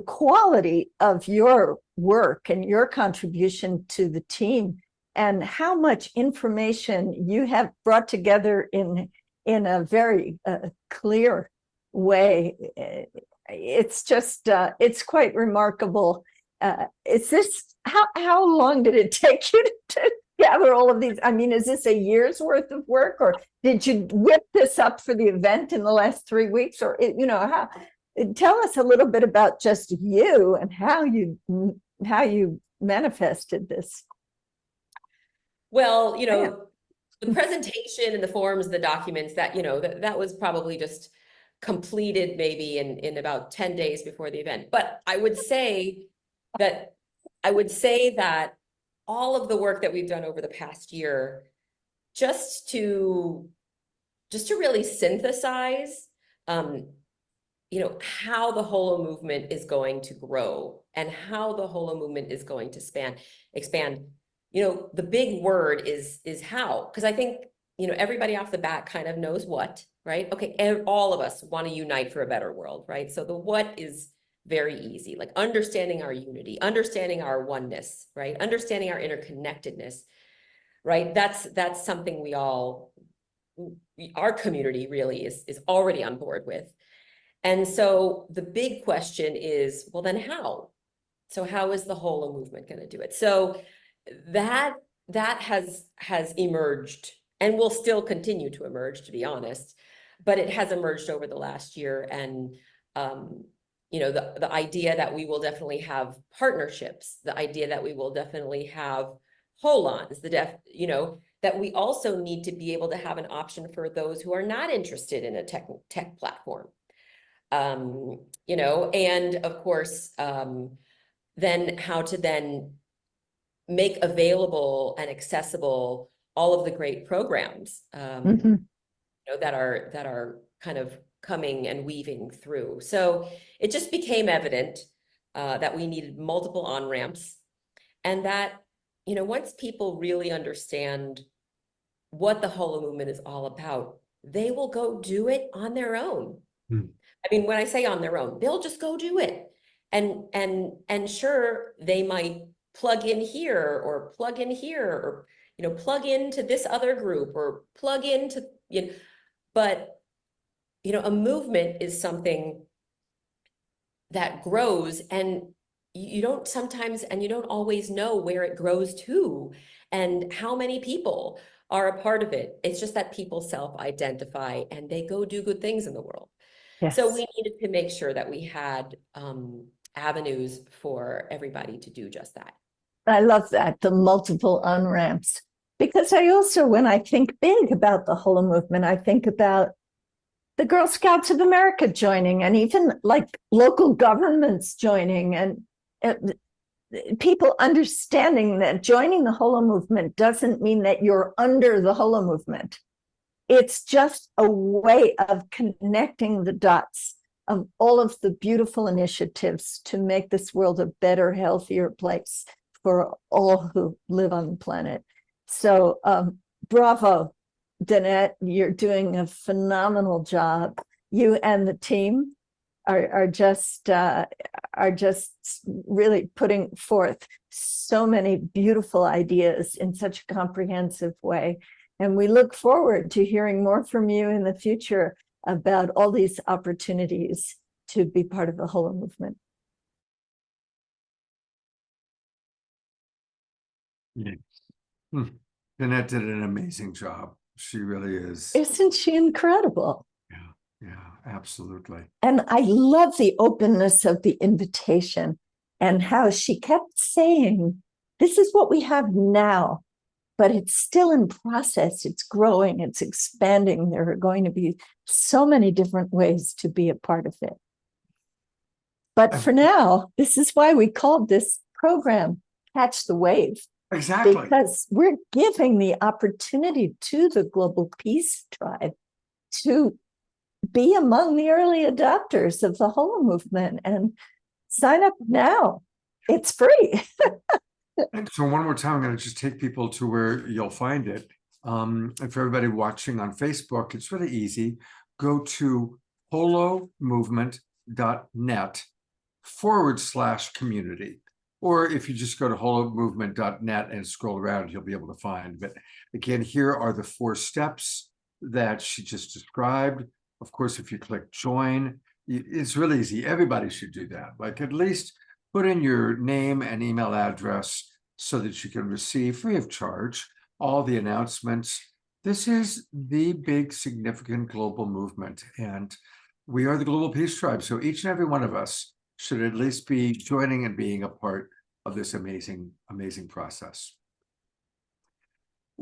quality of your work and your contribution to the team, and how much information you have brought together in a very clear way. It's just it's quite remarkable. Is this how long did it take you to gather all of these? I mean, is this a year's worth of work, or did you whip this up for the event in the last 3 weeks? Or, you know, how? Tell us a little bit about just you and how you manifested this. Well, you know, the presentation and the forms, the documents, that, you know, that was probably just completed maybe in about 10 days before the event. But I would say that all of the work that we've done over the past year, just to really synthesize, you know, how the Holomovement is going to grow and how the Holomovement is going to expand. You know, the big word is how, because I think, you know, everybody off the bat kind of knows what, right? Okay, all of us want to unite for a better world, right? So the what is very easy, like understanding our unity, understanding our oneness, right? Understanding our interconnectedness, right? That's something our community really is already on board with. And so the big question is, well, then how? So how is the Holomovement going to do it? So that has emerged, and will still continue to emerge, to be honest, but it has emerged over the last year. And you know, the idea that we will definitely have partnerships, the idea that we will definitely have Holons, you know, that we also need to be able to have an option for those who are not interested in a tech platform. You know, and of course, then how to then make available and accessible all of the great programs, you know, that are kind of coming and weaving through. So it just became evident that we needed multiple on-ramps, and that, you know, once people really understand what the Holomovement is all about, they will go do it on their own. Hmm. I mean, when I say on their own, they'll just go do it. And sure, they might plug in here or plug in here, or, you know, plug into this other group or plug into, you know, but, you know, a movement is something that grows, and you don't sometimes, and you don't always know where it grows to and how many people are a part of it. It's just that people self-identify and they go do good things in the world. Yes. So we needed to make sure that we had avenues for everybody to do just that. I love that, the multiple on-ramps. Because I also, when I think big about the Holomovement, I think about the Girl Scouts of America joining, and even like local governments joining, and people understanding that joining the Holomovement doesn't mean that you're under the Holomovement. It's just a way of connecting the dots of all of the beautiful initiatives to make this world a better, healthier place for all who live on the planet. So bravo, Danette, you're doing a phenomenal job. You and the team are just really putting forth so many beautiful ideas in such a comprehensive way. And we look forward to hearing more from you in the future about all these opportunities to be part of the Holomovement. Yeah. Danette did an amazing job. She really is. Isn't she incredible? Yeah, absolutely. And I love the openness of the invitation and how she kept saying, this is what we have now, but it's still in process. It's growing, it's expanding. There are going to be so many different ways to be a part of it. But for now, this is why we called this program Catch the Wave. Exactly. Because we're giving the opportunity to the Global Peace Tribe to be among the early adopters of the Holomovement and sign up now. It's free. And so one more time, I'm going to just take people to where you'll find it. And for everybody watching on Facebook, it's really easy. Go to holomovement.net/community. Or if you just go to holomovement.net and scroll around, you'll be able to find. But again, here are the 4 steps that she just described. Of course, if you click join, it's really easy. Everybody should do that. Like, at least put in your name and email address so that you can receive free of charge all the announcements. This is the big, significant global movement, and we are the Global Peace Tribe. So each and every one of us should at least be joining and being a part of this amazing, amazing process.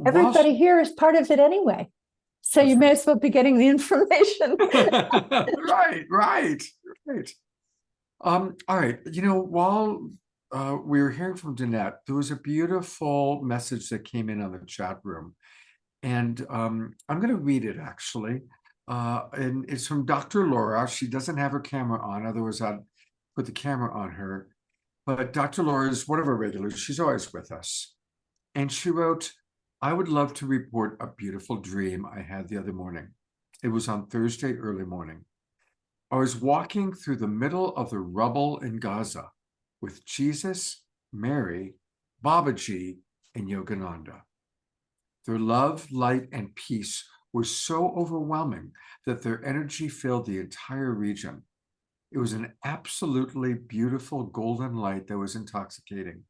Everybody here is part of it anyway. So you may as well be getting the information. Right. All right. You know, while we were hearing from Danette, there was a beautiful message that came in on the chat room. And I'm going to read it, actually. And it's from Dr. Laura. She doesn't have her camera on, otherwise I'd put the camera on her. But Dr. Laura is one of our regulars. She's always with us. And she wrote, I would love to report a beautiful dream I had the other morning. It was on Thursday early morning. I was walking through the middle of the rubble in Gaza with Jesus, Mary, Babaji, and Yogananda. Their love, light, and peace were so overwhelming that their energy filled the entire region. It was an absolutely beautiful golden light that was intoxicating.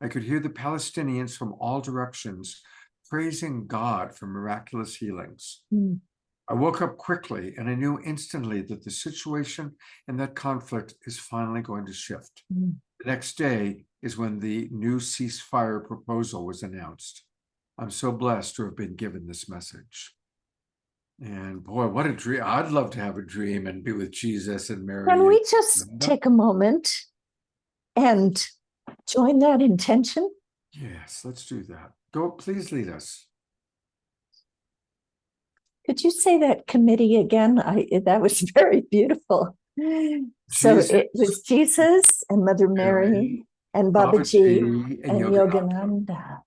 I could hear the Palestinians from all directions praising God for miraculous healings. I woke up quickly and I knew instantly that the situation and that conflict is finally going to shift. The next day is when the new ceasefire proposal was announced. I'm so blessed to have been given this message. And boy, what a dream. I'd love to have a dream and be with Jesus and Mary. Can we just take a moment and join that intention? Yes, let's do that. Go, please lead us. Could you say that committee again? That was very beautiful. So it was Jesus and Mother Mary and Babaji and Yogananda.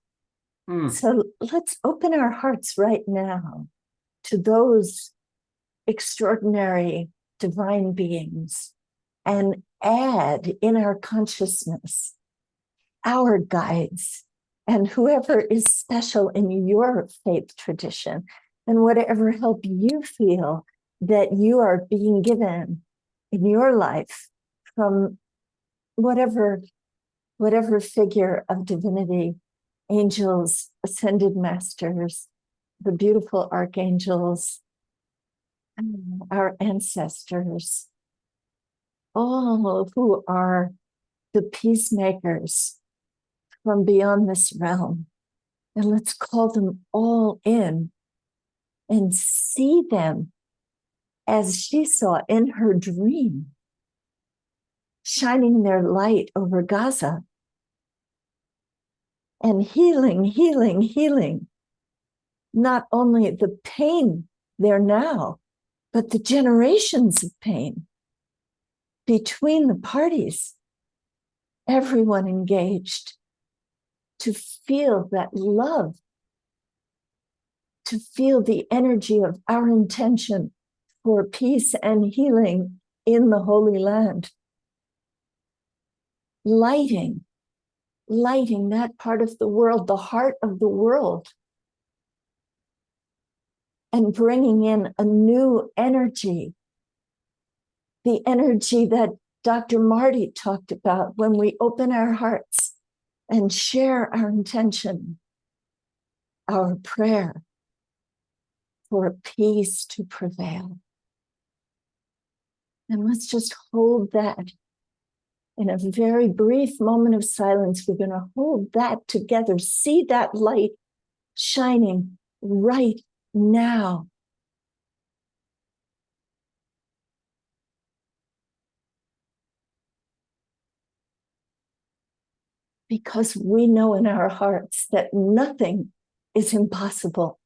Mm. So let's open our hearts right now to those extraordinary divine beings and add in our consciousness our guides and whoever is special in your faith tradition and whatever help you feel that you are being given in your life from whatever figure of divinity, angels, ascended masters, the beautiful archangels, our ancestors, all who are the peacemakers from beyond this realm. And let's call them all in and see them as she saw in her dream, shining their light over Gaza and healing, healing, healing, not only the pain there now, but the generations of pain between the parties, everyone engaged to feel that love, to feel the energy of our intention for peace and healing in the Holy Land. Lighting that part of the world, the heart of the world, and bringing in a new energy, the energy that Dr. Marty talked about when we open our hearts and share our intention, our prayer for peace to prevail. And let's just hold that in a very brief moment of silence. We're going to hold that together. See that light shining right now. Because we know in our hearts that nothing is impossible.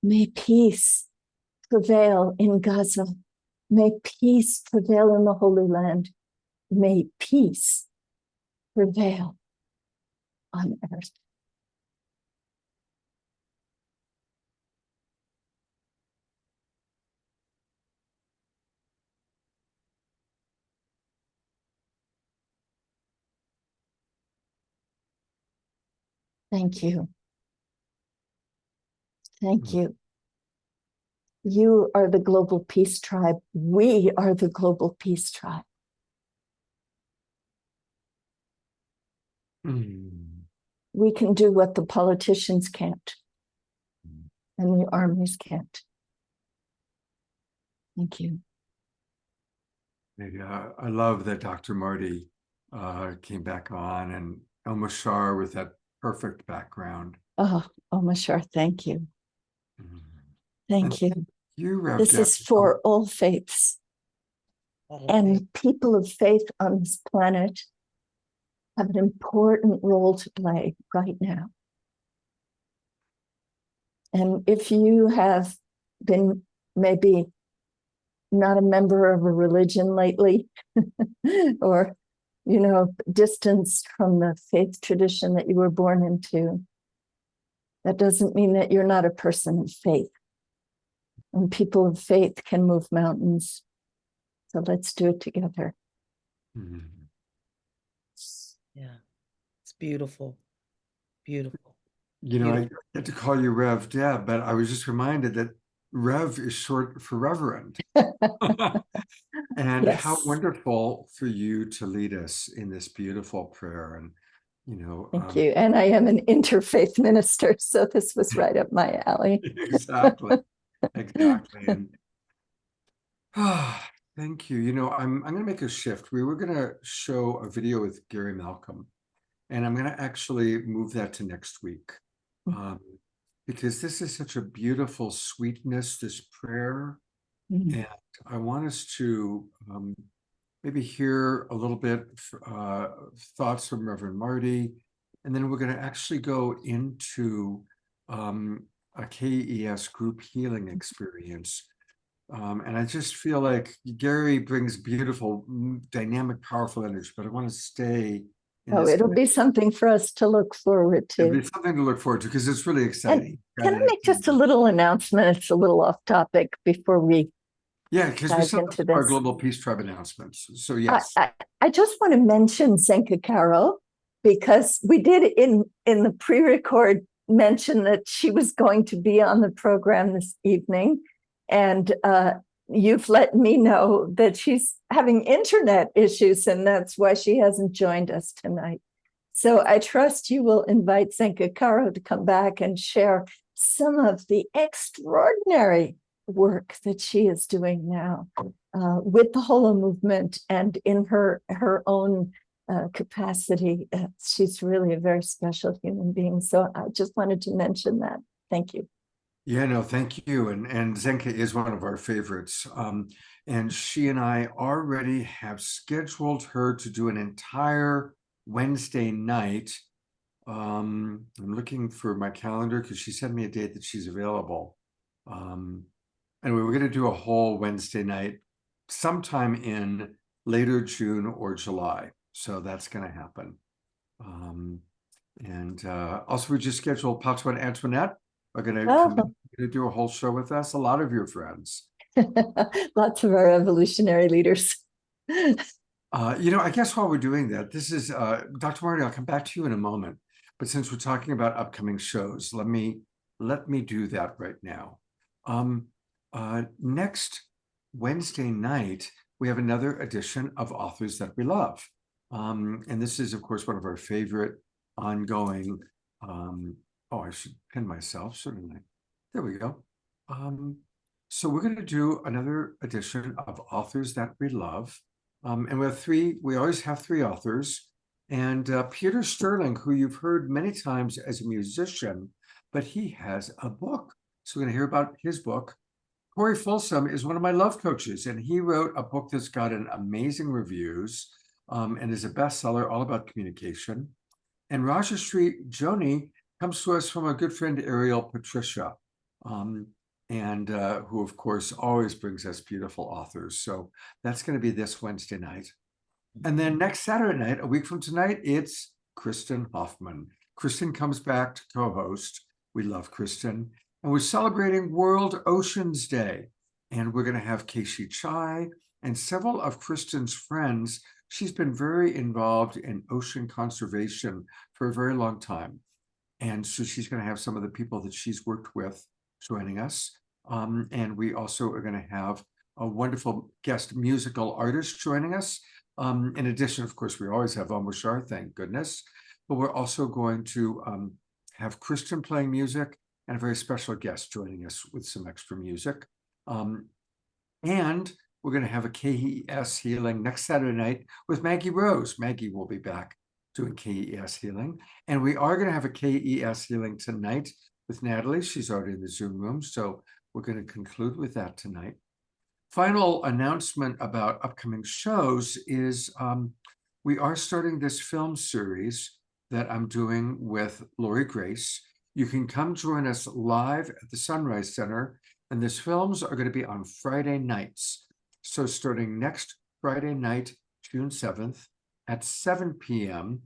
May peace prevail in Gaza. May peace prevail in the Holy Land. May peace prevail on earth. Thank you. Thank you. You are the global peace tribe. We are the global peace tribe. We can do what the politicians can't, and the armies can't. Thank you. I love that Dr. Marty came back on, and Omashar with that perfect background. Oh, Omashar, thank you. Thank you. You, Rev This is for all faiths. And people of faith on this planet have an important role to play right now. And if you have been maybe not a member of a religion lately, or, distanced from the faith tradition that you were born into, that doesn't mean that you're not a person of faith. And people of faith can move mountains. So let's do it together. Yeah, it's beautiful. Beautiful. I get to call you Rev Deb, but I was just reminded that Rev is short for Reverend. And Yes. how wonderful for you to lead us in this beautiful prayer. And, Thank you. And I am an interfaith minister, so this was right up my alley. Exactly. And thank you. I'm going to make a shift. We were going to show a video with Gary Malcolm, and I'm going to actually move that to next week, because this is such a beautiful sweetness, this prayer. And I want us to maybe hear a little bit thoughts from Reverend Marty, and then we're going to actually go into a K.E.S. group healing experience And I just feel like Gary brings beautiful, dynamic, powerful energy, but I want to stay in Oh, this it'll be something for us to look forward It'll to. be something to look forward to because it's really And exciting. can I make just a little announcement? It's a little off topic before we Yeah, because we dive still into have our this. Global Peace Tribe announcements. So I, yes. I just want to mention Zenka Caro, because we did in the pre-record mention that she was going to be on the program this evening. And you've let me know that she's having internet issues, and that's why she hasn't joined us tonight. So I trust you will invite Zenka Caro to come back and share some of the extraordinary work that she is doing now with the Holomovement and in her own capacity. She's really a very special human being. So I just wanted to mention that. Thank you. Yeah, no, thank you. And Zenka is one of our favorites. And she and I already have scheduled her to do an entire Wednesday night. I'm looking for my calendar because she sent me a date that she's available. Anyway, we're going to do a whole Wednesday night sometime in later June or July. So that's going to happen. Also, we just scheduled Patois and Antoinette are going to come to do a whole show with us. A lot of your friends. Lots of our evolutionary leaders. I guess while we're doing that, this is Dr. Marty, I'll come back to you in a moment. But since we're talking about upcoming shows, let me do that right now. Next Wednesday night, we have another edition of Authors That We Love. And this is, of course, one of our favorite ongoing, I should pin myself, shouldn't I? There we go. So we're going to do another edition of Authors That We Love. And we always have three authors. And Peter Sterling, who you've heard many times as a musician, but he has a book. So we're going to hear about his book. Corey Folsom is one of my love coaches, and he wrote a book that's gotten amazing reviews and is a bestseller all about communication. And Rajashree Joni comes to us from a good friend, Ariel Patricia, who, of course, always brings us beautiful authors. So that's going to be this Wednesday night. And then next Saturday night, a week from tonight, it's Kristen Hoffman. Kristen comes back to co-host. We love Kristen. And we're celebrating World Oceans Day. And we're going to have Keishi Chai and several of Kristen's friends. She's been very involved in ocean conservation for a very long time. And so she's going to have some of the people that she's worked with joining us. And we also are going to have a wonderful guest musical artist joining us. In addition, of course, we always have Omashar, thank goodness. But we're also going to have Kristen playing music and a very special guest joining us with some extra music. And we're going to have a K.E.S. healing next Saturday night with Maggie Rose. Maggie will be back doing K.E.S. healing. And we are going to have a K.E.S. healing tonight with Natalie. She's already in the Zoom room. So we're going to conclude with that tonight. Final announcement about upcoming shows is we are starting this film series that I'm doing with Lori Grace. You can come join us live at the Sunrise Center, and these films are going to be on Friday nights. So starting next Friday night, June 7th at 7 p.m.,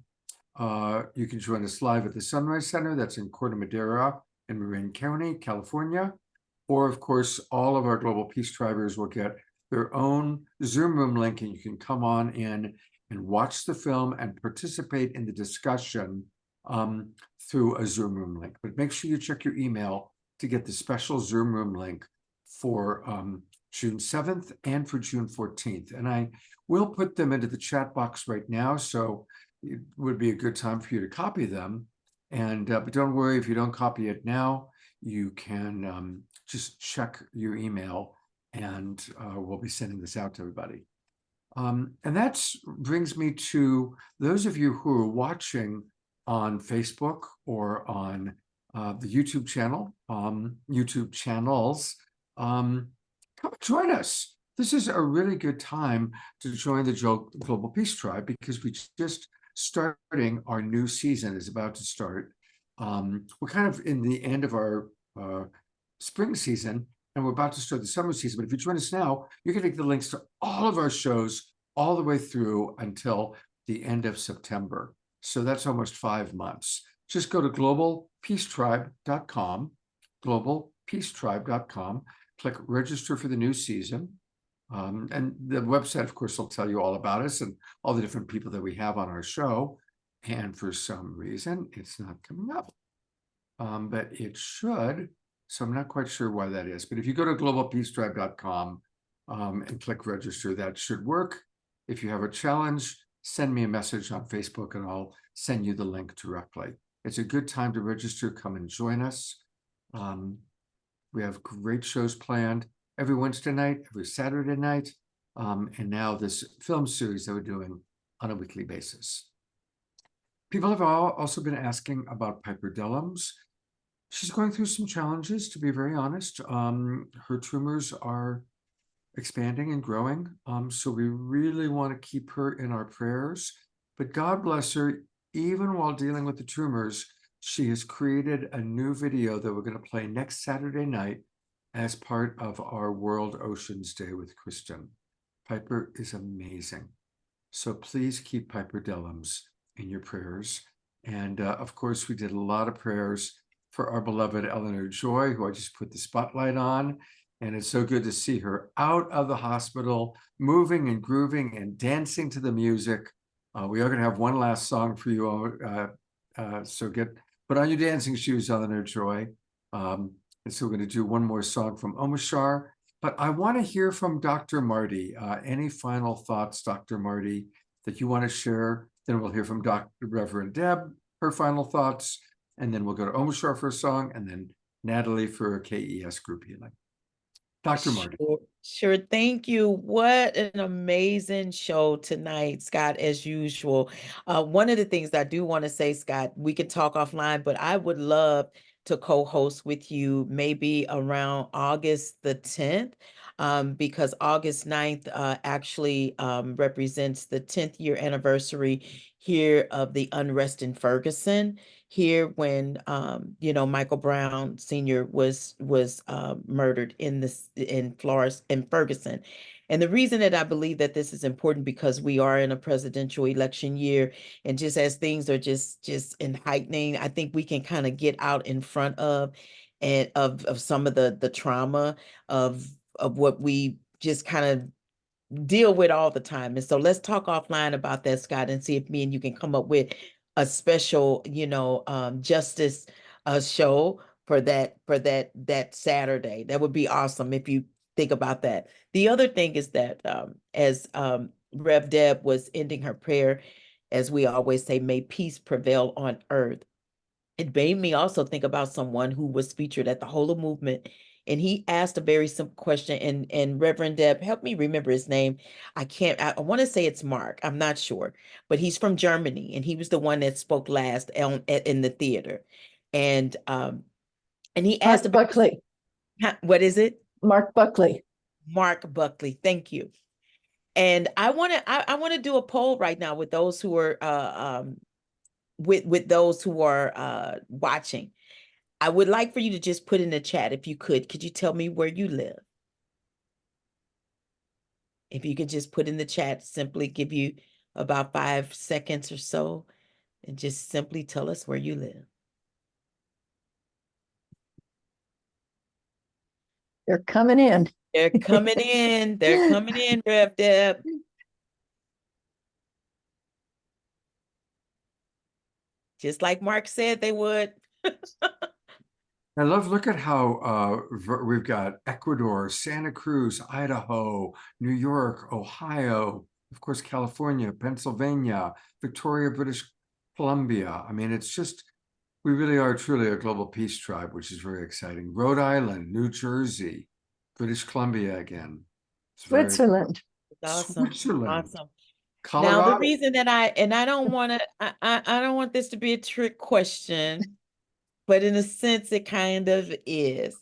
you can join us live at the Sunrise Center. That's in Corte Madera in Marin County, California. Or, of course, all of our Global Peace Tribers will get their own Zoom room link, and you can come on in and watch the film and participate in the discussion through a Zoom room link. But make sure you check your email to get the special Zoom room link for June 7th and for June 14th. And I will put them into the chat box right now, so it would be a good time for you to copy them. And but don't worry, if you don't copy it now, you can just check your email, and we'll be sending this out to everybody. And that brings me to those of you who are watching on Facebook or on the YouTube channel, YouTube channels. Come join us. This is a really good time to join the Global Peace Tribe because we just starting our new season is about to start. We're kind of in the end of our spring season, and we're about to start the summer season. But if you join us now, you can take the links to all of our shows all the way through until the end of September. So that's almost 5 months. Just go to globalpeacetribe.com, globalpeacetribe.com, click register for the new season. And the website, of course, will tell you all about us and all the different people that we have on our show. And for some reason, it's not coming up. But it should. So I'm not quite sure why that is. But if you go to globalpeacetribe.com and click register, that should work. If you have a challenge, send me a message on Facebook and I'll send you the link directly. It's a good time to register. Come and join us. We have great shows planned every Wednesday night, every Saturday night, and now this film series that we're doing on a weekly basis. People have also been asking about Piper Dellums. She's going through some challenges, to be very honest. Her tumors are expanding and growing, so we really want to keep her in our prayers. But God bless her, even while dealing with the tumors, she has created a new video that we're going to play next Saturday night as part of our World Oceans Day with Kristen. Piper is amazing. So please keep Piper Dellums in your prayers. And of course, we did a lot of prayers for our beloved Eleanor Joy, who I just put the spotlight on. And it's so good to see her out of the hospital, moving and grooving and dancing to the music. We are going to have one last song for you all. So put on your dancing shoes, Eleanor Joy. And so we're going to do one more song from Omashar. But I want to hear from Dr. Marty. Any final thoughts, Dr. Marty, that you want to share? Then we'll hear from Reverend Deb, her final thoughts. And then we'll go to Omashar for a song, and then Natalie for a K.E.S. group healing. Dr. Marty. Sure. Thank you. What an amazing show tonight, Scott, as usual. One of the things that I do want to say, Scott, we can talk offline, but I would love to co-host with you maybe around August the 10th, because August 9th actually represents the 10th year anniversary here of the unrest in Ferguson. Here when Michael Brown Sr. was murdered in Ferguson. And the reason that I believe that this is important, because we are in a presidential election year, and just as things are just in heightening, I think we can kind of get out in front of some of the trauma of what we just kind of deal with all the time. And so let's talk offline about that, Scott, and see if me and you can come up with a special, justice show for that Saturday. That would be awesome if you think about that. The other thing is that as Rev Deb was ending her prayer, as we always say, may peace prevail on earth. It made me also think about someone who was featured at the Holomovement, and he asked a very simple question, and Reverend Deb, help me remember his name. I want to say it's Mark. I'm not sure, but he's from Germany, and he was the one that spoke last in the theater. And he asked Mark Buckley. What is it? Mark Buckley. Mark Buckley. Thank you. And I want to do a poll right now with those who are with those who are watching. I would like for you to just put in the chat, if you could. Could you tell me where you live? If you could just put in the chat, simply give you about 5 seconds or so, and just simply tell us where you live. They're coming in. They're coming in. They're coming in, Rev Deb. Just like Mark said they would. Look at how we've got Ecuador, Santa Cruz, Idaho, New York, Ohio, of course, California, Pennsylvania, Victoria, British Columbia. I mean, it's just, we really are truly a global peace tribe, which is very exciting. Rhode Island, New Jersey, British Columbia again. Switzerland. Awesome. Switzerland. Awesome. Colorado. Now, the reason that I don't want to, I don't want this to be a trick question, but in a sense, it kind of is.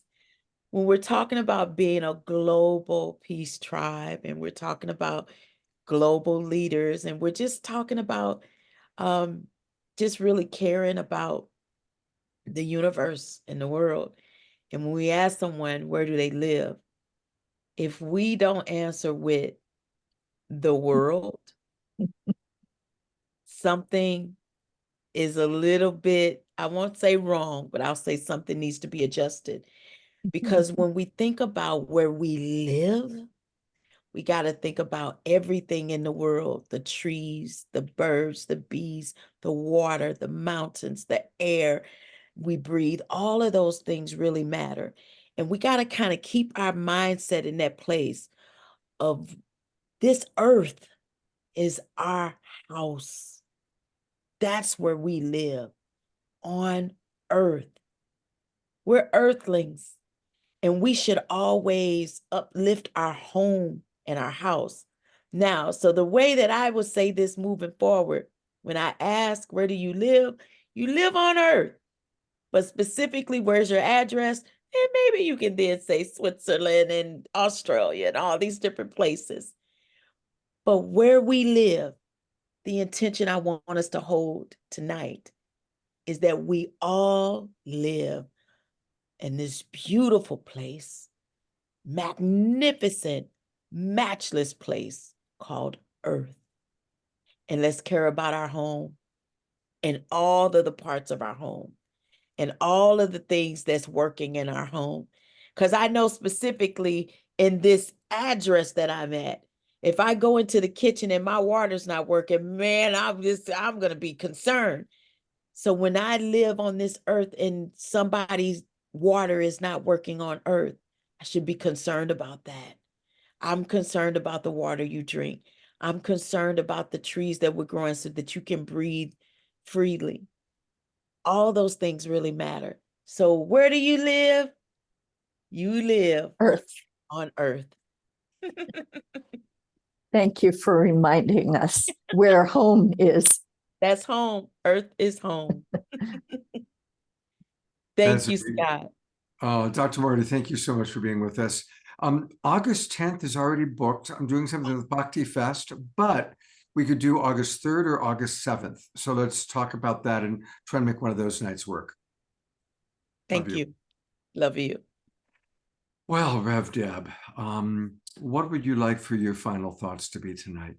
When we're talking about being a global peace tribe, and we're talking about global leaders, and we're just talking about just really caring about the universe and the world, And when we ask someone, where do they live? If we don't answer with the world, something is a little bit, I won't say wrong, but I'll say something needs to be adjusted. Because when we think about where we live, we got to think about everything in the world, the trees, the birds, the bees, the water, the mountains, the air we breathe. All of those things really matter. And we got to kind of keep our mindset in that place of this earth is our house. That's where we live, on earth. We're earthlings, and we should always uplift our home and our house. Now, so the way that I would say this moving forward, when I ask, where do you live on earth, but specifically, where's your address? And maybe you can then say Switzerland and Australia and all these different places. But where we live, the intention I want us to hold tonight is that we all live in this beautiful place, magnificent, matchless place called Earth. And let's care about our home and all of the parts of our home and all of the things that's working in our home. Because I know specifically in this address that I'm at, if I go into the kitchen and my water's not working, man, I'm going to be concerned. So when I live on this earth and somebody's water is not working on earth, I should be concerned about that. I'm concerned about the water you drink. I'm concerned about the trees that we're growing so that you can breathe freely. All those things really matter. So where do you live? You live Earth. on earth. Thank you for reminding us where home is. That's home. Earth is home. Thank you, Scott. Dr. Marty, thank you so much for being with us. August 10th is already booked. I'm doing something with Bhakti Fest, but we could do August 3rd or August 7th. So let's talk about that and try and make one of those nights work. Thank you. Love you. Well, Rev Deb, what would you like for your final thoughts to be tonight?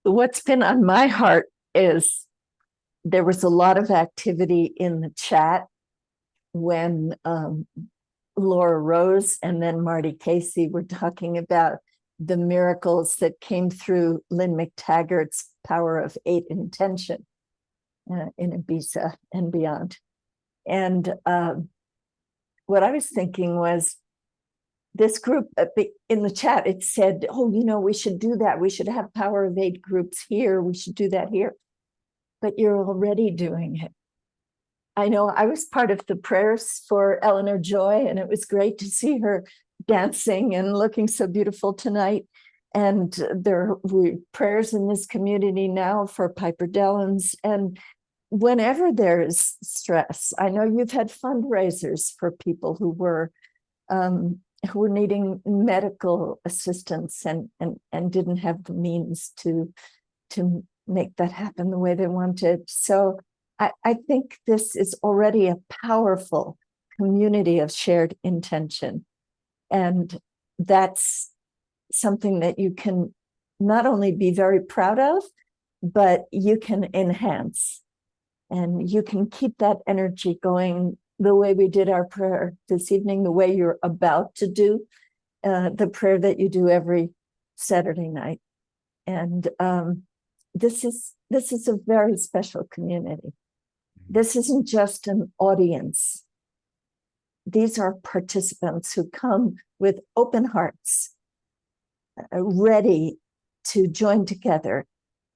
What's been on my heart is there was a lot of activity in the chat when Laura Rose and then Marty Casey were talking about the miracles that came through Lynn McTaggart's Power of 8 intention in Ibiza and beyond. And what I was thinking was this group in the chat, it said, oh, we should do that. We should have Power of 8 groups here. We should do that here. But you're already doing it. I know I was part of the prayers for Eleanor Joy, and it was great to see her dancing and looking so beautiful tonight. And there were prayers in this community now for Piper Dellins. And whenever there's stress, I know you've had fundraisers for people who were needing medical assistance and didn't have the means to make that happen the way they wanted. So I think this is already a powerful community of shared intention. And that's something that you can not only be very proud of, but you can enhance. And you can keep that energy going the way we did our prayer this evening, the way you're about to do the prayer that you do every Saturday night. And this is a very special community. This isn't just an audience. These are participants who come with open hearts, ready to join together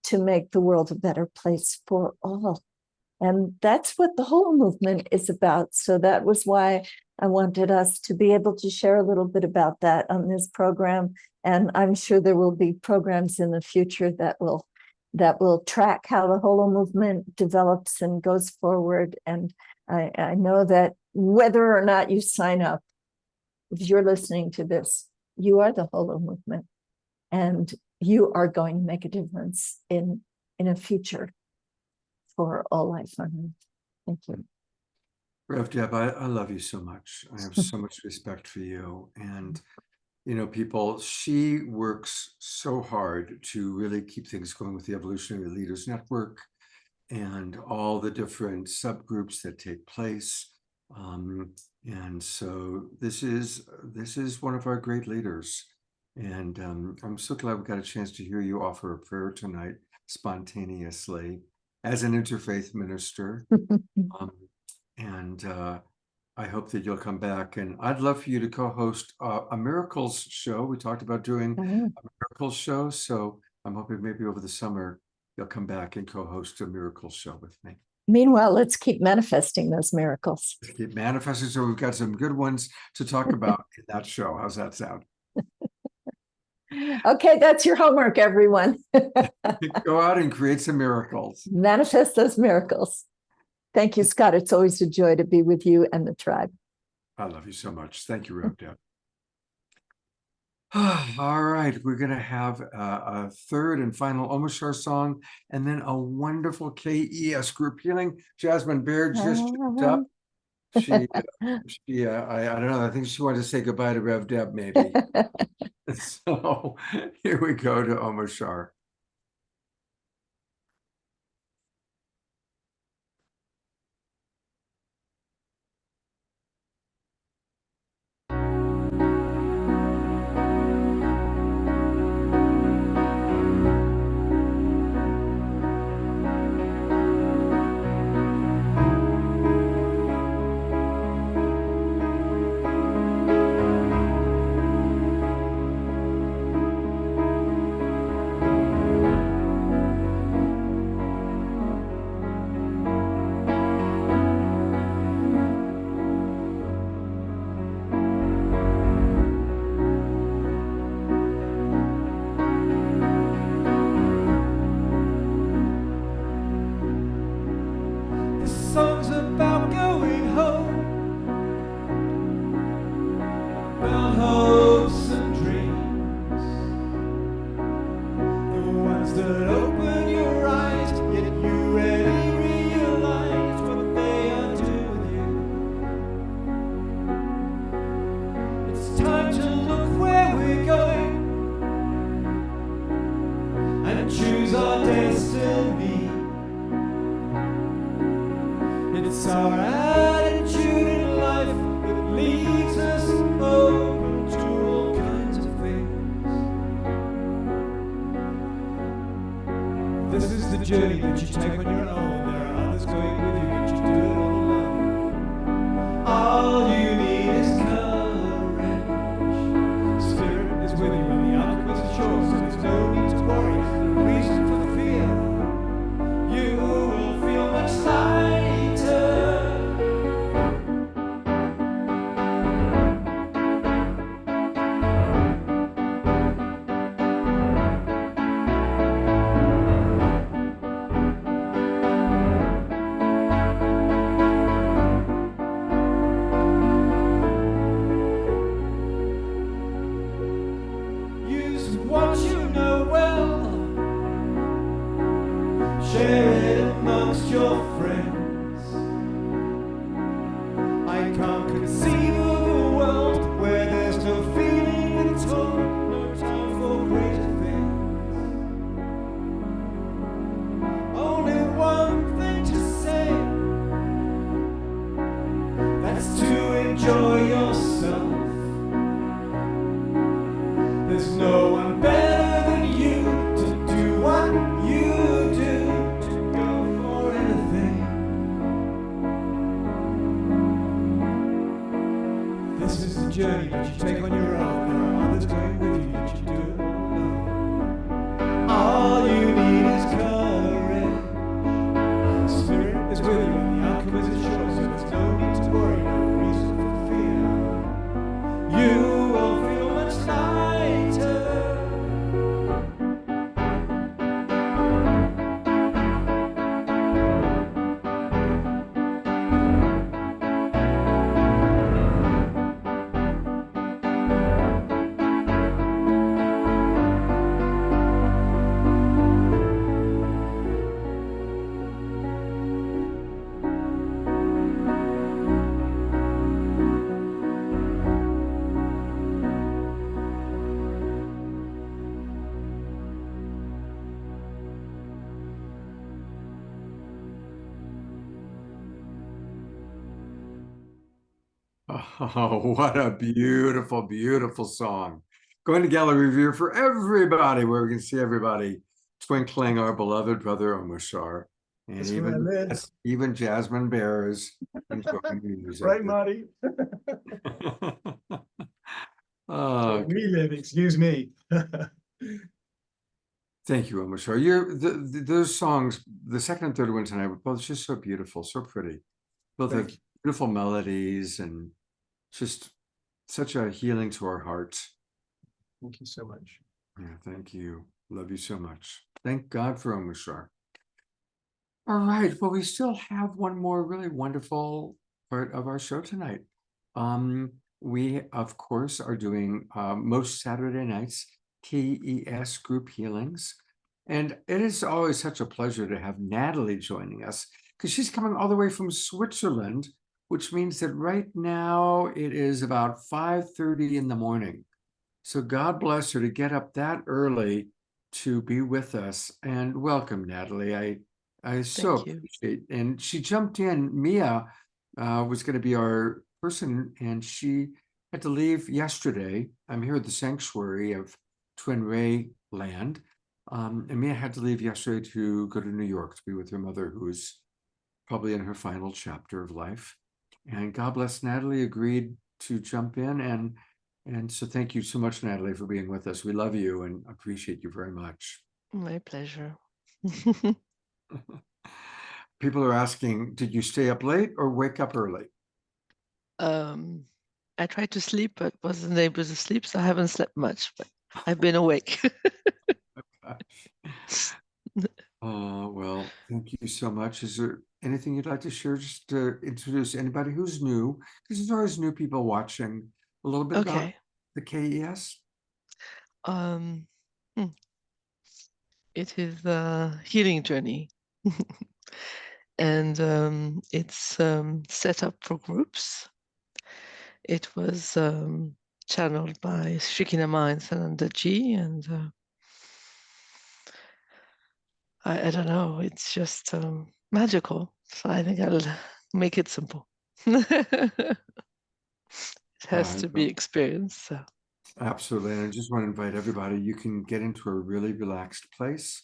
to make the world a better place for all. And that's what the Holomovement is about. So that was why I wanted us to be able to share a little bit about that on this program. And I'm sure there will be programs in the future that will track how the Holomovement develops and goes forward. And I know that whether or not you sign up, if you're listening to this, you are the Holomovement, and you are going to make a difference in a future for all life on earth. Thank you. Rev Deb, I love you so much. I have so much respect for you. And, people, she works so hard to really keep things going with the Evolutionary Leaders Network and all the different subgroups that take place. And so this is one of our great leaders. And I'm so glad we got a chance to hear you offer a prayer tonight spontaneously as an interfaith minister. And I hope that you'll come back. And I'd love for you to co-host a miracles show. We talked about doing a miracles show. So I'm hoping maybe over the summer, you'll come back and co-host a miracles show with me. Meanwhile, let's keep manifesting those miracles. Keep manifesting. So we've got some good ones to talk about in that show. How's that sound? Okay, that's your homework, everyone. Go out and create some miracles. Manifest those miracles. Thank you, Scott. It's always a joy to be with you and the tribe. I love you so much. Thank you, Rev Deb. All right, we're going to have a third and final Omashar song, and then a wonderful K.E.S. group healing. Jasmine Baird just jumped up. I don't know. I think she wanted to say goodbye to Rev Deb, maybe. So here we go to Omashar. Songs about going home, about hopes and dreams, the ones that open your eyes, yet you rarely realize what they undo with you. It's time to look where we're going and choose our destiny. It's our attitude in life that leaves us open to all kinds of things. This is the journey that you take when you're alone. There are others going with you, but you do it all alone. All you need is courage. Spirit is with you on the outskirts of shore, so there's no need to worry. No reason for fear. You will feel much lighter. What you know well, share it amongst your friends. I can't conceive of a world where there's no feeling at all, no time for greater things. Only one thing to say, that's to enjoy yourself. There's no one better than you to do what you do, to go for anything. Oh, what a beautiful, beautiful song. Going to gallery view for everybody, where we can see everybody twinkling our beloved brother Omashar. And That's where I live. even Jasmine Bear is enjoying the music. Right, Marty? Oh, We live, excuse me. thank you, Omashar. Those songs, the second and third one tonight, were both just so beautiful, so pretty. Both have beautiful melodies and just such a healing to our hearts. Thank you so much. Yeah, thank you. Love you so much. Thank God for Omashar. All right. Well, we still have one more really wonderful part of our show tonight. We, of course, are doing most Saturday nights K.E.S. group healings. And it is always such a pleasure to have Natalie joining us because she's coming all the way from Switzerland, which means that right now it is about 5:30 in the morning. So God bless her to get up that early to be with us. And welcome, Natalie. I so Thank you. appreciate. And she jumped in. Mia was going to be our person, and she had to leave yesterday. I'm here at the sanctuary of Twin Ray Land. And Mia had to leave yesterday to go to New York to be with her mother, who's probably in her final chapter of life. And God bless Natalie agreed to jump in. And so thank you so much, Natalie, for being with us. We love you and appreciate you very much. My pleasure. People are asking, did you stay up late or wake up early? I tried to sleep, but wasn't able to sleep, so I haven't slept much, but I've been awake. Well, thank you so much. Is there anything you'd like to share just to introduce anybody who's new? Because there's always new people watching. A little bit about Okay. the K.E.S. It is a healing journey. And it's set up for groups. It was channeled by Shikinama and Sananda Ji, and I don't know, it's just magical. So I think I'll make it simple. It has to be experienced. So. Absolutely. And I just want to invite everybody, you can get into a really relaxed place.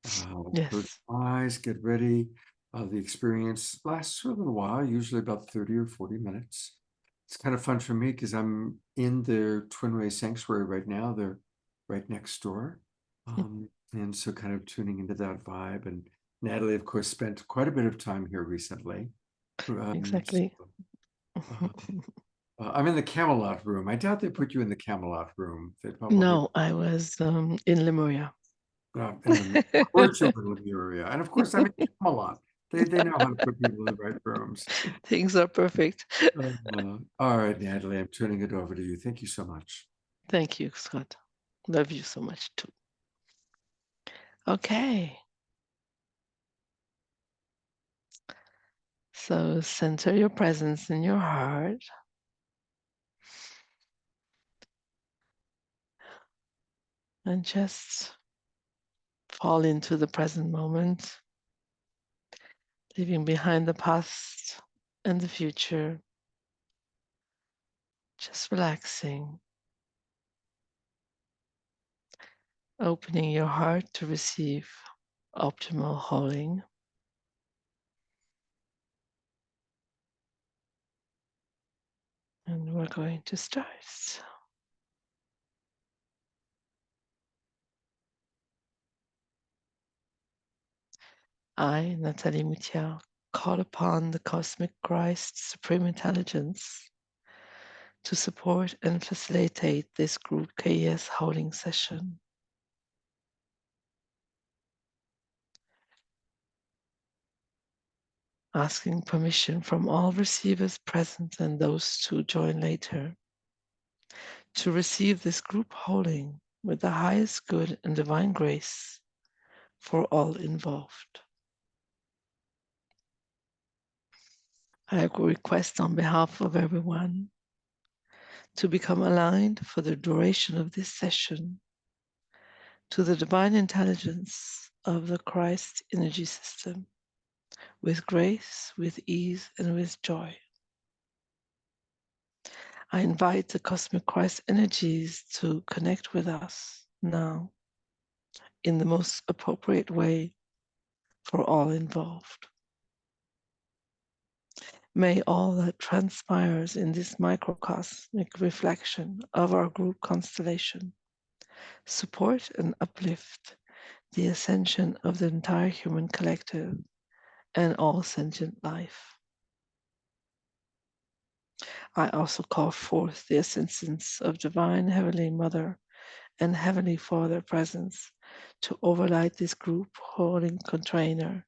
Yes. Close your eyes, get ready. The experience lasts for a little while, usually about 30 or 40 minutes. It's kind of fun for me because I'm in their Twin Ray Sanctuary right now. They're right next door. And so kind of tuning into that vibe. And Natalie, of course, spent quite a bit of time here recently. Exactly. I'm in the Camelot room. I doubt they put you in the Camelot room. They probably No, I was in Lemuria. Of course you're in Lemuria. And of course, I'm in Camelot. They know how to put people in the right rooms. Things are perfect. All right, Natalie, I'm turning it over to you. Thank you so much. Thank you, Scott. Love you so much too. Okay. So center your presence in your heart. And just fall into the present moment, leaving behind the past and the future. Just relaxing. Opening your heart to receive optimal healing. And we're going to start. I, Natalie Moutia, call upon the Cosmic Christ Supreme Intelligence to support and facilitate this group K.E.S. holding session. Asking permission from all receivers present and those to join later to receive this group holding with the highest good and divine grace for all involved. I request on behalf of everyone to become aligned for the duration of this session to the divine intelligence of the Christ energy system with grace, with ease, and with joy. I invite the cosmic Christ energies to connect with us now in the most appropriate way for all involved. May all that transpires in this microcosmic reflection of our group constellation support and uplift the ascension of the entire human collective and all sentient life. I also call forth the assistance of Divine Heavenly Mother and Heavenly Father presence to overlight this group holding container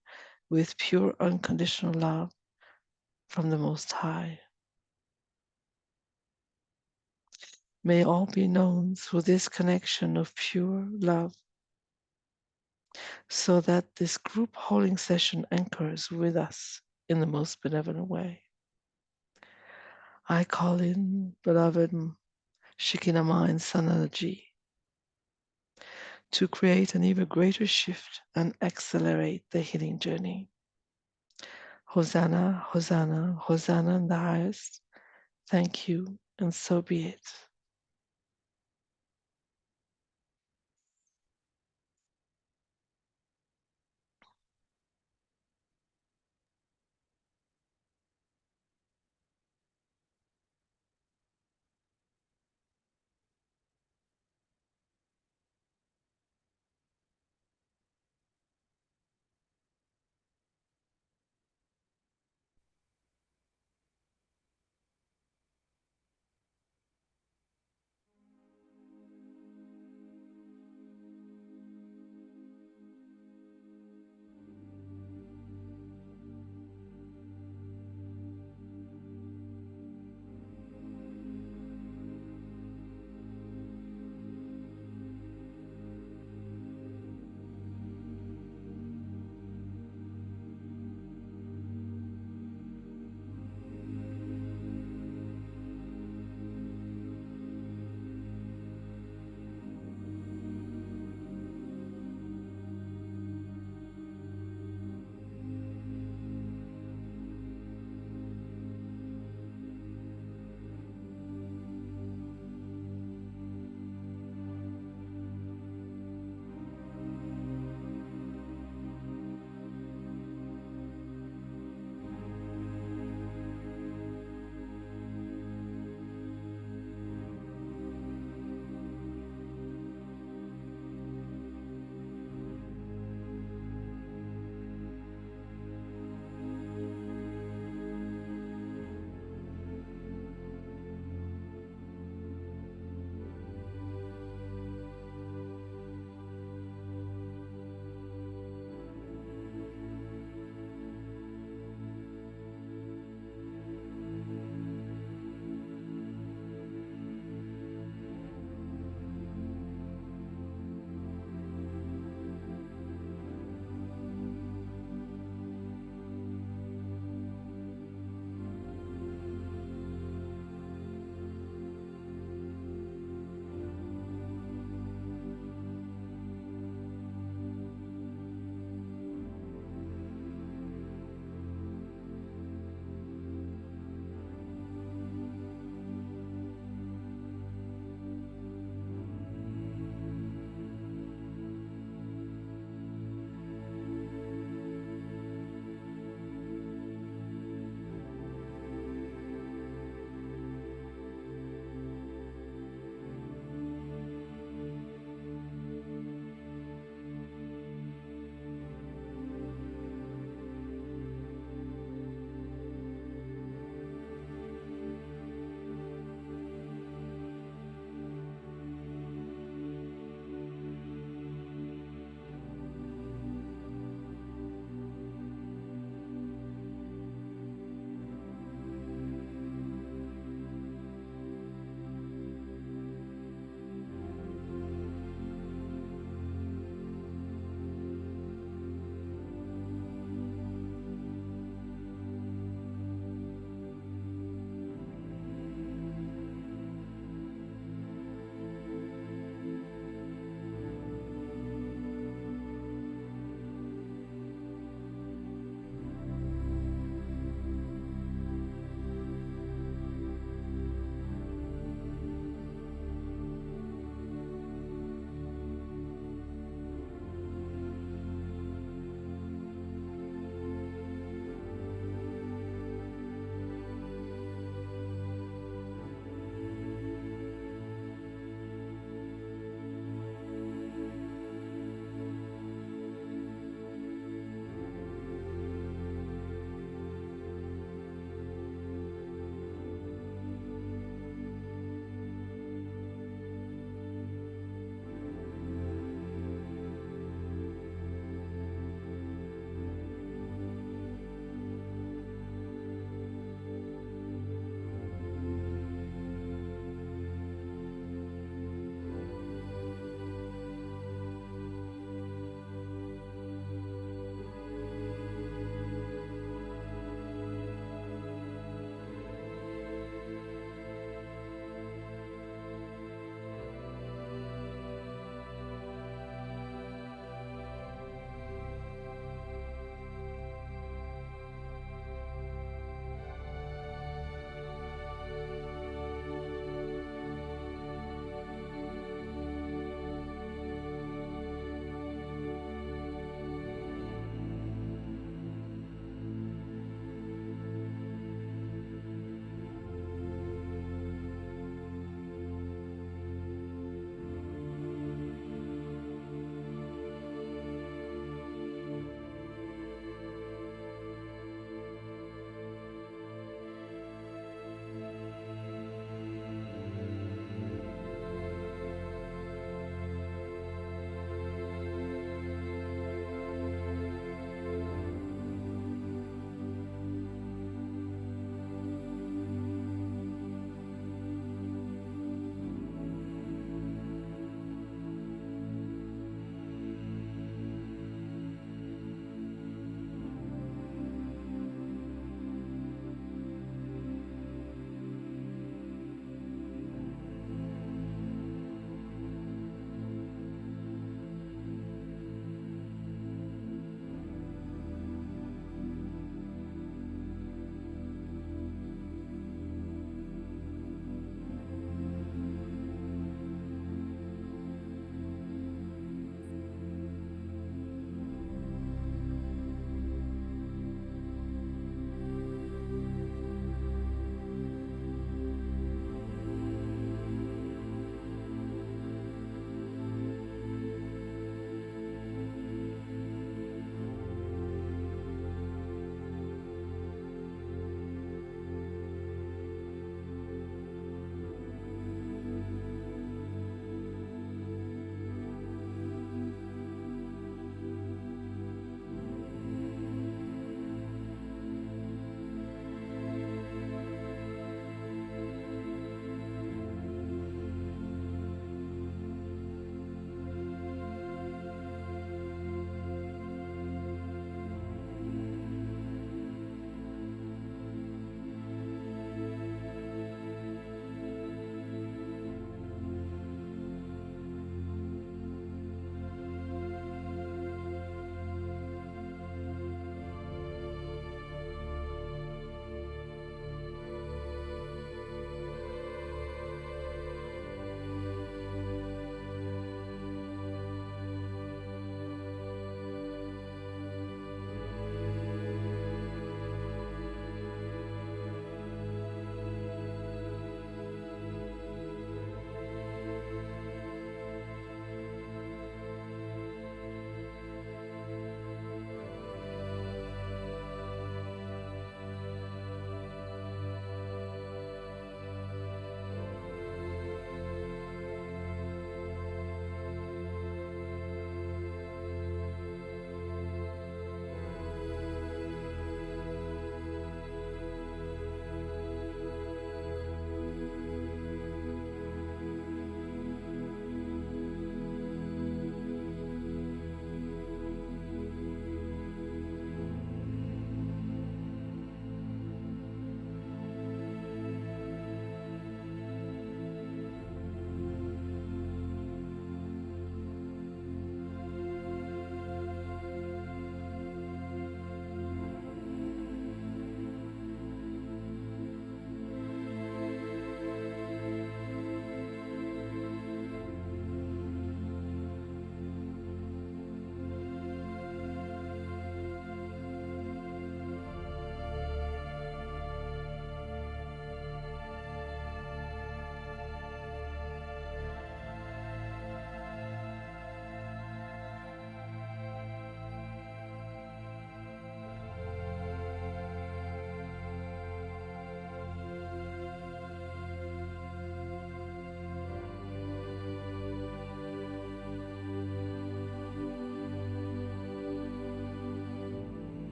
with pure unconditional love from the Most High. May all be known through this connection of pure love, so that this group holding session anchors with us in the most benevolent way. I call in beloved Shekinah Mind Sun Energy to create an even greater shift and accelerate the healing journey. Hosanna, Hosanna, Hosanna in the highest. Thank you, and so be it.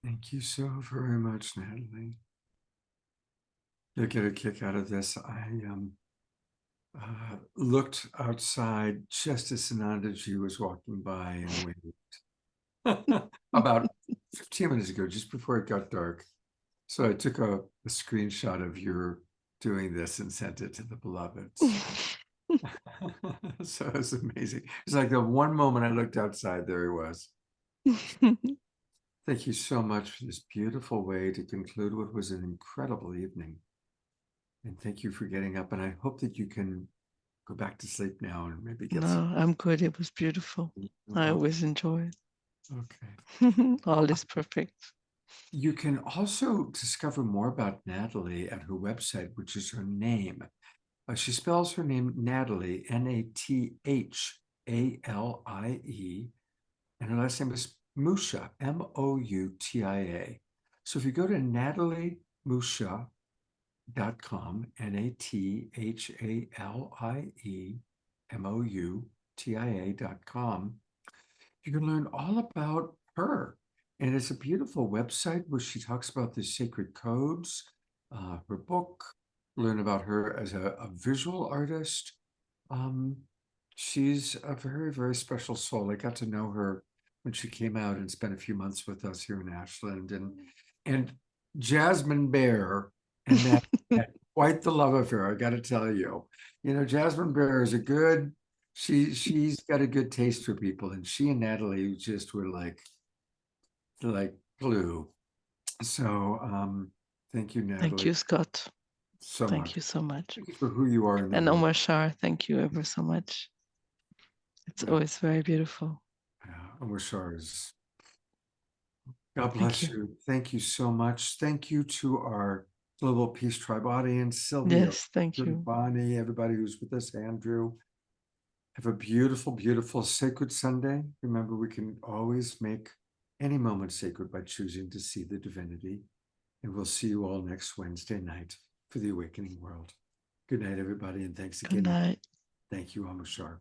Thank you so very much, Natalie. You'll get a kick out of this. I looked outside just as Sanandaji was walking by and waved about 15 minutes ago, just before it got dark. So I took a screenshot of your doing this and sent it to the beloveds. So it was amazing. It's like the one moment I looked outside, there he was. Thank you so much for this beautiful way to conclude what was an incredible evening. And thank you for getting up. And I hope that you can go back to sleep now and maybe get No, I'm good. It was beautiful. I always enjoy it. Okay. All is perfect. You can also discover more about Natalie at her website, which is her name. She spells her name Natalie, Nathalie, and her last name is Moutia, Moutia. So if you go to nataliemoutia.com, NathalieMoutia.com, you can learn all about her. And it's a beautiful website where she talks about the sacred codes, her book, learn about her as a visual artist. She's a very, very special soul. I got to know her when she came out and spent a few months with us here in Ashland. And Jasmine Bear and that had quite the love affair, I got to tell you. You know, Jasmine Bear is she's got a good taste for people, and she and Natalie just were like glue. So thank you, Natalie. Thank you, Scott. So Thank much. you so much. Thank you for who you are in the And world. Omashar, thank you ever so much. It's always very beautiful. Yeah, Omashar is. God Thank bless you. you. Thank you so much. Thank you to our Global Peace Tribe audience, Sylvia, Yes, thank you. Bonnie, everybody who's with us, Andrew. Have a beautiful, beautiful sacred Sunday. Remember, we can always make any moment sacred by choosing to see the divinity. And we'll see you all next Wednesday night for the Awakening World. Good night, everybody, and thanks again. Good night. Thank you, Omashar.